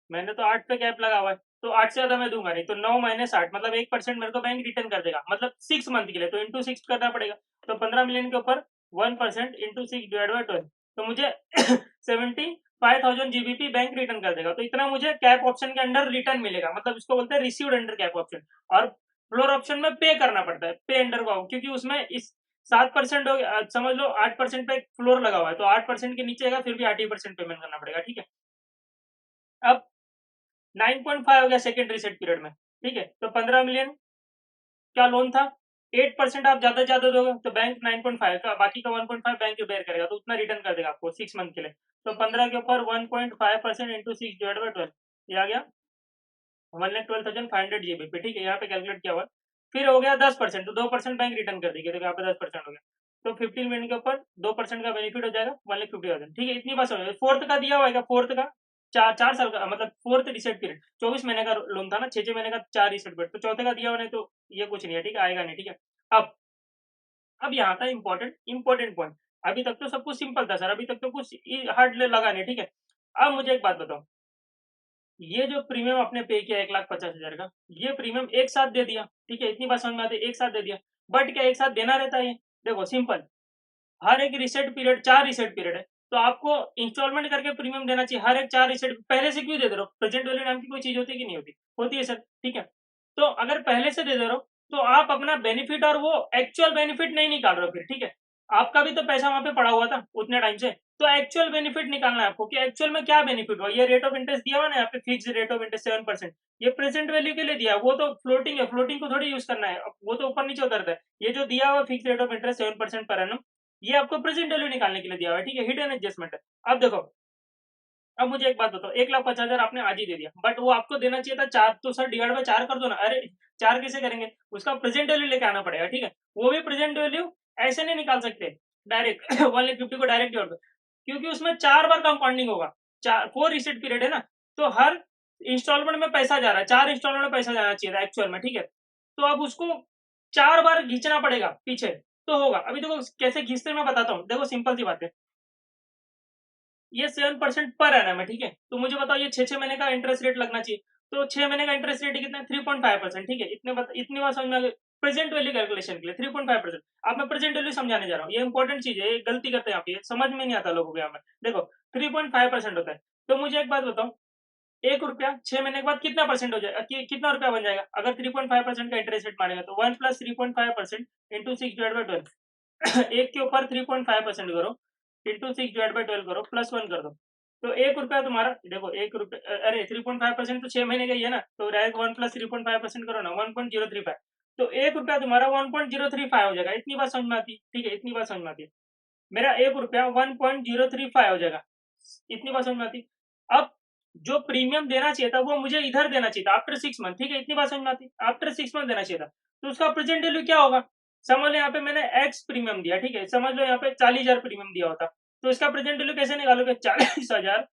मैंने तो 8 पे कैप लगा हुआ है, तो 8 से ज्यादा मैं दूंगा नहीं, तो 9 माइनस 8 मतलब 1% मेरे को बैंक रिटर्न कर देगा, मतलब 6 मंथ के लिए, तो इंटू 6 करना पड़ेगा। तो 15 मिलियन के ऊपर 1% इंटू 6 डिवाइड बाई 12, तो मुझे 75,000 जीबीपी बैंक रिटर्न कर देगा, तो इतना मुझे कैप ऑप्शन के अंडर रिटर्न मिलेगा, मतलब इसको बोलते हैं रिसीव्ड अंडर कैप ऑप्शन। और फ्लोर ऑप्शन में पे करना पड़ता है, पे अंडर का, क्योंकि उसमें इस 7% हो गया, समझ लो 8% पे फ्लोर लगा हुआ है, तो 8% के नीचे का फिर भी 8% पेमेंट करना पड़ेगा, ठीक है। अब 9.5 हो गया सेकेंड रिसेट पीरियड में, ठीक है, तो 15 मिलियन क्या लोन था, 8% आप ज्यादा ज्यादा दोगे तो बैंक 9.5 का, बाकी का 1.5 बैंक बेयर करेगा, तो उतना रिटर्न कर देगा आपको 6 मंथ के लिए। तो 15 के ऊपर 1.5% इंटू 6 डिवाइड बाई 12, ये आ गया 1,12,500 जीबीपी, ठीक है, यहाँ पे कैलकुलेट किया हुआ। फिर हो गया 10%, तो 2% बैंक रिटर्न कर देगी, तो यहाँ पे 10% हो गया, तो 15 मिलियन के ऊपर 2% का बेनिफिट हो जाएगा 1,50,000, ठीक है, इतनी बात समझ। फोर्थ का दिया हुआ, फोर्थ का 4 साल का, मतलब फोर्थ रिसेट पीरियड 24 महीने का लोन था ना, 6 महीने का 4 रिसेट पीरियड, तो चौथे का दिया हुआ नहीं, तो ये कुछ नहीं है, ठीक है, आएगा नहीं, ठीक है। अब यहाँ था इंपॉर्टेंट पॉइंट। अभी तक तो सब कुछ सिंपल था सर, अभी तक तो कुछ हार्ड लगा नहीं, ठीक है। अब मुझे एक बात बताओ, ये जो प्रीमियम आपने पे किया 1,50,000 का, ये प्रीमियम एक साथ दे दिया, ठीक है, इतनी बात समझ में आती है, एक साथ दे दिया, बट क्या एक साथ देना रहता है, देखो सिंपल, हर एक रिसेट पीरियड 4 रिसेट पीरियड है, तो आपको इंस्टॉलमेंट करके प्रीमियम देना चाहिए, हर एक 4 रिसेट पहले से क्यों दे दे रहे हो, प्रेजेंट वैल्यू नाम की कोई चीज होती है कि नहीं होती, होती है सर, ठीक है। तो अगर पहले से दे दे रहे हो तो आप अपना बेनिफिट और वो एक्चुअल बेनिफिट नहीं निकाल रहे हो फिर, ठीक है, आपका भी तो पैसा वहां पे पड़ा हुआ था उतने टाइम से, तो एक्चुअल बेनिफिट निकालना है आपको कि एक्चुअल में क्या बेनिफिट हुआ। ये रेट ऑफ इंटरेस्ट दिया हुआ ना यहाँ पे, फिक्स रेट ऑफ इंटरेस्ट 7%, ये प्रेजेंट वैल्यू के लिए दिया है, वो तो फ्लोटिंग है, फ्लोटिंग को थोड़ी यूज करना है, वो तो ऊपर नीचे उतरता है। ये जो दिया हुआ fix rate of interest 7% per annum, ये आपको प्रेजेंट वैल्यू निकालने के लिए दिया हुआ है, ठीक है, हिडन एडजस्टमेंट है। अब देखो, अब मुझे एक बात बताओ, 1,50,000 आपने आज ही दे दिया, बट वो आपको देना चाहिए था 4, तो सर डिवाइड बाय 4 कर दो ना। अरे 4 कैसे करेंगे, उसका प्रेजेंट वैल्यू लेके आना पड़ेगा, ठीक है। वो भी प्रेजेंट वैल्यू ऐसे नहीं निकाल सकते डायरेक्ट 1,50,000 को डायरेक्ट डिवाइड, क्योंकि उसमें 4 बार कंपाउंडिंग होगा, 4 रीसेट पीरियड है ना, तो हर इंस्टॉलमेंट में पैसा जा रहा है, 4 इंस्टॉलमेंट में पैसा जाना चाहिए था एक्चुअल में, ठीक है। तो अब उसको 4 बार खींचना पड़ेगा पीछे, तो होगा। अभी देखो कैसे खींचते मैं बताता हूँ, देखो सिंपल सी बात है, ये 7% पर एनम है, ठीक है। तो मुझे बताओ ये 6 महीने का इंटरेस्ट रेट लगना चाहिए, तो 6 महीने का इंटरेस्ट रेट कितना है, 3.5%, ठीक है। इतनी बात समझ में आ गई। प्रेजेंट वैल्यू कैलकुलेशन के लिए 3.5%। अब मैं प्रेजेंट वैल्यू समझाने जा रहा हूँ, ये इंपॉर्टेंट चीज है, ये गलती करते हैं आप, ये समझ में नहीं आता लोगों को यहाँ में। देखो 3.5% होता है, तो मुझे एक बात बताओ, 1 रुपया 6 महीने के बाद कितना परसेंट हो जाएगा, कितना रुपया बन जाएगा अगर 3.5% का इंटरेस्ट रेट मारेगा, तो 1 + 3.5% इंटू 6/12 एक के ऊपर 3.5% करो, इंटू 6/12 करो, +1 कर दो, तो 1 रुपया तुम्हारा, देखो 1 रुपया, अरे 3.5% तो 6 महीने का ही है ना, तो डायरेक्ट 1 + 3.5% करो ना, 1.035, तो 1 रुपया तुम्हारा 1.035 हो जाएगा। इतनी बात समझ में आती है, ठीक है, इतनी बात समझ में आती है, मेरा 1 रुपया 1.035 हो जाएगा, इतनी बात समझ में आती। अब जो प्रीमियम देना चाहिए था वो मुझे इधर देना चाहिए था आफ्टर 6 मंथ, ठीक है, इतनी बात समझ में आती, आफ्टर 6 मंथ देना चाहिए था, तो उसका प्रेजेंट वैल्यू क्या होगा, समझ लो यहाँ पे मैंने एक्स प्रीमियम दिया, ठीक है, समझ लो यहाँ पे 40,000 प्रीमियम दिया होता, तो इसका प्रेजेंट वैल्यू कैसे निकालोगे, 40,000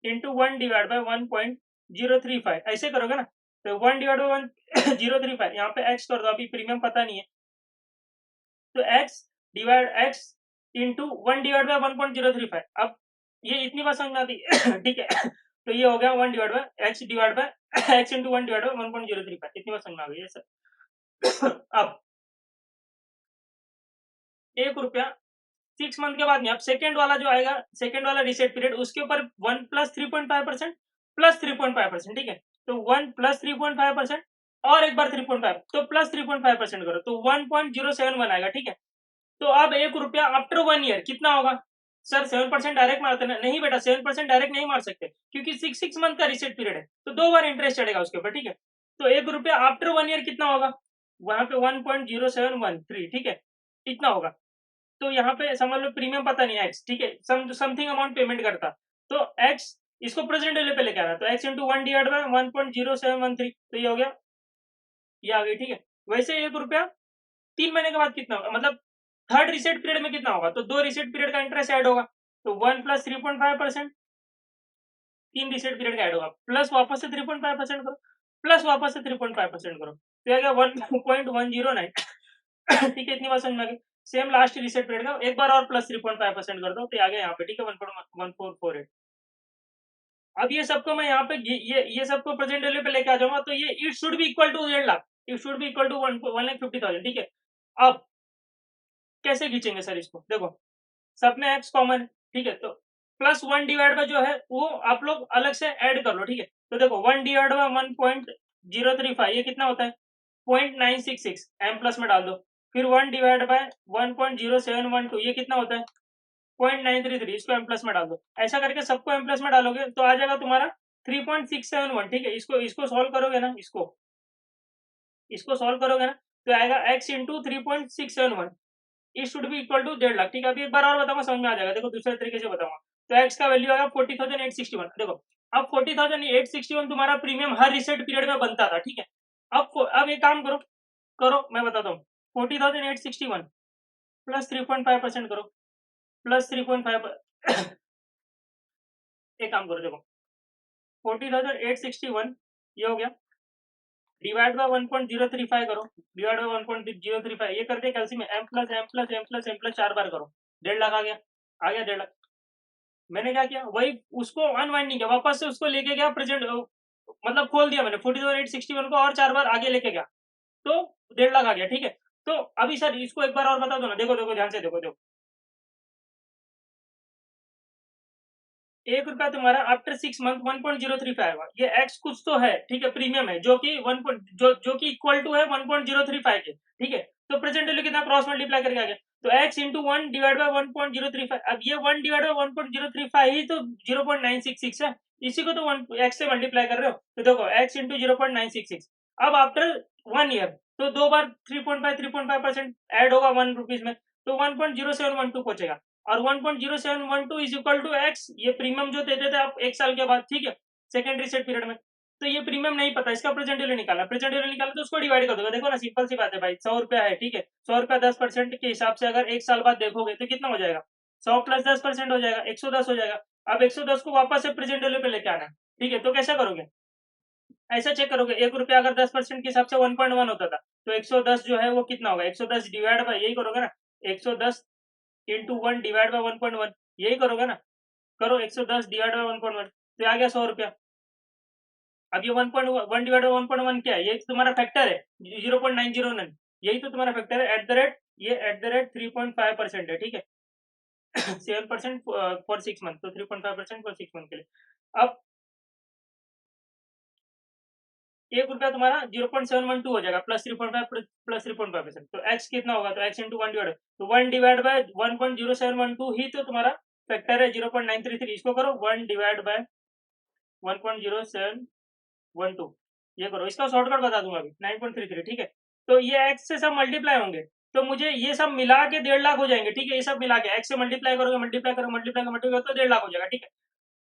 इंटू 1/1.035 ऐसे करोगे ना, तो 1/1.035 यहाँ पे एक्स कर दो, अभी प्रीमियम पता नहीं है, तो x इंटू 1/1.035, अब ये इतनी बात समझ में आती है ठीक है, तो ये हो गया 1/x x इंटू 1/1.035, इतनी बात समझ में आ गई है सर। अब 1 रुपया 6 मंथ के बाद नहीं, अब सेकेंड वाला जो आएगा, सेकेंड वाला रीसेट पीरियड, उसके ऊपर 1 + 3.5% प्लस 3.5%, ठीक है, तो 1 + 3.5% और एक बार 3.5, तो प्लस 3.5% करो, तो 1.071 आएगा, ठीक है। तो अब 1 रुपया आफ्टर 1 ईयर कितना होगा, सर 7% डायरेक्ट मारते ना, नहीं बेटा 7% डायरेक्ट नहीं मार सकते, क्योंकि 6 मंथ का रिसेट पीरियड है, तो 2 बार इंटरेस्ट चढ़ेगा उसके ऊपर, ठीक है। तो 1 रुपया आफ्टर 1 ईयर कितना होगा, वहां पे 1.0713, ठीक है, इतना होगा। तो यहाँ पे समझ लो प्रीमियम पता नहीं है एक्स, ठीक है, समथिंग अमाउंट पेमेंट करता, तो एक्स इसको प्रेजेंट वैल्यू पे लेके आना, तो एक्स इंटू 1/1.0713, तो ये हो गया, ये आ गई, ठीक है। वैसे 1 रुपया 3 महीने के बाद कितना होगा, मतलब थर्ड रिसेट पीरियड में कितना होगा, तो 2 रिसेट पीरियड का इंटरेस्ट ऐड होगा, तो 1 + 3.5%, 3 रिसेट पीरियड का ऐड होगा, प्लस वापस से 3.5% करो, प्लस वापस से 3.5% करो, तो आ गया 1.109 ठीक है, इतनी बात समझ में आ गई। सेम लास्ट रिसेट पीरियड का एक बार और प्लस 3.5% कर दो, तो आ गया यहाँ पे, ठीक है, 1.1448। अब ये सबको मैं यहाँ पे ये सबको प्रेजेंट वैल्यू पे लेके आ जाऊंगा, तो ये it should be equal to 1,50,000, it should be equal to 1,50,000, ठीक है। अब कैसे खींचेंगे सर इसको, देखो सब में एक्स कॉमन है, ठीक है, तो +1 डिवाइड बाय जो है वो आप लोग अलग से ऐड कर लो, ठीक है। तो देखो 1 डिवाइड बाय 1.035 ये कितना होता है, 0.966, एम प्लस में डाल दो, फिर 1 डिवाइड बाय 1.0712 ये कितना होता है, 0.933, इसको एम प्लस में डाल दो, ऐसा करके सबको एम प्लस में डालोगे तो आ जाएगा तुम्हारा 3.671, ठीक है। इसको सॉल्व करोगे ना, इसको सॉल्व करोगे ना, तो आएगा x into 3.671, it should be equal to 1,50,000, ठीक है। अभी एक बार और बताऊंगा, समझ में आ जाएगा, देखो दूसरे तरीके से बताऊंगा, तो x का वैल्यू आएगा 40,861, देखो अब 40,861 तुम्हारा प्रीमियम हर रिसेट पीरियड में बनता था, ठीक है। अब एक काम करो, मैं बताता हूँ, 40,861 प्लस 3.5% करो, प्लस 3.5 एक काम करो, देखो 40,861 ये हो गया, डिवाइड बाय 1.035 करो, डिवाइड बाय 1.035 ये करते कैलसी में m plus m plus m plus m plus 4 बार करो, 1,50,000 आ गया, 1,50,000। मैंने क्या किया, वही उसको अनवाइंड नहीं किया, वापस से उसको लेके गया प्रेजेंट, मतलब खोल दिया मैंने 40,861 को और 4 बार आगे लेके गया, तो 1,50,000 आ गया, ठीक है। तो अभी सर इसको एक बार और बता दो ना, देखो देखो ध्यान से देखो, 1 रुपया तुम्हारा आफ्टर 6 मंथ 1.035 आएगा, ये एक्स कुछ तो है, ठीक है, प्रीमियम है, जो कि जो कि इक्वल टू है 1.035 के, ठीक है। तो प्रेजेंट वैल्यू कितना क्रॉस मल्टीप्लाई करके आ गया, तो x इंटू 1 डिवाइड बाय 1.035, अब ये 1 डिवाइड बाय 1.035 ही तो 0.966 है, इसी को तो 1 x से मल्टीप्लाई कर रहे हो, तो देखो x इंटू 0.966, अब आफ्टर 1 ईयर तो 2 बार 3.5% ऐड होगा 1 रुपीज में, तो 1.0712 पहुंचेगा, और 1.0712 इज इक्वल टू एक्स, ये प्रीमियम जो देते थे आप 1 साल के बाद, ठीक है, सेकेंड रीसेट पीरियड में। तो ये प्रीमियम नहीं पता, इसका प्रेजेंट वैल्यू निकाला, प्रेजेंट वैल्यू निकाला तो उसको डिवाइड कर दोगे। देखो ना, सिंपल सी बात है भाई, 100 रुपया है, ठीक है, 100 रुपया 10% के हिसाब से अगर 1 साल बाद देखोगे तो कितना हो जाएगा, 100 प्लस 10% हो जाएगा, 110 हो जाएगा। अब 110 को वापस से प्रेजेंट वैल्यू पे लेके आना है, ठीक है, तो कैसा करोगे, ऐसा चेक करोगे, 1 रुपया अगर 10% के हिसाब से 1.1 होता था, तो 110 जो है वो कितना होगा, 110 डिवाइड बाय, यही करोगे ना, 110 इंटू 1 डिवाइड बाय 1.1, यही करोगे ना, करो 110 डिवाइड बाय 1.1, तो आ गया 100 रुपया। अब ये 1.1 डिवाइड बाय 1.1 क्या है, ये तुम्हारा फैक्टर है 0.909, यही तो तुम्हारा फैक्टर है, एट द रेट, ये एट द रेट 3.5% है, ठीक है, 7% फॉर 6 मंथ, तो 3.5% फॉर 6 मंथ के लिए। अब 1 रुपया तुम्हारा 0.712 हो जाएगा, प्लस 3.5 प्लस 3.5%, तो एक्स कितना होगा, तो एक्स इंटू 1 डिवाइड, तो 1 डिवाइड बाय 1.0712 ही तो तुम्हारा फैक्टर है 0.933, इसको करो 1 डिवाइड बाय 1.0712, ये करो, इसका शॉर्टकट बता दूंगा अभी, 9.33, ठीक है। तो ये एक्स से सब मल्टीप्लाई होंगे, तो मुझे ये सब मिला के 1.5 लाख हो जाएंगे, ठीक है, ये सब मिला के एक्स से मल्टीप्लाई करोगे, मल्टीप्लाई करो, मल्टीप्लाई करो, मल्टीप्लाई करो, तो 1.5 लाख हो जाएगा, ठीक है।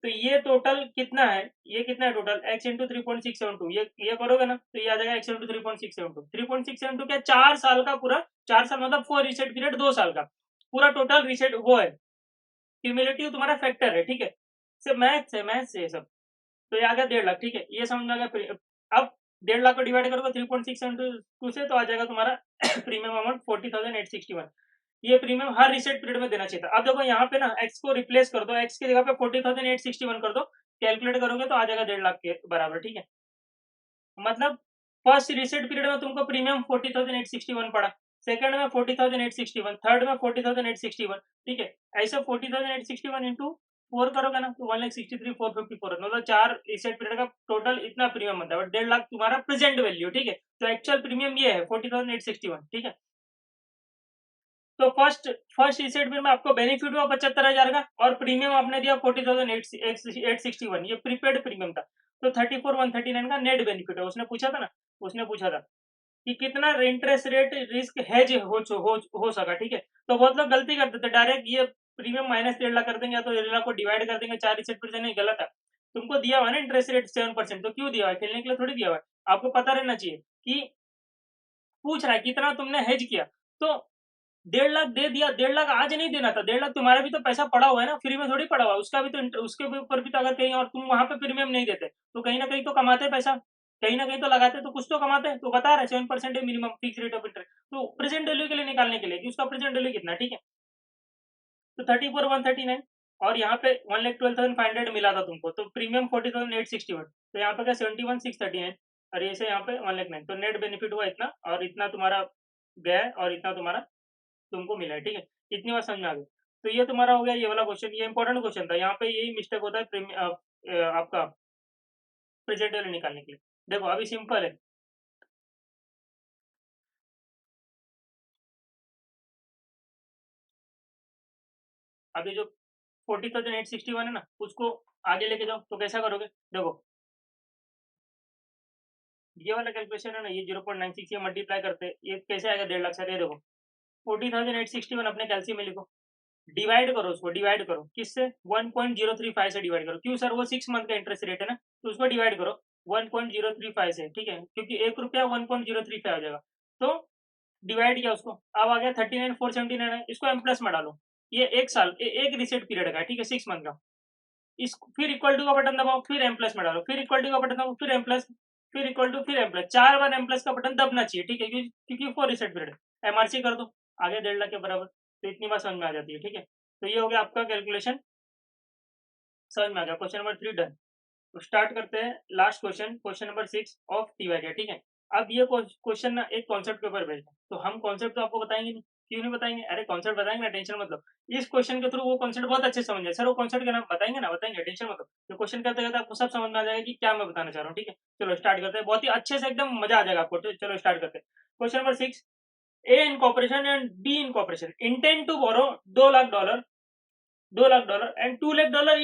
तो ये टोटल कितना है, ये कितना है टोटल, एक्स इंटू 3.672, ये करोगे ना, तो ये आ जाएगा एक्स इंटू 3.672, 3.672 क्या, 4 साल का पूरा, 4 साल मतलब 4 रीसेट पीरियड, 2 साल का पूरा टोटल रीसेट वो है, क्यूमुलेटिव तुम्हारा फैक्टर है, ठीक है, सिर्फ मैथ्स से सब। तो ये आ गया 1.5 लाख, ठीक है, ये समझ में आ गया। अब 1.5 लाख को डिवाइड करोगे 3.672 से, तो आ जाएगा तुम्हारा प्रीमियम अमाउंट 40,861, ये प्रीमियम हर रीसेट पीरियड में देना चाहिए था। अब देखो यहाँ पे ना एक्स को रिप्लेस कर दो, एक्स की जगह पे 40,861 कर दो, कैलकुलेट करोगे तो आ जाएगा 1.5 लाख के बराबर, ठीक है, मतलब फर्स्ट रीसेट पीरियड में तुमको प्रीमियम 40,861 पड़ा, सेकंड में 40,861, थर्ड में 40,861, ठीक है, ऐसे 40,861 इंटू 4 करोगे ना, तो 1,63,454, मतलब 4 रीसेट पीरियड का टोटल इतना प्रीमियम बनता है, 1.5 लाख तुम्हारा प्रेजेंट वैल्यू, ठीक है, तो एक्चुअल प्रीमियम ये है 40,861, ठीक है। तो फर्स्ट रीसेट में आपको बेनिफिट हुआ 75,000 का, और प्रीमियम आपने दिया 40,861, ये प्रीपेड प्रीमियम था, तो 34,139 का नेट बेनिफिट है। उसने पूछा था ना, उसने पूछा था कि कितना इंटरेस्ट रेट रिस्क हेज हो सका, ठीक है, तो बहुत लोग गलती कर देते, डायरेक्ट ये प्रीमियम माइनस 1.5 लाख कर देंगे, या तो 1.5 लाख को डिवाइड कर देंगे 4 रीसेट पर, नहीं, गलत है। तुमको दिया हुआ ना इंटरेस्ट रेट 7%, तो क्यों दिया हुआ है, खेलने के लिए थोड़ी दिया हुआ है, आपको पता रहना चाहिए कि पूछ रहा है कितना तुमने हेज किया, तो 1.5 लाख दे दिया, 1.5 लाख आज नहीं देना था, 1.5 लाख तुम्हारा भी तो पैसा पड़ा हुआ है ना, फ्री में थोड़ी पड़ा हुआ है, उसका भी तो, उसके ऊपर भी तो अगर कहीं और तुम वहां पे प्रीमियम नहीं देते, तो कहीं ना कहीं तो कमाते पैसा, कहीं ना कहीं तो लगाते, तो कुछ तो कमाते, तो बता रहे 7% है minimum fix rate of interest, तो प्रेजेंट वैल्यू के लिए निकालने के लिए कि उसका प्रेजेंट वैल्यू कितना, ठीक है, तो 34,139, और यहाँ पे 1,12,500 मिला था तुमको, तो प्रीमियम 40,861, तो यहाँ पे क्या 71,639, और ये से यहाँ पे 1,09,000, तो नेट बेनिफिट हुआ इतना, और इतना तुम्हारा गया है, और इतना तुम्हारा तुमको मिला है, ठीक है, इतनी बात समझ में आ गई। तो ये तुम्हारा हो गया ये वाला क्वेश्चन, ये इंपॉर्टेंट क्वेश्चन था, यहाँ पे यही मिस्टेक होता है आपका प्रेजेंट वैल्यू निकालने के लिए। देखो अभी सिंपल है, अभी जो 40,861 है ना, उसको आगे लेके जाओ, तो कैसा करोगे, देखो ये वाला कैलकुलेशन है ना, ये 0.96 ये मल्टीप्लाई करते हैं, ये कैसे आएगा 1.5 लाख सर, ये देखो 40,861 अपने कैलसी में लिखो, डिवाइड करो, उसको डिवाइड करो किससे, 1.035 से डिवाइड करो, क्यों सर, वो 6 मंथ का इंटरेस्ट रेट है ना, तो उसको डिवाइड करो 1.035 से, ठीक है, क्योंकि 1 रुपया 1.035 आ जाएगा, तो डिवाइड किया उसको, अब आ गया 39,479 है, इसको एम प्लस में डालो, ये 1 साल एक रिसेट पीरियड का, ठीक है, 6 मंथ का, इस फिर इक्वल टू का बटन दबाओ, फिर एम प्लस में डालो, फिर इक्वल टू का बटन दबाओ, फिर एम प्लस, फिर इक्वल टू, फिर एम प्लस, 4 बार एम प्लस का बटन दबना चाहिए, ठीक है, क्योंकि 4 रिसेट पीरियड, एमआरसी कर दो, आगे 1.5 लाख के बराबर, तो इतनी बात समझ में आ जाती है, ठीक है, तो ये हो गया आपका कैलकुलेशन, समझ में आ गया, क्वेश्चन नंबर 3 डन। तो स्टार्ट करते हैं last question, question number 6 of TY, ठीक है। अब ये क्वेश्चन ना एक कॉन्सेप्ट के ऊपर बेस्ड है, तो हम कॉन्सेप्ट तो आपको बताएंगे नहीं, क्यों नहीं बताएंगे, अरे कॉन्सेप्ट बताएंगे ना, टेंशन मतलब, इस क्वेश्चन के थ्रू वो कॉन्सेप्ट बहुत अच्छे समझ जाए, सर वो कॉन्सेप्ट का नाम बताएंगे ना, बताएंगे, टेंशन मतलब, तो क्वेश्चन करते करते आपको सब समझ में आ जाएगा कि क्या मैं बताना चाह रहा हूँ, ठीक है। चलो स्टार्ट करते हैं, बहुत ही अच्छे से एकदम मजा आ जाएगा आपको, तो चलो स्टार्ट करते हैं। Question number 6, A incorporation and B incorporation intend to borrow $2 lakh, $2 lakh and $2 lakh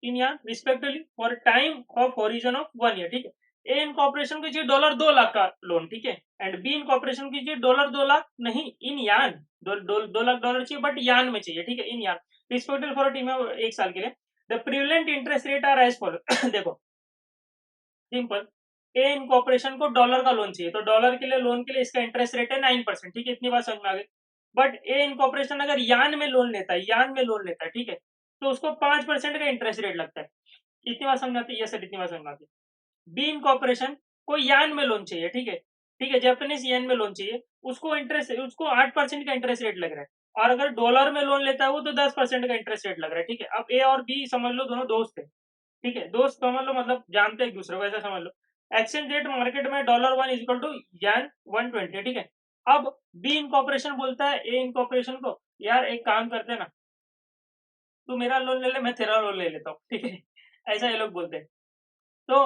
in yen respectively for time of horizon of 1 year, ठीक है। ए इनकॉर्पोरेशन को चाहिए $2 लाख का लोन, ठीक है, एंड बी इनकॉर्पोरेशन को चाहिए $2 लाख नहीं इन यान, $2 लाख चाहिए, बट यान में चाहिए, ठीक है, इन यान। रिस्पेक्टेड फॉर टीम है 1 साल के लिए। The prevalent interest rate are as follow. देखो सिंपल, ए इनकॉर्पोरेशन को डॉलर का लोन चाहिए, तो डॉलर के लिए लोन के लिए इसका इंटरेस्ट रेट है 9%, ठीक है, इतनी बात समझ में आ गई। बट ए इनकॉर्पोरेशन अगर यान में लोन लेता है, यान में लोन लेता है, ठीक है, तो उसको 5% का इंटरेस्ट रेट लगता है। इतनी बात समझ आती है? ये सर इतनी बात समझ आती है। बी इनकॉर्पोरेशन को यान में लोन चाहिए, ठीक है, ठीक है, जापानीज येन में लोन चाहिए, उसको 8% का इंटरेस्ट रेट लग रहा है। और अगर डॉलर में लोन लेता है वो, तो 10% का इंटरेस्ट रेट लग रहा है, ठीक है। अब ए और बी समझ लो दोनों दोस्त है, ठीक है, दोस्त समझ लो, मतलब जानते एक दूसरे को, ऐसा समझ लो। एक्सचेंज रेट मार्केट में $1 इज इक्वल टू यान 120, ठीक है। अब बी इनकॉर्पोरेशन बोलता है ए इनकॉर्पोरेशन को, यार एक काम करते हैं ना, तू मेरा लोन ले ले, मैं तेरा लोन ले लेता हूँ, ठीक है। ऐसा ये लोग बोलते हैं। तो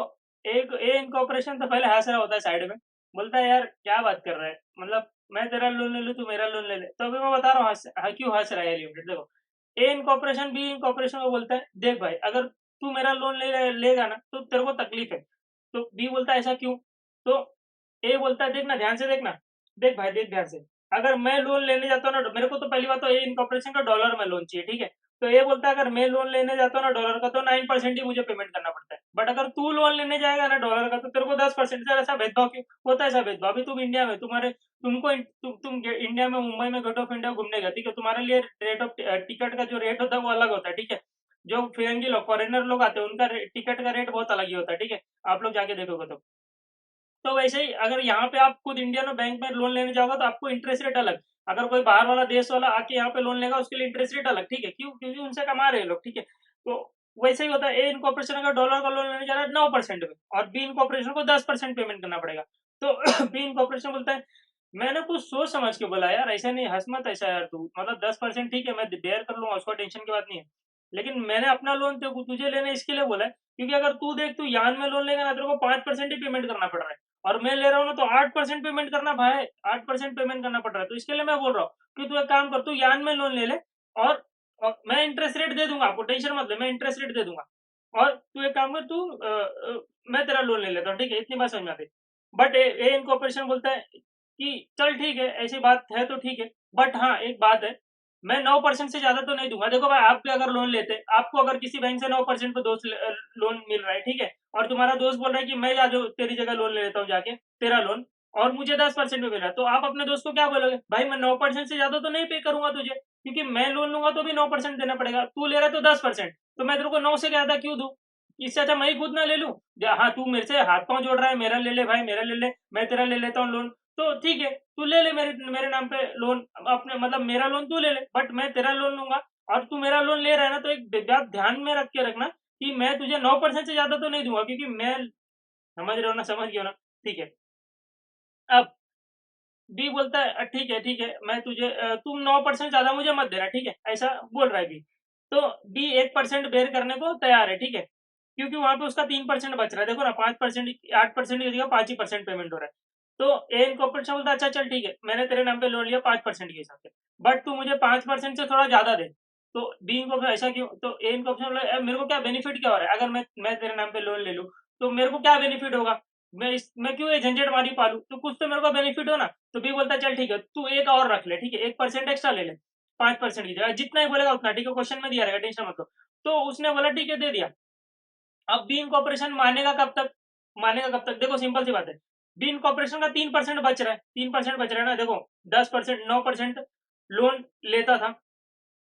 एक ए इनकॉर्पोरेशन तो पहले हंस रहा होता है साइड में, बोलता है यार क्या बात कर रहा है, मतलब मैं तेरा लोन ले लूँ, तू मेरा लोन ले ले। तो अभी मैं बता रहा हूँ क्यों हंस रहा है लिमिटेड। देखो, ए इनकॉर्पोरेशन बी इनकॉर्पोरेशन को बोलता है, देख भाई अगर तू मेरा लोन लेगा ना तो तेरे को तकलीफ है। तो बी बोलता है ऐसा क्यों? तो ए बोलता है देखना ध्यान से देखना, देख भाई देख ध्यान से, अगर मैं लोन लेने जाता हूँ ना, मेरे को तो पहली बात तो ए इनकॉर्पोरेशन का डॉलर में लोन चाहिए, ठीक है। तो ये बोलता है अगर मैं लोन लेने जाता हूँ ना डॉलर का, तो 9% ही मुझे पेमेंट करना पड़ता है। बट अगर तू लोन लेने जाएगा ना डॉलर का, तो तेरे को 10%। सर ऐसा भेदभाव क्यों होता है? ऐसा भेदभाव, अभी तुम इंडिया में, तुम इंडिया में मुंबई में गेट ऑफ इंडिया घूमने गए, ठीक है, तुम्हारे लिए रेट ऑफ टिकट का जो रेट होता है वो अलग होता है, ठीक है। जो फिरंगी लोग, फॉरेनर लोग आते हैं, उनका टिकट का रेट बहुत अलग ही होता है, ठीक है। आप लोग जाके देखोगे तो वैसे ही अगर यहाँ पे आप खुद इंडियन बैंक में लोन लेने जाओगे तो आपको इंटरेस्ट रेट अलग। अगर कोई बाहर वाला देश वाला आके यहाँ पे लोन लेगा, उसके लिए इंटरेस्ट रेट अलग, ठीक है, क्यों? क्योंकि उनसे कमा रहे हैं लोग, ठीक है। तो वैसे ही होता है, ए इनकॉर्पोरेशन अगर डॉलर का लोन लेने जा रहा है 9% में, और बी इनकॉर्पोरेशन को 10% पेमेंट करना पड़ेगा। तो बी इनकॉर्पोरेशन बोलता है मैंने कुछ सोच समझ के बोला यार, ऐसा नहीं, हंस मत ऐसा यार, तू मतलब 10% ठीक है, मैं बेयर कर लूंगा, उसको टेंशन की बात नहीं है। लेकिन मैंने अपना लोन तुझे लेने इसके लिए बोला है, क्योंकि अगर तू देख, तू यान में लोन लेगा ना, तेरे को 5% ही पेमेंट करना पड़ रहा है, और मैं ले रहा हूँ ना तो 8% पेमेंट करना भाई, 8% पेमेंट करना पड़ रहा है। तो इसके लिए मैं बोल रहा हूँ कि तू एक काम कर, तू यान में लोन ले ले, और मैं इंटरेस्ट रेट दे दूंगा, आपको टेंशन मत ले, मैं इंटरेस्ट रेट दे दूंगा। और तू एक काम कर, मैं तेरा लोन ले लेता हूँ, ठीक है, इतनी बात समझ में आती। बट ए इनकॉर्पोरेशन बोलता है कि चल ठीक है, ऐसी बात है तो ठीक है, बट हाँ एक बात है, मैं 9% से ज्यादा तो नहीं दूंगा। देखो भाई, आप भी अगर लोन लेते, आपको अगर किसी बैंक से 9% पे दोस्त लोन मिल रहा है, ठीक है, और तुम्हारा दोस्त बोल रहा है कि मैं जा जो तेरी जगह लोन ले लेता हूँ जाके, तेरा लोन, और मुझे 10% पे मिल रहा है, तो आप अपने दोस्त को क्या बोलोगे? भाई मैं 9% से ज्यादा तो नहीं पे करूंगा तुझे, क्योंकि मैं लोन लूंगा तो भी 9% देना पड़ेगा, तू ले रहा है तो 10%, तो मैं तेरे को 9 से ज्यादा क्यों दूं? इससे अच्छा मैं ही खुद ना ले लूं। हाँ तू मेरे से हाथ पांव जोड़ रहा है, मेरा ले ले भाई, मेरा ले ले, मैं तेरा ले लेता हूँ लोन, तो ठीक है, तू ले ले मेरे मेरे नाम पे लोन, अपने मतलब मेरा लोन तू ले ले, बट मैं तेरा लोन लूंगा। और तू मेरा लोन ले रहा है ना, तो एक बात ध्यान में रख के रखना कि मैं तुझे 9% से ज्यादा तो नहीं दूंगा, क्योंकि मैं, समझ रहे हो ना? समझ गए हो ना? ठीक है। अब बी बोलता है ठीक है, मैं तुझे तुम 9% ज्यादा मुझे मत देना, ठीक है, ऐसा बोल रहा है बी। तो बी 1% बेर करने को तैयार है, ठीक है, क्योंकि वहां पे उसका 3% बच रहा है। देखो ना, 5%, 8% की जगह 5% पेमेंट हो रहा है। तो ए इनकॉर्पोरेशन बोलता है अच्छा चल ठीक है, मैंने तेरे नाम पे लोन लिया 5% के हिसाब से, बट तू मुझे 5% से थोड़ा ज्यादा दे। तो बी इनकॉर्पोरेशन ऐसा क्यों? तो ए इनकॉर्पोरेशन बोला मेरे को क्या बेनिफिट क्या हो रहा है, अगर मैं तेरे नाम पे लोन ले लूँ तो मेरे को क्या बेनिफिट होगा? मैं क्यों ये झंझट मारी पालू? तो कुछ तो मेरे को बेनिफिट हो ना। तो बी बोलता है चल ठीक है, तू एक और रख ले, ठीक है, 1% एक्स्ट्रा ले ले, 5% की जगह, जितना ही बोलेगा उतना, ठीक है, क्वेश्चन में दिया रहेगा, टेंशन मत लो। तो उसने बोला ठीक है, दे दिया। अब बी इनकॉर्पोरेशन मानेगा कब तक? मानेगा कब तक? देखो सिंपल सी बात है, बी इनकॉर्पोरेशन का 3% बच रहा है, 3% बच रहा है ना। देखो 10%, 9% लोन लेता था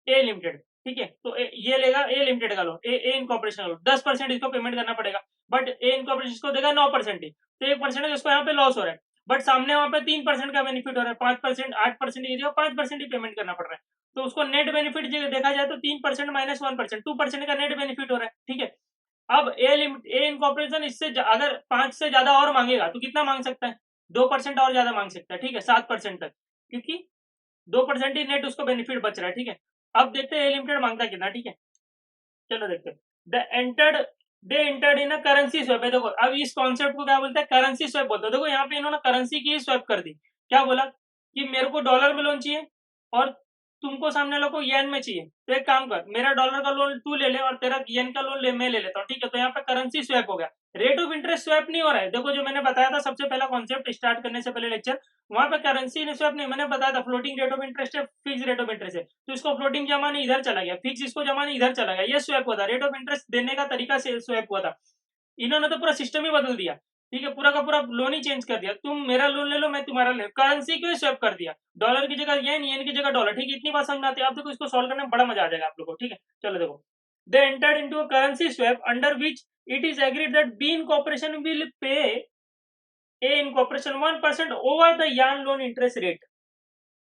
ए लिमिटेड, ठीक है, तो ये लेगा ए लिमिटेड का लोन, ए इनकॉर्पोरेशन का लोन, 10% इसको पेमेंट करना पड़ेगा, बट ए इनकॉर्पोरेशन इसको देगा 9% ही, तो 1% इसको यहाँ पे लॉस हो रहा है। बट सामने वहां पे 3% का बेनिफिट हो रहा है, 5%, 8% की जगह 5% ही पेमेंट करना पड़ रहा है। तो उसको नेट बेनिफिट देखा जाए तो 3% माइनस 1%, 2% का नेट बेनिफिट हो रहा है, ठीक है। अब ए इनकॉर्पोरेशन इससे अगर 5 से ज्यादा और मांगेगा तो कितना मांग सकता है? 2% और ज्यादा मांग सकता है, ठीक है, 7% तक, क्योंकि 2% ही नेट उसको बेनिफिट बच रहा है, ठीक है। अब देखते हैं ए लिमिटेड मांगता है कितना, ठीक है, चलो देखते हैं। They entered in a currency swap है। देखो अब इस कॉन्सेप्ट को क्या बोलते हैं? करेंसी स्वैप बोलते हैं। देखो यहाँ पे इन्होंने करेंसी की स्वैप कर दी। क्या बोला कि मेरे को डॉलर में लोन चाहिए और तुमको सामने वालों को येन में चाहिए, तो एक काम कर, मेरा डॉलर का लोन तू ले ले और तेरा येन का लोन मैं ले लेता हूँ, ठीक है। तो यहाँ पे करेंसी स्वैप हो गया, रेट ऑफ इंटरेस्ट स्वैप नहीं हो रहा है। देखो जो मैंने बताया था सबसे पहला कॉन्सेप्ट स्टार्ट करने से पहले लेक्चर, वहां पे करेंसी स्वैप नहीं, मैंने बताया था फ्लोटिंग रेट ऑफ इंटरेस्ट है, फिक्स रेट ऑफ इंटरेस्ट है, तो इसको फ्लोटिंग जमा नहीं इधर चला गया, फिक्स इसको जमा नहीं इधर चला गया, ये स्वैप हुआ था, रेट ऑफ इंटरेस्ट देने का तरीका से स्वैप हुआ था। इन्होंने तो पूरा सिस्टम ही बदल दिया, ठीक है, पूरा का पूरा लोन ही चेंज कर दिया, तुम मेरा लोन ले लो मैं तुम्हारा ले, करेंसी क्यों स्वैप कर दिया, डॉलर की जगह येन, येन की जगह डॉलर, ठीक है। इतनी बात समझ में आती है। आप देखो इसको सॉल्व करने में बड़ा मजा आ जाएगा आप लोगों को, ठीक है। चलो देखो, they entered into a currency swap under which it is agreed that B incorporation will pay A incorporation 1% over the yen loan interest rate.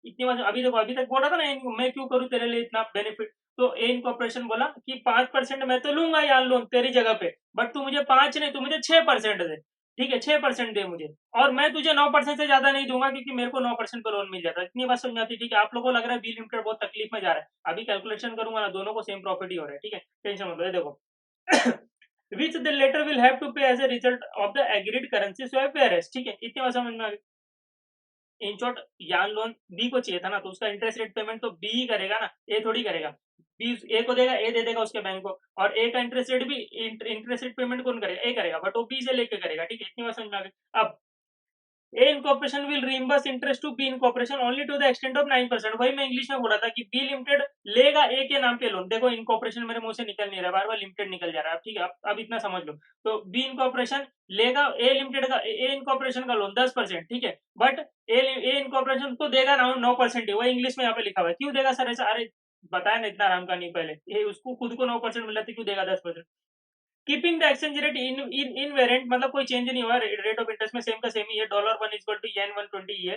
इतनी बात अभी देखो, अभी तक बोला था ना मैं क्यों करूं तेरे लिए इतना बेनिफिट, तो ए इनकॉर्पोरेशन बोला कि 5% मैं तो लूंगा यार लोन तेरी जगह पे, बट तू मुझे 5 नहीं, तू मुझे 6% दे, ठीक है, 6% दे मुझे, और मैं तुझे 9% से ज्यादा नहीं दूंगा क्योंकि मेरे को 9% पे लोन मिल जाता है। इतनी बात समझ आती है, ठीक है। आप लोगों को लग रहा है बी लिमिटेड बहुत तकलीफ में जा रहा है, अभी कैलकुलेशन करूंगा ना, दोनों को सेम प्रॉफिट ही हो रहा है, ठीक है, टेंशन मत लो। देखो which the latter will have to pay as a result of the agreed currency swap whereas, ठीक है, इतनी बात समझ में आ गई। इन शॉर्ट यान लोन बी को चाहिए था ना, तो उसका इंटरेस्ट रेट पेमेंट तो बी ही करेगा ना, ए थोड़ी करेगा। बी ए को देगा, ए दे देगा उसके बैंक को, और ए का इंटरेस्ट रेट भी इंटरेस्ट रेट पेमेंट कौन करेगा, ए करेगा, बट वो बी से लेके करेगा, ठीक है। इतनी बात समझ में आ गई। अब A incorporation will reimburse interest to B incorporation only to the extent of 9%। वही मैं इंग्लिश में बोला था कि बी लिमिटेड लेगा ए के नाम पे लोन। देखो इनकॉर्पोरेशन मेरे मुंह से निकल नहीं रहा, बार बार लिमिटेड निकल जा रहा है, ठीक है। अब इतना समझ लो, तो बी इनकॉर्पोरेशन लेगा ए लिमिटेड का, ए इनकॉर्पोरेशन का लोन 10%, ठीक है, बट ए इनकॉर्पोरेशन तो देगा 9%। वही इंग्लिश में यहाँ पे लिखा हुआ है, क्यों देगा सर ऐसा, अरे बताया ना इतना आराम का नहीं, पहले ये उसको खुद को 9% मिला था, क्यों देगा 10%। Keeping the exchange rate in variant, मतलब कोई चेंज नहीं हुआ, रेट ऑफ इंटरेस्ट में सेम का सेम ही है, डॉलर 1 इक्वल टू येन 120 है।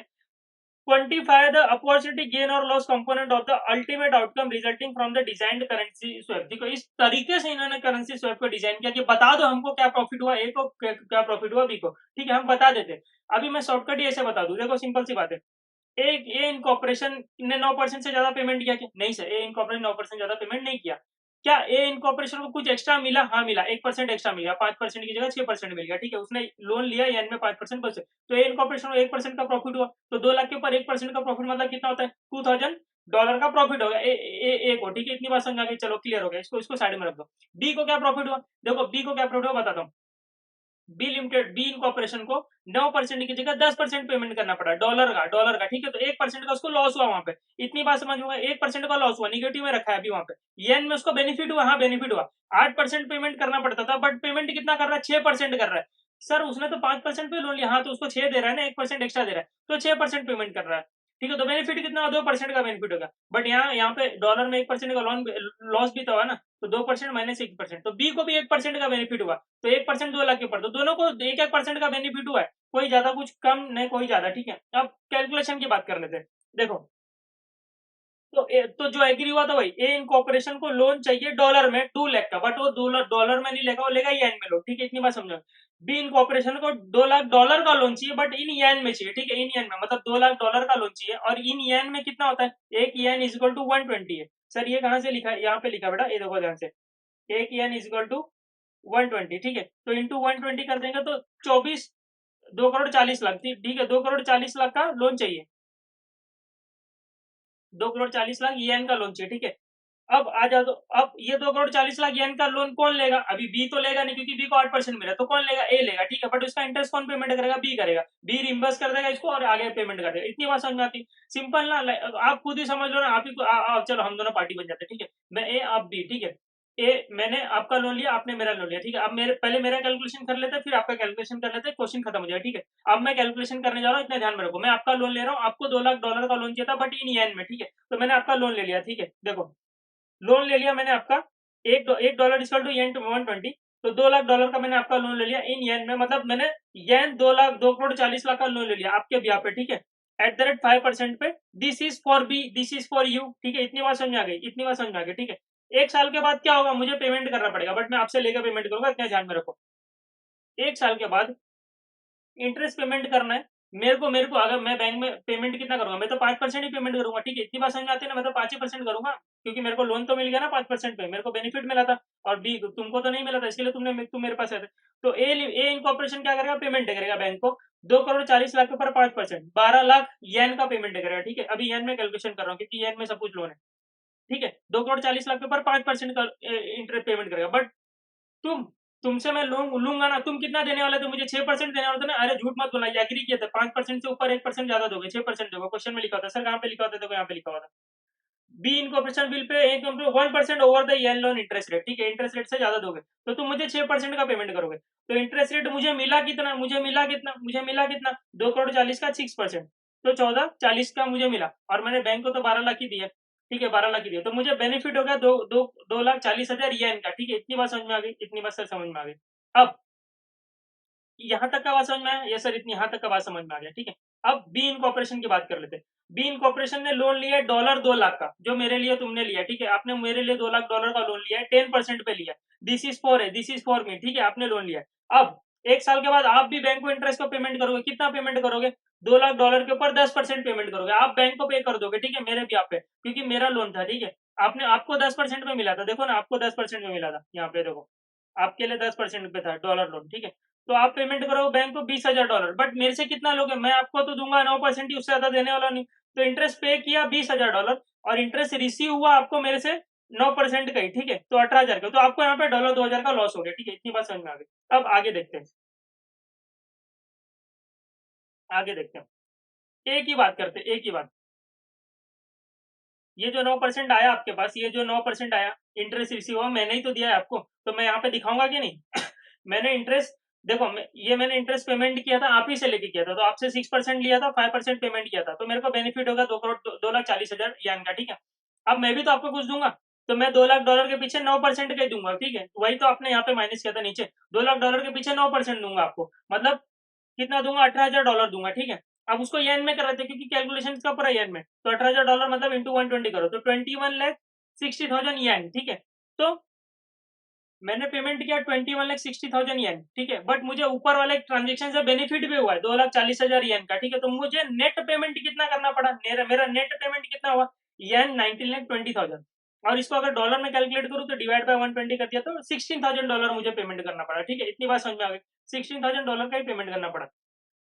क्वांटिफाई द अपॉर्चुनिटी गेन और loss component of the ultimate outcome resulting from the designed currency swap. देखो इस तरीके से इन्होंने करेंसी स्वैप को डिजाइन किया कि बता दो हमको क्या प्रॉफिट हुआ, ए को क्या प्रॉफिट हुआ, बी को, ठीक है, हम बता देते। अभी मैं शॉर्टकट ही ऐसे बता दूं, देखो सिंपल सी बात है, एक ए इनकॉर्पोरेशन ने 9% से ज्यादा पेमेंट किया क्या, नहीं सर, ए इनकॉर्पोरेशन 9% ज्यादा पेमेंट नहीं किया। क्या ए इनकॉर्पोरेशन को कुछ एक्स्ट्रा मिला, हाँ मिला, 1% एक्स्ट्रा मिला, 5% की जगह 6% मिल गया, ठीक है, उसने लोन लिया एन में 5% बचे, तो ए इनकॉर्पोरेशन को 1% का प्रॉफिट हुआ, तो 2 लाख के ऊपर 1% का प्रॉफिट मतलब कितना होता है, $2000 का प्रॉफिट हो गया ए को, ठीक है। इतनी बात समझ आ गई, चलो क्लियर हो गया, इसको साइड में रख दो। बी को क्या प्रॉफिट हुआ, देखो बी को क्या प्रॉफिट हुआ बताता हूँ। बी लिमिटेड, बी इनकॉर्पोरेशन को 9% की जगह 10% पेमेंट करना पड़ा, डॉलर का, ठीक है, तो 1% का उसको लॉस हुआ वहां पे। इतनी बात समझ में, 1% का लॉस हुआ, निगेटिव में रखा है अभी वहां पे। येन में उसको बेनिफिट हुआ, हाँ बेनिफिट हुआ, 8% पेमेंट करना पड़ता था, बट पेमेंट कितना कर रहा है, 6% कर रहा है। सर उसने तो 5% पे लोन लिया, हाँ तो उसको 6 दे रहा है ना, 1% एक्स्ट्रा दे रहा है, तो 6% पेमेंट कर रहा है, ठीक है, तो बेनिफिट कितना, 2% का बेनिफिट होगा। बट यहाँ पे डॉलर में 1% का लोन लॉस भी तो हुआ ना, तो 2% माइनस 1%, तो बी को भी 1% का बेनिफिट हुआ, तो 1% 2 लाख के ऊपर, तो दोनों को 1% का बेनिफिट हुआ है, कोई ज्यादा कुछ कम नहीं कोई ज्यादा, ठीक है। अब कैलकुलेशन की बात कर लेते हैं। देखो तो जो एग्री हुआ था वही, ए इनकॉर्पोरेशन को लोन चाहिए डॉलर में 2 लाख का, बट वो डॉलर में नहीं लेगा, वो लेगा येन में लोन, ठीक है, इतनी बात समझो। बी इनकॉर्पोरेशन को 2 लाख डॉलर का लोन चाहिए, बट इन येन में चाहिए, ठीक है, इन येन में, मतलब 2 लाख डॉलर का लोन चाहिए, और इन येन में कितना होता है, एक येन इज इक्वल टू 120 है। सर ये कहाँ से लिखा है, यहाँ पे लिखा बेटा, ये देखो ध्यान से, एक येन इज इक्वल टू 120, ठीक है, तो इंटू 120 कर देंगे तो 2 करोड़ 40 लाख, ठीक है, 2 करोड़ 40 लाख का लोन चाहिए, 2 करोड़ 40 लाख येन का लोन चाहिए, ठीक है। अब आ जाओ, तो अब ये 2 करोड़ 40 लाख येन का लोन कौन लेगा, अभी बी तो लेगा नहीं क्योंकि बी को 8% मिला, तो कौन लेगा, ए लेगा, ठीक है, बट उसका इंटरेस्ट कौन पेमेंट करेगा, बी करेगा, बी रिम्बर्स कर देगा इसको और आगे पेमेंट कर देगा। इतनी बात समझ में आती, सिंपल ना, आप खुद ही समझ लो ना, आप ही को चलो हम दोनों पार्टी बन जाते हैं, ठीक है, मैं ए आप बी, ठीक है। ए मैंने आपका लोन लिया, आपने मेरा लोन लिया, ठीक है, अब मेरा कैलकुलेशन कर लेते हैं, फिर आपका कैलकुलेशन कर लेते हैं, क्वेश्चन खत्म हो जाएगा, ठीक है। अब मैं कैलकुलेशन करने जा रहा हूँ, इतना ध्यान में रखो, मैं आपका लोन ले रहा हूँ, आपको 2 लाख डॉलर का लोन चाहिए था, बट इन येन में, ठीक है, तो मैंने आपका लोन ले लिया, ठीक है। देखो लोन ले लिया मैंने आपका, एक डॉलर इक्वल टू येन 120, तो 2 लाख डॉलर का मैंने आपका लोन ले लिया इन येन में, मतलब मैंने येन 2 करोड़ 40 लाख का लोन ले लिया आपके ब्याह पे, ठीक है, एट द रेट 5% पे। This is for B, this is for you, ठीक है, इतनी बात समझ आ गई, इतनी बात समझ आ गई, ठीक है। 1 साल के बाद क्या होगा, मुझे पेमेंट करना पड़ेगा, बट मैं आपसे लेकर पेमेंट करूंगा, इतना ध्यान में रखो। 1 साल के बाद इंटरेस्ट पेमेंट करना है मेरे को अगर मैं बैंक में पेमेंट कितना करूंगा, मैं तो 5% ही पेमेंट करूंगा, ठीक है, इतनी बात समझ में आती है ना, मैं तो 5% करूंगा, क्योंकि मेरे को लोन तो मिल गया ना 5% पे, मेरे को बेनिफिट मिला था, और बी तुमको तो नहीं मिला था, इसके लिए तुम मेरे पास आए थे। तो ए इनकॉर्पोरेशन क्या करेगा, पेमेंट करेगा बैंक को, 2,40,00,000 के ऊपर 5%, 12 लाख येन का पेमेंट करेगा। ठीक है, अभी येन में कैलकुलेशन कर रहा हूँ क्योंकि येन में सब कुछ लोन है। ठीक है, 2,40,00,000 के ऊपर 5% का इंटरेस्ट पेमेंट करेगा। बट तुमसे मैं लोन लूंगा ना, तुम कितना देने वाले थे मुझे? 6% देने वाले थे ना। अरे झूठ मत बोलना, ये एग्री किया था। 5% से ऊपर 1% ज्यादा दोगे, 6% दोगे। क्वेश्चन में लिखा होता सर, कहाँ पे लिखा होता? देखो यहाँ पे लिखा हुआ था, B incorporation bill pay 1% over the yen loan interest rate. ठीक है, इंटरेस्ट रेट से ज्यादा दोगे तो तुम मुझे 6% का पेमेंट करोगे। तो इंटरेस्ट रेट मुझे मिला कितना? मुझे मिला कितना 2,40,00,000 का 6%, तो 14,40 का मुझे मिला। और मैंने बैंक को तो 12 लाख ही दिया। ठीक है, 12 लाख ही दिया, तो मुझे बेनिफिट हो गया 2,40,000 येन का। ठीक है, इतनी बात समझ में आ गई? इतनी बात सर समझ में आ गई? अब यहाँ तक का बात समझ में आया? ये सर इतनी यहाँ तक का बात समझ में आ गया। ठीक है, अब बी इनकॉर्पोरेशन की बात कर लेते हैं। बी इनकॉर्पोरेशन ने लोन लिया है $2 लाख का, जो मेरे लिए तुमने लिया। ठीक है, आपने मेरे लिए $2 लाख का लोन लिया है, 10% पे लिया। दिस इज फॉर है, दिस इज फॉर मी। ठीक है, आपने लोन लिया। अब 1 साल के बाद आप भी बैंक को इंटरेस्ट को पेमेंट करोगे। कितना पेमेंट करोगे? $2 लाख के ऊपर 10% पेमेंट करोगे। आप बैंक को पे कर दोगे। ठीक है, मेरे भी आप पे, क्योंकि मेरा लोन था। ठीक है, आपको 10% में मिला था। देखो ना, आपको 10% में मिला था। यहाँ पे देखो, आपके लिए 10% पे था डॉलर लोन। ठीक है, तो आप पेमेंट करो बैंक को $20,000। बट मेरे से कितना लोगे? मैं आपको तो दूंगा 9% ही, उससे ज्यादा देने वाला नहीं। तो इंटरेस्ट पे किया $20,000 और इंटरेस्ट रिसीव हुआ आपको मेरे से 9% का ही। ठीक है, तो 18,000 का, तो आपको यहाँ पे $2,000 का लॉस हो गया। ठीक है, इतनी बात समझ में आ गई? अब आगे देखते हैं, आगे देखते हैं। एक ही बात करते हैं, एक ही बात। ये जो 9% आया आपके पास, ये जो 9% आया इंटरेस्ट रिसीव हुआ, मैंने ही तो दिया है आपको। तो मैं यहाँ पे दिखाऊंगा कि नहीं? मैंने इंटरेस्ट, देखो ये मैंने इंटरेस्ट पेमेंट किया था, आप ही से लेके किया था। तो आपसे 6% लिया था, 5% पेमेंट किया था, तो मेरे को बेनिफिट होगा 2,40,000 यान का। ठीक है, अब मैं भी तो आपको कुछ दूंगा। तो मैं $2 लाख के पीछे 9% का ही दूंगा। ठीक है, वही तो आपने यहाँ पे माइनस किया था नीचे। $2 लाख के पीछे 9% दूंगा आपको, मतलब कितना दूंगा? $18,000 दूंगा। ठीक है, अब उसको येन में कर रहे थे क्योंकि कैलकुलेशन का पूरा येन में। तो $18,000 मतलब इंटू 120 करो तो 21,60,000 येन। ठीक है, तो मैंने पेमेंट किया 21,60,000 येन। ठीक है, बट मुझे ऊपर वाले ट्रांजेक्शन से बेनिफिट भी हुआ है 2,40,000 येन का। ठीक है, तो मुझे नेट पेमेंट कितना करना पड़ा? मेरा नेट पेमेंट कितना हुआ? येन 19,20,000। और इसको अगर डॉलर में कैलकुलेट करूँ तो डिवाइड बाय 120 कर दिया तो $16,000 मुझे पेमेंट करना पड़ा। ठीक है, इतनी बात समझ में आ गई? $16,000 का ही पेमेंट करना पड़ा।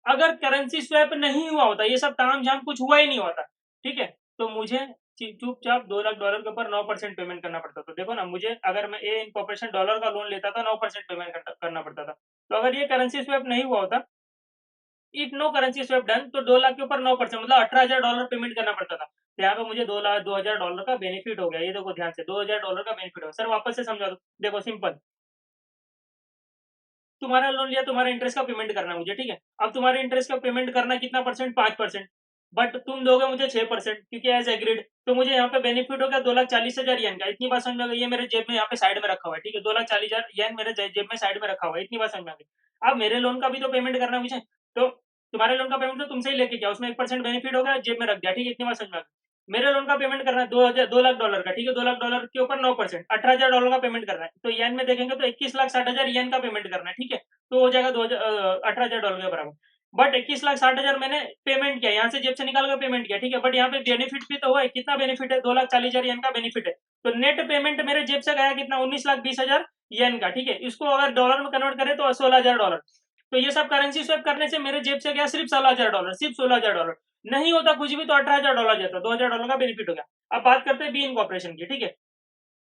अगर करेंसी स्वैप नहीं हुआ होता, ये सब ताम झाम कुछ हुआ ही नहीं होता। ठीक है, तो मुझे चुपचाप $2 लाख के ऊपर 9% पेमेंट करना पड़ता। तो देखो ना, मुझे अगर मैं ए इनकॉर्पोरेशन डॉलर का लोन लेता था 9% पेमेंट करना पड़ता था। तो अगर ये करेंसी स्वैप नहीं हुआ होता, if no currency swap done, तो 2 लाख के ऊपर 9% मतलब $18,000 पेमेंट करना पड़ता था। तो यहाँ पे मुझे 2,000 का बेनिफिट हो गया। ये देखो ध्यान से, $2,000 का बेनिफिट हो। सर वापस से समझा दो, देखो सिंपल। तुम्हारा लोन लिया, तुम्हारा इंटरेस्ट का पेमेंट करना है मुझे। ठीक है, अब तुम्हारे इंटरेस्ट का पेमेंट करना कितना परसेंट? 5%। बट तुम दोगे मुझे 6% क्योंकि एज एग्रीड। तो मुझे यहाँ पे बेनिफिट होगा 2,40,000 येन का। इतनी बात समझ में आ गई? ये मेरे जेब में यहाँ पे साइड में रखा हुआ है। ठीक है, 2,40,000 येन मेरे जेब में साइड में रखा हुआ है। इतनी बात समझ में आ गई? अब मेरे लोन का भी तो पेमेंट करना है मुझे। तो तुम्हारे लोन का पेमेंट तो तुमसे ही लेके गया, उसमें 1% बेनिफिट होगा, जेब में रख दिया। ठीक है, इतनी बात समझ में आ गई? मेरे लोन का पेमेंट करना है $2 लाख का। ठीक है, $2 लाख के ऊपर 9%, $18,000 का पेमेंट करना है। तो येन में देखेंगे तो 21,60,000 येन का पेमेंट करना है। ठीक है, तो हो जाएगा $18,000 के बराबर। बट 21,60,000 मैंने पेमेंट किया, यहाँ से जेब से निकाल कर पेमेंट किया। ठीक है, बट यहाँ पे बेनिफिट भी तो हुआ है। कितना बेनिफिट है? 2,40,000 येन का बेनिफिट है। तो नेट पेमेंट मेरे जेब से गया कितना? 19,20,000 येन का। ठीक है, इसको अगर डॉलर में कन्वर्ट करें तो $16,000। तो ये सब करेंसी स्वैप करने से मेरे जेब से गया सिर्फ $16,000, सिर्फ $16,000। नहीं होता कुछ भी तो $18,000 जाता, $2,000 का बेनिफिट हो गया। अब बात करते हैं बी इनकॉर्पोरेशन की। ठीक है,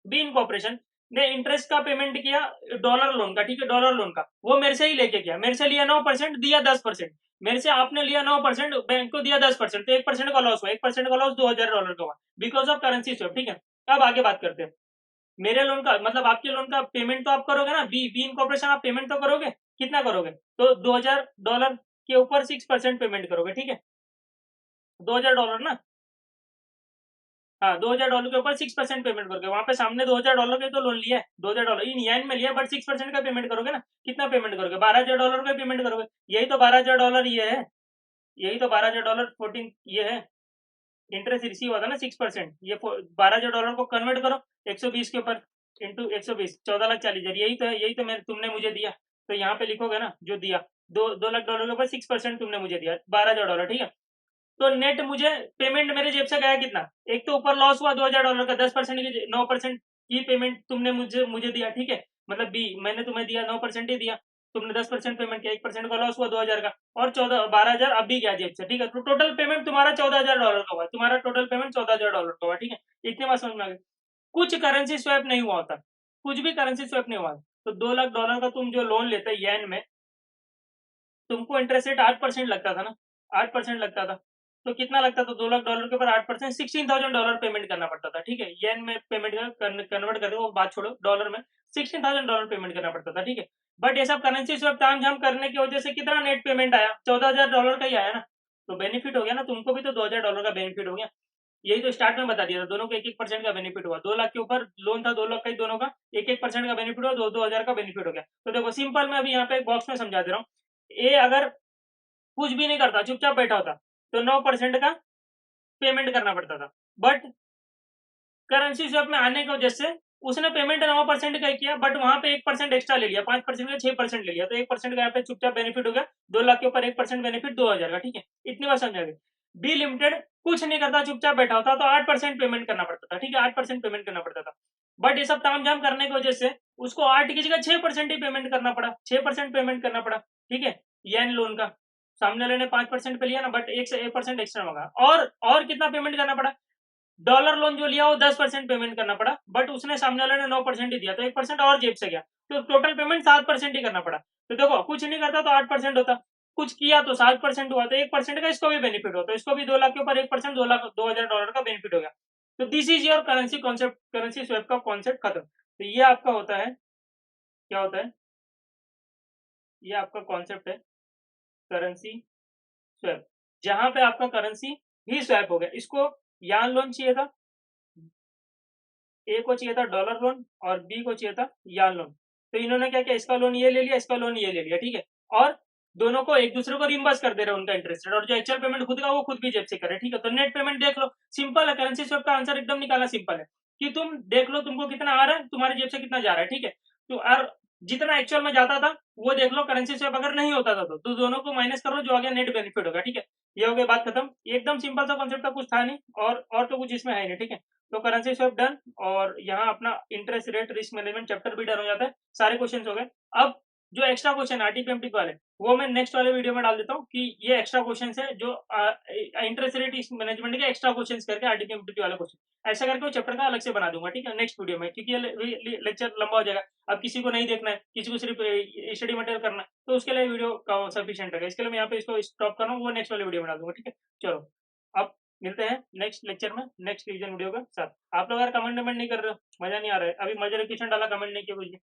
बी इनकॉर्पोरेशन ने इंटरेस्ट का पेमेंट किया डॉलर लोन का। ठीक है, डॉलर लोन का वो मेरे से ही लेके गया। मेरे से लिया 9%, दिया 10%। मेरे से आपने लिया 9%, बैंक को दिया 10%, तो 1% का लॉस हुआ। 1% का लॉस $2,000 का हुआ बिकॉज ऑफ करेंसी स्वैप। ठीक है, अब आगे बात करते हैं। मेरे लोन का मतलब आपके लोन का पेमेंट तो आप करोगे ना, बी इनकॉर्पोरेशन आप पेमेंट तो करोगे। कितना करोगे? तो $2,000 के ऊपर 6% पेमेंट करोगे। ठीक है, $2,000 ना। हाँ, $2,000 के ऊपर 6% पेमेंट करोगे। वहां पे सामने $2,000 का तो लोन लिया है, $2,000 इन येन में लिया, बट 6% का पेमेंट करोगे ना। कितना पेमेंट करोगे? $12,000 का पेमेंट करोगे। यही तो $12,000 ये है, यही तो $12,000 14 ये है। इंटरेस्ट रिसीव होता है ना 6%, ये $12,000 को कन्वर्ट करो 120 के ऊपर इंटू 120, 14,40,000। यही तो है, यही तो तुमने मुझे दिया। तो यहाँ पे लिखोगे ना जो दिया, $2 लाख के ऊपर 6% तुमने मुझे दिया $12,000। ठीक है, तो नेट मुझे पेमेंट मेरे जेब से गया कितना? एक तो ऊपर लॉस हुआ $2,000 का, 10% की 9% की पेमेंट तुमने मुझे मुझे दिया। ठीक है, मतलब बी मैंने तुम्हें दिया 9% ही दिया। तुमने 10% पेमेंट किया, 1% का लॉस हुआ 2000 का, और 12,000 अभी गया जेब से, ठीक है। तो टोटल पेमेंट तुम्हारा $14,000 का हुआ, तुम्हारा टोटल पेमेंट $14,000 का हुआ, ठीक है। इतनी बात समझ में आ गई। कुछ करेंसी स्वैप नहीं हुआ होता, कुछ भी करेंसी स्वैप नहीं हुआ। तो $2,00,000 का तुम जो लोन लेते येन में, तुमको इंटरेस्ट रेट 8% लगता था ना, 8% लगता था। तो कितना लगता था $2,00,000 के ऊपर 8%, $16,000 पेमेंट करना पड़ता था, ठीक है। येन में पेमेंट कन्वर्ट कर वो बात छोड़ो, डॉलर में $16,000 पेमेंट करना पड़ता था, ठीक है। बट ये सब करेंसी स्वैप ताम झाम करने की वजह से कितना नेट पेमेंट आया, $14,000 का ही आया ना। तो बेनिफिट हो गया ना, तुमको भी तो $2,000 का बेनिफिट हो गया। यही तो स्टार्ट में बता दिया था, दोनों को 1-1% का बेनिफिट हुआ। 2 लाख के ऊपर लोन था, 2 लाख का ही दोनों का, 1-1% का बेनिफिट हुआ, 2-2 हजार का बेनिफिट हो गया। तो देखो सिंपल, मैं अभी यहाँ पे एक बॉक्स में समझा दे रहा हूँ। ए अगर कुछ भी नहीं करता, चुपचाप बैठा होता, तो 9% का पेमेंट करना पड़ता था। बट करेंसी स्वैप में आने की वजह से उसने पेमेंट 9% का ही किया, बट वहां पे 1% एक्स्ट्रा ले लिया, 5% का 6% ले लिया, तो 1% का यहाँ पे चुपचाप बेनिफिट हो गया। 2 लाख के ऊपर 1% बेनिफिट 2,000 का, ठीक है। इतनी बात समझा गई। बी लिमिटेड कुछ नहीं करता, चुपचाप बैठा होता, तो 8% पेमेंट करना पड़ता था, ठीक है, 8% पेमेंट करना पड़ता था। बट ये सब तामझाम करने की वजह से उसको 8 की जगह 6% ही पेमेंट करना पड़ा, 6% पेमेंट करना पड़ा, ठीक है। येन लोन का सामने वाले ने 5% पे लिया ना, बट 1% एक्स्ट्रा मांगा, और कितना पेमेंट करना पड़ा। डॉलर लोन जो लिया वो 10% पेमेंट करना पड़ा, बट उसने सामने वाले ने 9% ही दिया, तो 1% और जेब से गया, तो टोटल पेमेंट 7% ही करना पड़ा। तो देखो कुछ नहीं करता तो 8% होता, कुछ किया तो 7% हुआ, तो 1% का इसको भी बेनिफिट हो, तो इसको भी 2 लाख के ऊपर 1%, $2,00,000 का बेनिफिट हो गया। तो this is your currency concept, currency swap का कॉन्सेप्ट खत्म। तो ये आपका होता है, क्या होता है, ये आपका कॉन्सेप्ट है करेंसी स्वैप, जहां पे आपका करेंसी ही स्वैप हो गया। इसको यान लोन चाहिए था, ए को चाहिए था डॉलर लोन, और बी को चाहिए था यान लोन। तो इन्होंने क्या किया, इसका लोन ये ले लिया, इसका लोन ये ले लिया, ठीक है। और दोनों को एक दूसरे को रिम्बर्स कर दे रहे हैं उनका इंटरेस्ट रेट, और जो एक्चुअल पेमेंट खुद का वो खुद भी जेब से करे, ठीक है। तो नेट पेमेंट देख लो, सिंपल है। करेंसी स्वैप का आंसर एकदम निकालना सिंपल है, कि तुम देख लो तुमको कितना आ रहा है, तुम्हारी जेब से कितना जा रहा है, ठीक है। तो और जितना एक्चुअल में जाता था वो देख लो, करेंसी स्वैप अगर नहीं होता था तो दोनों को माइनस कर लो, जो आगे नेट बेनिफिट होगा, ठीक है। ये हो गई बात खत्म, एकदम सिंपल सा कॉन्सेप्ट था, कुछ था नहीं, और तो कुछ इसमें है नहीं, ठीक है। तो करेंसी स्वैप डन, और यहाँ अपना interest rate risk management chapter भी डन हो जाता है, सारे क्वेश्चन हो गए। अब जो एक्स्ट्रा क्वेश्चन आरटीपीएमटी वाले, वो मैं नेक्स्ट वाले वीडियो में डाल देता हूँ, कि ये एक्स्ट्रा क्वेश्चन है जो इंटरेस्ट रेट रिस्क मैनेजमेंट के एक्स्ट्रा क्वेश्चन करके आरटीपीएमटी वाले क्वेश्चन ऐसा करके वो चैप्टर का अलग से बना दूंगा, ठीक है, नेक्स्ट वीडियो में, क्योंकि ये लेक्चर लंबा हो जाएगा। अब किसी को नहीं देखना है, किसी को सिर्फ स्टडी मटेरियल करना है, तो उसके लिए वीडियो का सफिशियंट रहेगा। इसके लिए मैं यहाँ पे इसको स्टॉप कर रहा हूँ, वो नेक्स्ट वाले वीडियो में डाल दूंगा, ठीक है। चलो, अब मिलते हैं नेक्स्ट लेक्चर में, नेक्स्ट रिवीजन वीडियो के साथ। आप लोग अगर कमेंट वमेंट नहीं कर रहे हो, मजा नहीं आ रहा है, अभी मजे क्वेश्चन डाला, कमेंट नहीं किया कुछ भी,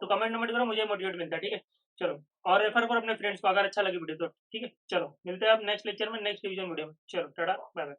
तो कमेंट वमेंट करो, मुझे मोटिवेट मिलता है, ठीक है। चलो, और रेफर करो अपने फ्रेंड्स को अगर अच्छा लगे वीडियो तो, ठीक है। चलो मिलते हैं आप नेक्स्ट लेक्चर में, नेक्स्ट रिवीजन वीडियो में। चलो टाटा, बाय बाय।